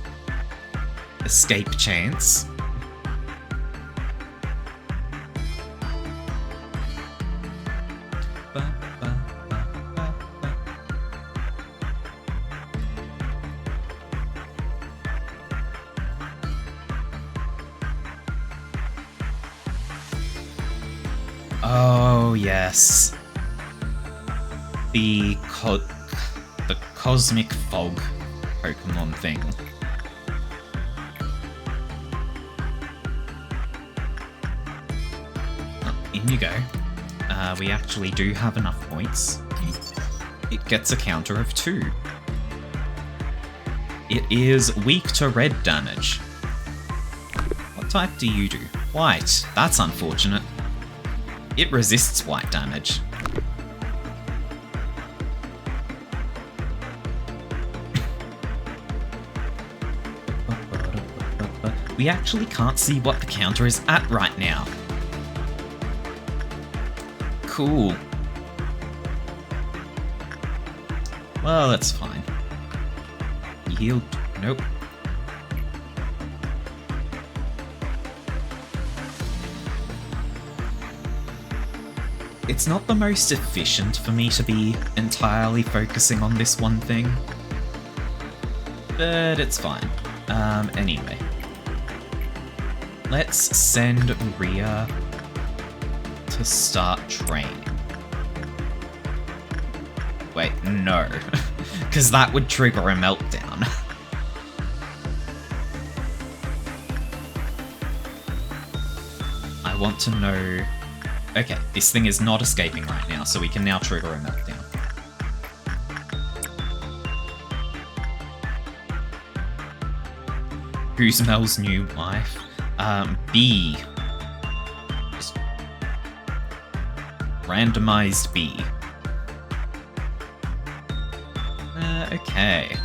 escape chance. Oh, yes. The Cosmic Fog Pokemon thing. Oh, in you go. We actually do have enough points. It gets a counter of 2. It is weak to red damage. What type do you do? White. That's unfortunate. It resists white damage. We actually can't see what the counter is at right now. Cool. Well, that's fine. You healed? Nope. It's not the most efficient for me to be entirely focusing on this one thing, but it's fine. Anyway. Let's send Rhea to start training. Wait, no. Because that would trigger a meltdown. I I want to know... Okay, this thing is not escaping right now, so we can now trigger a meltdown. Who's Mel's new wife? B. Just randomized B. Okay.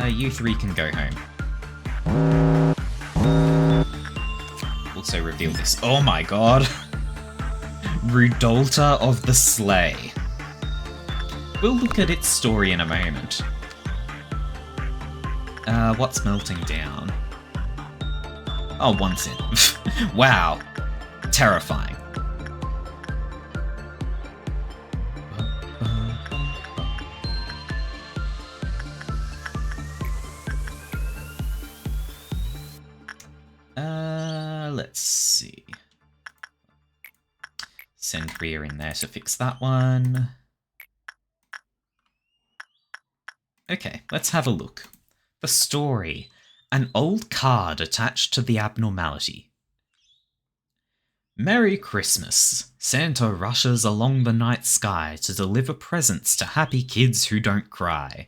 You three can go home. Also reveal this. Oh my god! Rudolta of the Sleigh. We'll look at its story in a moment. What's melting down? Oh, 1 cent. Wow. Terrifying. Let's see. Send Rhea in there to fix that one. Okay, let's have a look. The story. An old card attached to the abnormality. Merry Christmas. Santa rushes along the night sky to deliver presents to happy kids who don't cry.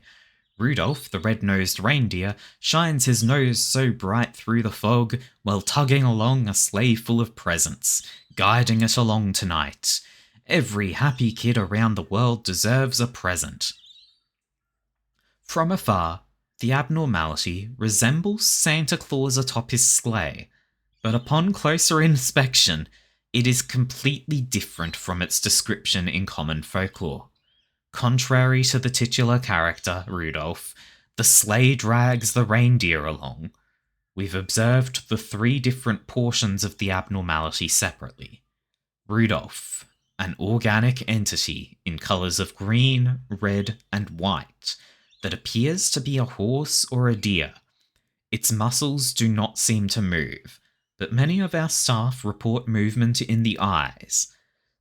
Rudolph, the red-nosed reindeer, shines his nose so bright through the fog while tugging along a sleigh full of presents, guiding it along tonight. Every happy kid around the world deserves a present. From afar, the abnormality resembles Santa Claus atop his sleigh, but upon closer inspection, it is completely different from its description in common folklore. Contrary to the titular character, Rudolph, the sleigh drags the reindeer along. We've observed the 3 different portions of the abnormality separately. Rudolph, an organic entity in colours of green, red, and white that appears to be a horse or a deer. Its muscles do not seem to move, but many of our staff report movement in the eyes.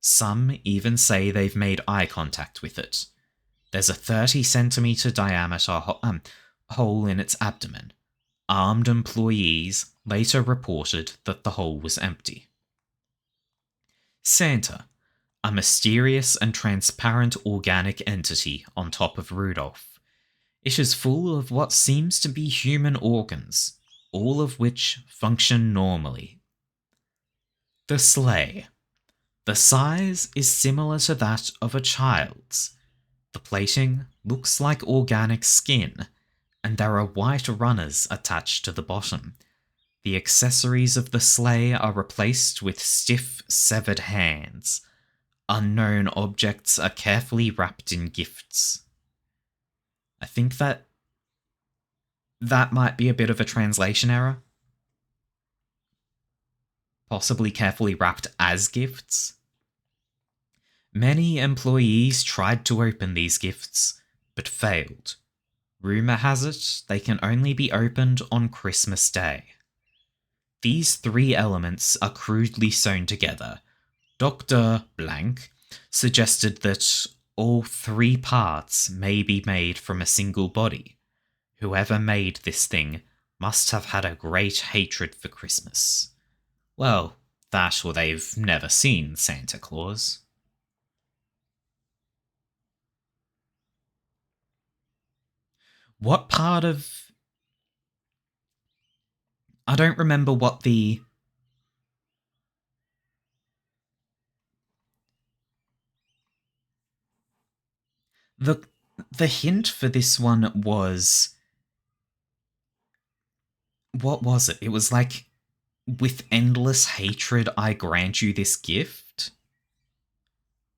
Some even say they've made eye contact with it. There's a 30-centimetre diameter hole in its abdomen. Armed employees later reported that the hole was empty. Santa, a mysterious and transparent organic entity on top of Rudolph. It is full of what seems to be human organs, all of which function normally. The sleigh. The size is similar to that of a child's. The plating looks like organic skin, and there are white runners attached to the bottom. The accessories of the sleigh are replaced with stiff, severed hands. Unknown objects are carefully wrapped in gifts. I think that might be a bit of a translation error. Possibly carefully wrapped as gifts. Many employees tried to open these gifts, but failed. Rumour has it they can only be opened on Christmas Day. These 3 elements are crudely sewn together. Dr. Blank suggested that all 3 parts may be made from a single body. Whoever made this thing must have had a great hatred for Christmas. Well, that or they've never seen Santa Claus. What part of... I don't remember what the... The hint for this one was... What was it? It was like, with endless hatred I grant you this gift?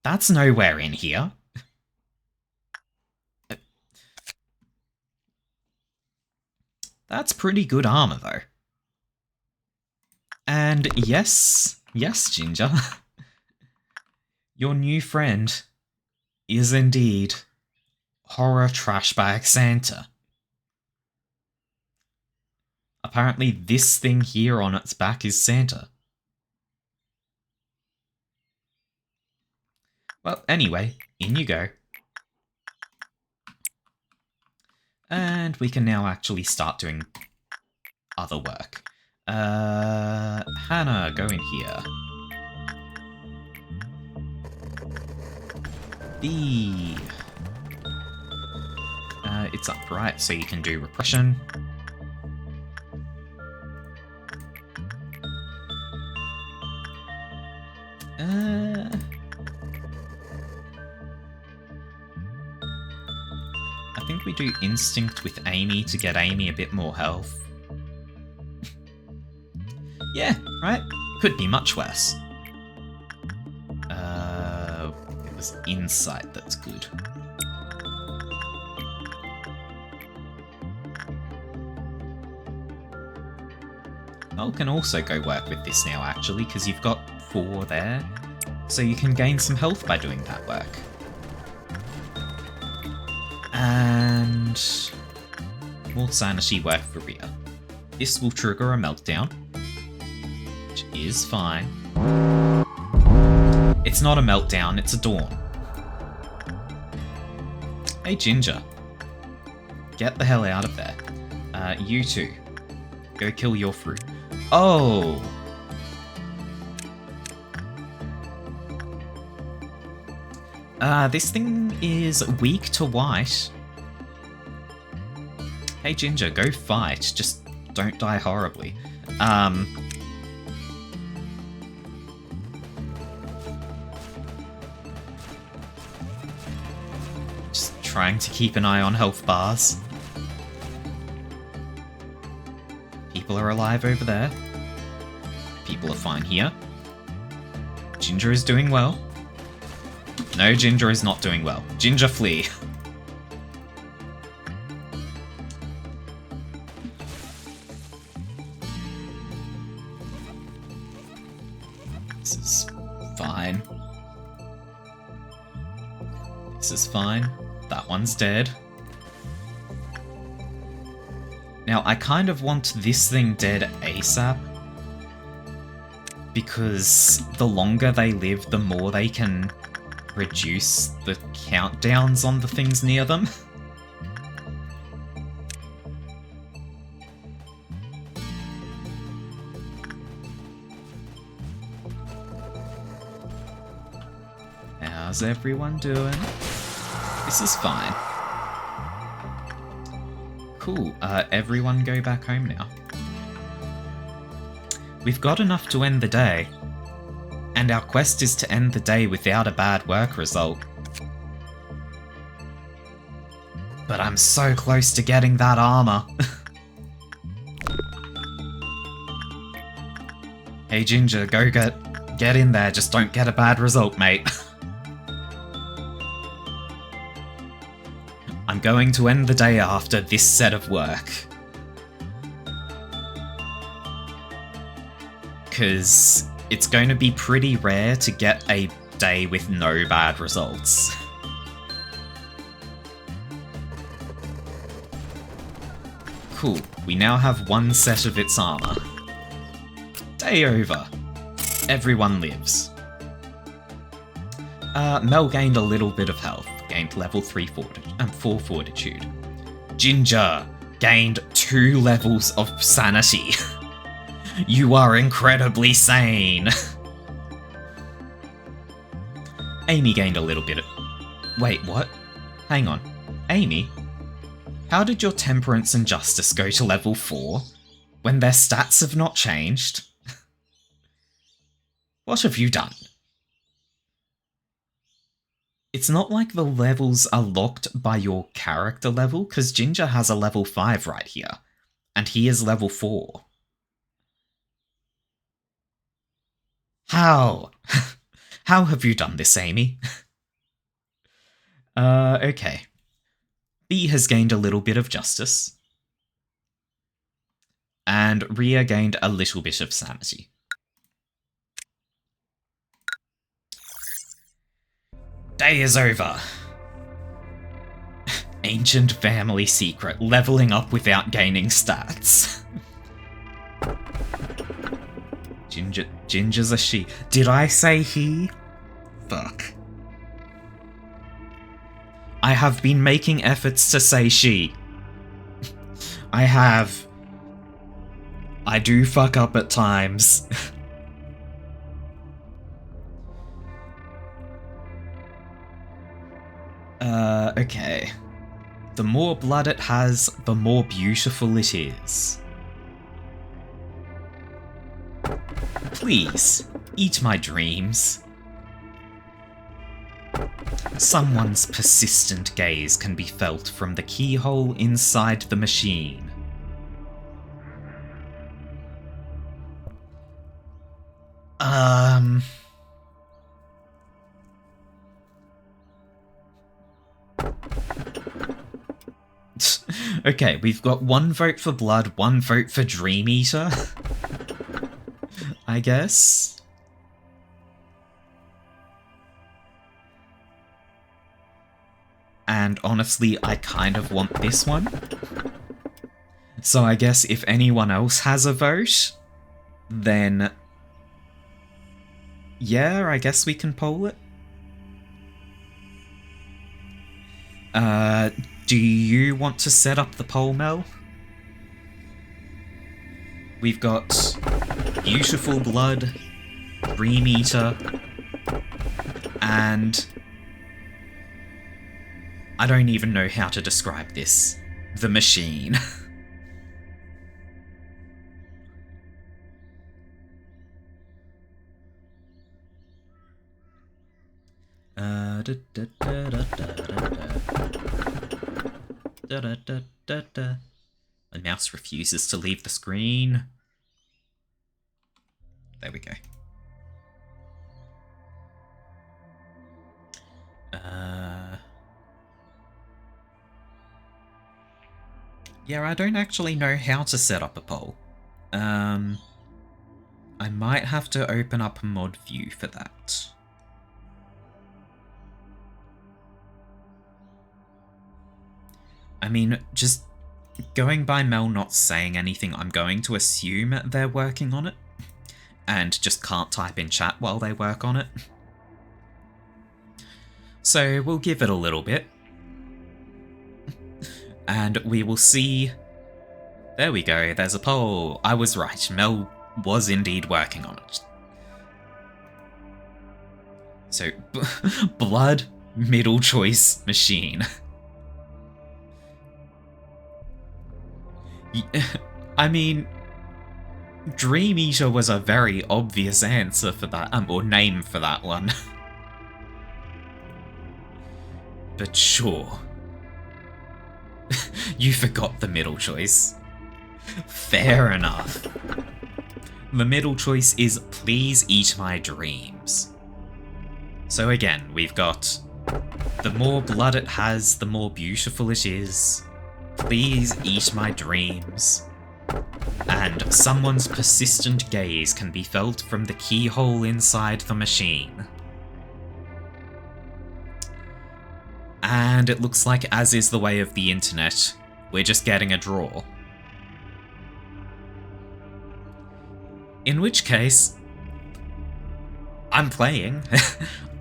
That's nowhere in here. That's pretty good armor, though. And yes, Ginger, your new friend is indeed Horror Trashbag Santa. Apparently this thing here on its back is Santa. Well, anyway, in you go. And we can now actually start doing other work. Hannah, go in here. B. It's upright, so you can do repression. I think we do instinct with Amy to get Amy a bit more health. Yeah, right? Could be much worse. It was insight that's good. Mel can also go work with this now, actually, because you've got 4 there. So you can gain some health by doing that work. And more sanity work for Rhea. This will trigger a meltdown, which is fine. It's not a meltdown, it's a dawn. Hey Ginger, get the hell out of there. You two, go kill your fruit. Oh! This thing is weak to white. Hey Ginger, go fight. Just don't die horribly. Just trying to keep an eye on health bars. People are alive over there. People are fine here. Ginger is doing well. No, Ginger is not doing well. Ginger, flee. This is fine. This is fine. That one's dead. Now, I kind of want this thing dead ASAP. Because the longer they live, the more they can reduce the countdowns on the things near them. How's everyone doing? This is fine. Cool, everyone go back home now. We've got enough to end the day. And our quest is to end the day without a bad work result. But I'm so close to getting that armor. Hey Ginger, go get in there, just don't get a bad result, mate. I'm going to end the day after this set of work. Because it's going to be pretty rare to get a day with no bad results. Cool, we now have 1 set of its armor. Day over. Everyone lives. Mel gained a little bit of health. Gained level 4 fortitude. Ginger gained 2 levels of sanity. You are incredibly sane. Amy gained a little bit of... Wait, what? Hang on. Amy? How did your temperance and justice go to level 4 when their stats have not changed? What have you done? It's not like the levels are locked by your character level, because Ginger has a level 5 right here, and he is level 4. How? How have you done this, Amy? Okay. B has gained a little bit of justice. And Rhea gained a little bit of sanity. Day is over. Ancient family secret, leveling up without gaining stats. Ginger's a she. Did I say he? Fuck. I have been making efforts to say she. I have I do fuck up at times. Okay. The more blood it has, the more beautiful it is. Please, eat my dreams. Someone's persistent gaze can be felt from the keyhole inside the machine. Okay, we've got 1 vote for blood, 1 vote for Dream Eater. I guess. And honestly, I kind of want this one. So I guess if anyone else has a vote, then yeah, I guess we can poll it. Do you want to set up the poll, Mel? We've got Beautiful Blood, Dream Eater, and I don't even know how to describe this. The Machine. The mouse refuses to leave the screen. There we go. Yeah, I don't actually know how to set up a poll. I might have to open up mod view for that. I mean, just going by Mel not saying anything, I'm going to assume they're working on it, and just can't type in chat while they work on it. So we'll give it a little bit. And we will see... There we go, there's a poll. I was right, Mel was indeed working on it. So, blood, middle choice, machine. I mean, Dream Eater was a very obvious answer for that, or name for that one. But sure. You forgot the middle choice. Fair enough. The middle choice is Please Eat My Dreams. So again, we've got the more blood it has, the more beautiful it is. Please eat my dreams. And someone's persistent gaze can be felt from the keyhole inside the machine. And it looks like, as is the way of the internet, we're just getting a draw. In which case, I'm playing.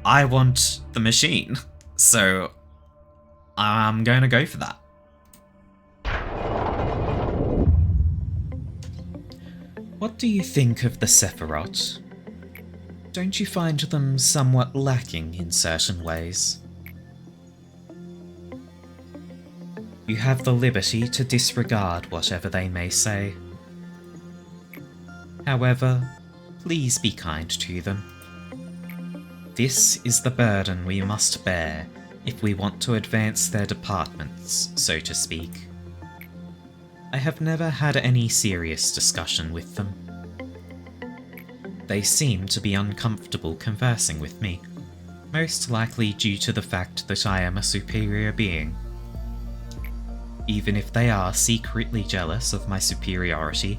I want the machine, so I'm going to go for that. What do you think of the Sephiroth? Don't you find them somewhat lacking in certain ways? You have the liberty to disregard whatever they may say. However, please be kind to them. This is the burden we must bear if we want to advance their departments, so to speak. I have never had any serious discussion with them. They seem to be uncomfortable conversing with me, most likely due to the fact that I am a superior being. Even if they are secretly jealous of my superiority,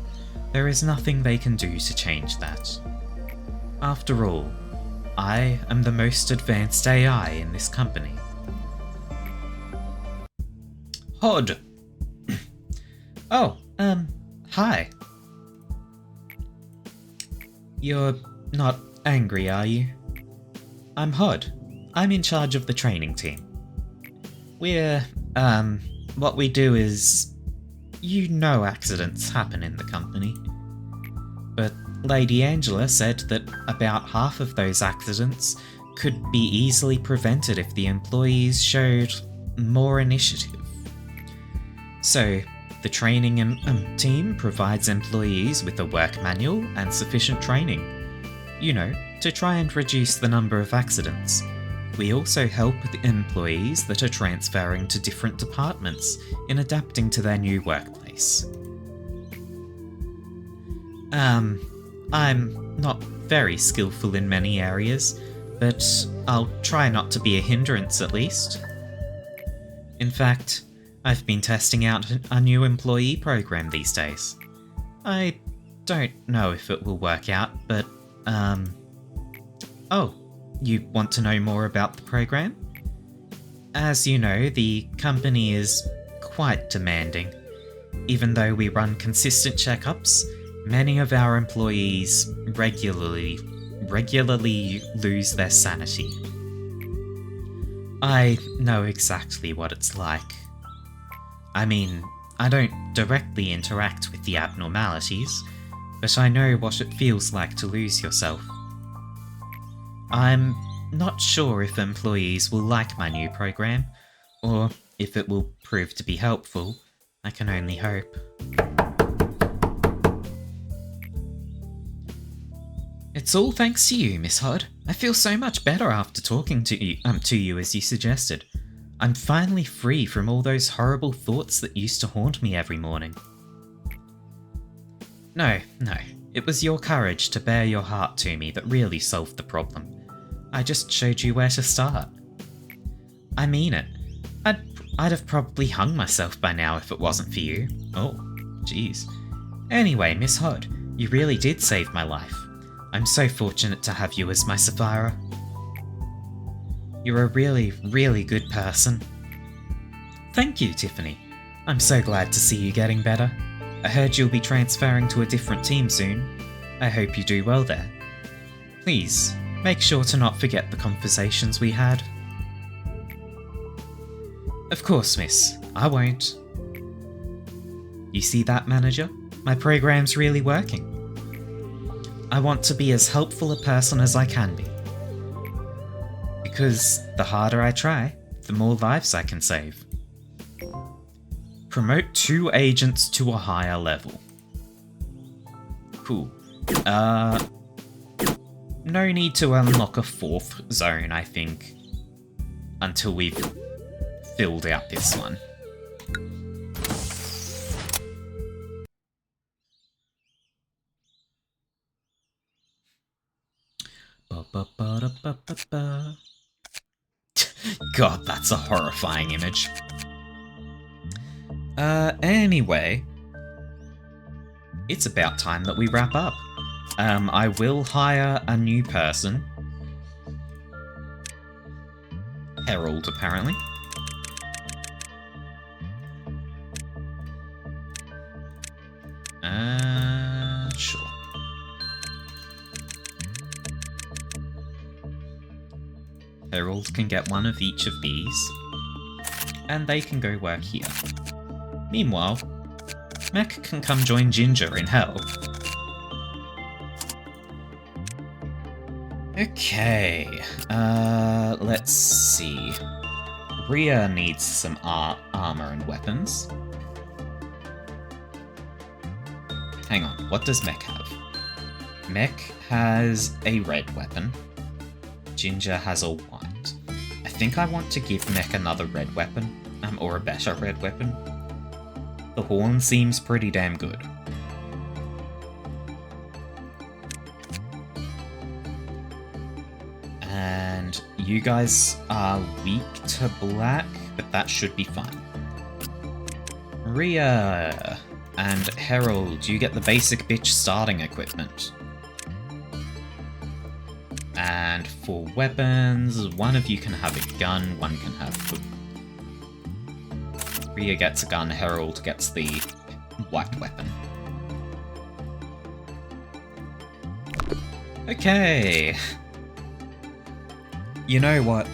there is nothing they can do to change that. After all, I am the most advanced AI in this company. Hod! Oh, hi. You're not angry, are you? I'm Hod. I'm in charge of the training team. We're, what we do is... You know accidents happen in the company. Lady Angela said that about half of those accidents could be easily prevented if the employees showed more initiative. So, the training team provides employees with a work manual and sufficient training, to try and reduce the number of accidents. We also help the employees that are transferring to different departments in adapting to their new workplace. I'm not very skillful in many areas, but I'll try not to be a hindrance at least. In fact, I've been testing out a new employee program these days. I don't know if it will work out, but, Oh, you want to know more about the program? As you know, the company is quite demanding. Even though we run consistent checkups, many of our employees regularly lose their sanity. I know exactly what it's like. I mean, I don't directly interact with the abnormalities, but I know what it feels like to lose yourself. I'm not sure if employees will like my new program, or if it will prove to be helpful. I can only hope. It's all thanks to you, Miss Hod. I feel so much better after talking to you as you suggested. I'm finally free from all those horrible thoughts that used to haunt me every morning. No, it was your courage to bare your heart to me that really solved the problem. I just showed you where to start. I mean it. I'd have probably hung myself by now if it wasn't for you. Oh, jeez. Anyway, Miss Hod, you really did save my life. I'm so fortunate to have you as my Sapphira. You're a really, really good person. Thank you, Tiffany. I'm so glad to see you getting better. I heard you'll be transferring to a different team soon. I hope you do well there. Please, make sure to not forget the conversations we had. Of course, miss. I won't. You see that, manager? My program's really working. I want to be as helpful a person as I can be. Because the harder I try, the more lives I can save. Promote 2 agents to a higher level. Cool. No need to unlock a 4th zone, I think, until we've filled out this one. God, that's a horrifying image. Anyway, it's about time that we wrap up. I will hire a new person. Herald, apparently. Sure. Herald can get one of each of these, and they can go work here. Meanwhile, Mech can come join Ginger in hell. Okay, let's see. Rhea needs some armor and weapons. Hang on, what does Mech have? Mech has a red weapon. Ginger has a white. I think I want to give Mech another red weapon, or a better red weapon. The horn seems pretty damn good. And you guys are weak to black, but that should be fine. Rhea and Herald, you get the basic bitch starting equipment. And for weapons, one of you can have a gun, one can have... Rhea gets a gun, Herald gets the white weapon. Okay. You know what?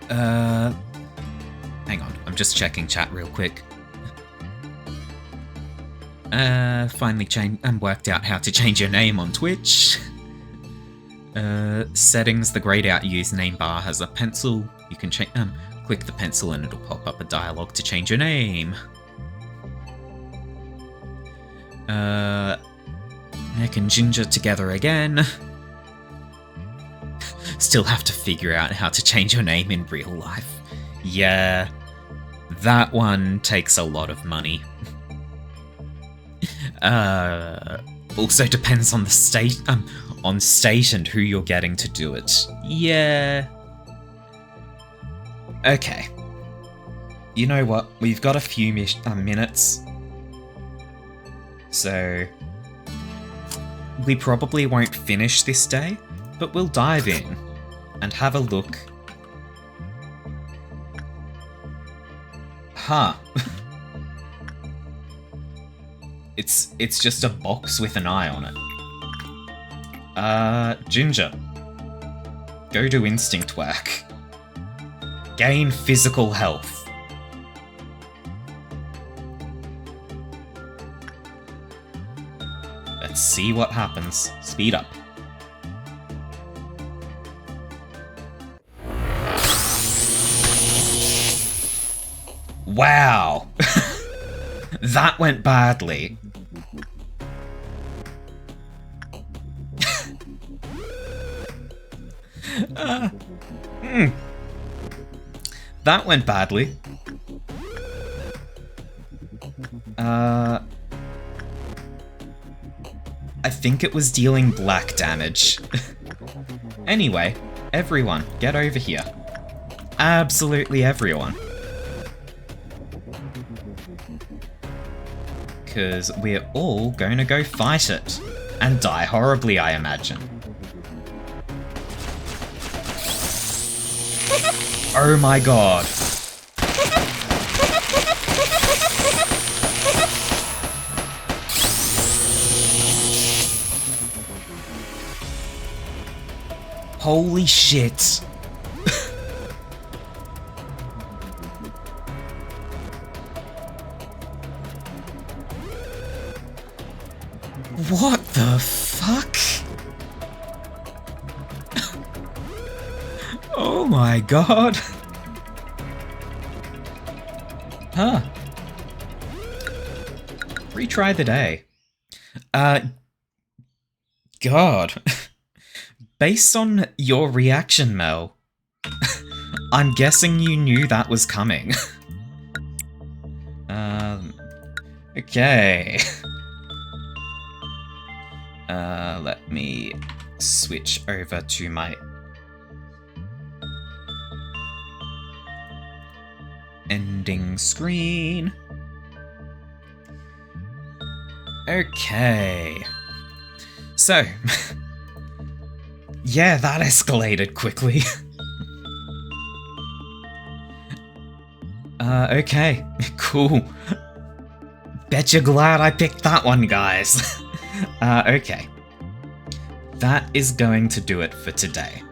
Hang on, I'm just checking chat real quick. Finally worked out how to change your name on Twitch. Settings, the grayed out username bar has a pencil. You can click the pencil and it'll pop up a dialogue to change your name. Nick and Ginger together again. Still have to figure out how to change your name in real life. Yeah, that one takes a lot of money. Also depends on the state, on state and who you're getting to do it. Yeah. Okay. You know what? We've got a few minutes. So we probably won't finish this day, but we'll dive in and have a look. Huh. It's just a box with an eye on it. Ginger. Go to instinct work. Gain physical health. Let's see what happens. Speed up. Wow! That went badly. That went badly. I think it was dealing black damage. Anyway, everyone, get over here. Absolutely everyone. Because we're all going to go fight it. And die horribly, I imagine. Oh my god. Holy shit. What the fuck? Oh my god. Huh. Retry the day. God. Based on your reaction, Mel, I'm guessing you knew that was coming. Okay. Let me switch over to my ending screen. Okay. So, yeah, that escalated quickly. Okay, cool. Bet you're glad I picked that one, guys. Okay. That is going to do it for today.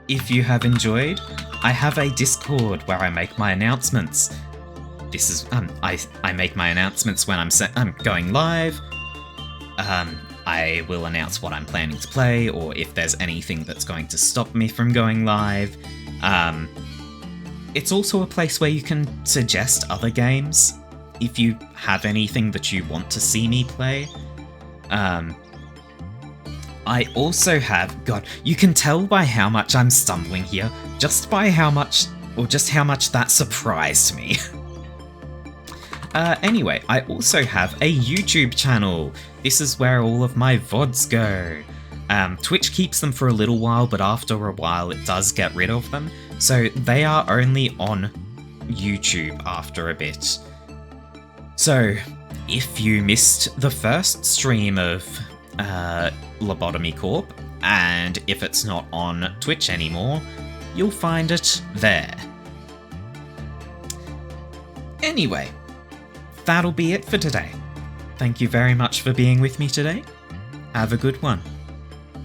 If you have enjoyed, I have a Discord where I make my announcements. This is, I make my announcements when I'm going live. I will announce what I'm planning to play, or if there's anything that's going to stop me from going live. It's also a place where you can suggest other games, if you have anything that you want to see me play. I also have, God, you can tell by how much I'm stumbling here, just by how much that surprised me. Anyway, I also have a YouTube channel. This is where all of my VODs go. Twitch keeps them for a little while, but after a while it does get rid of them. So they are only on YouTube after a bit. So, if you missed the first stream of Lobotomy Corp, and if it's not on Twitch anymore, you'll find it there. Anyway, that'll be it for today. Thank you very much for being with me today. Have a good one.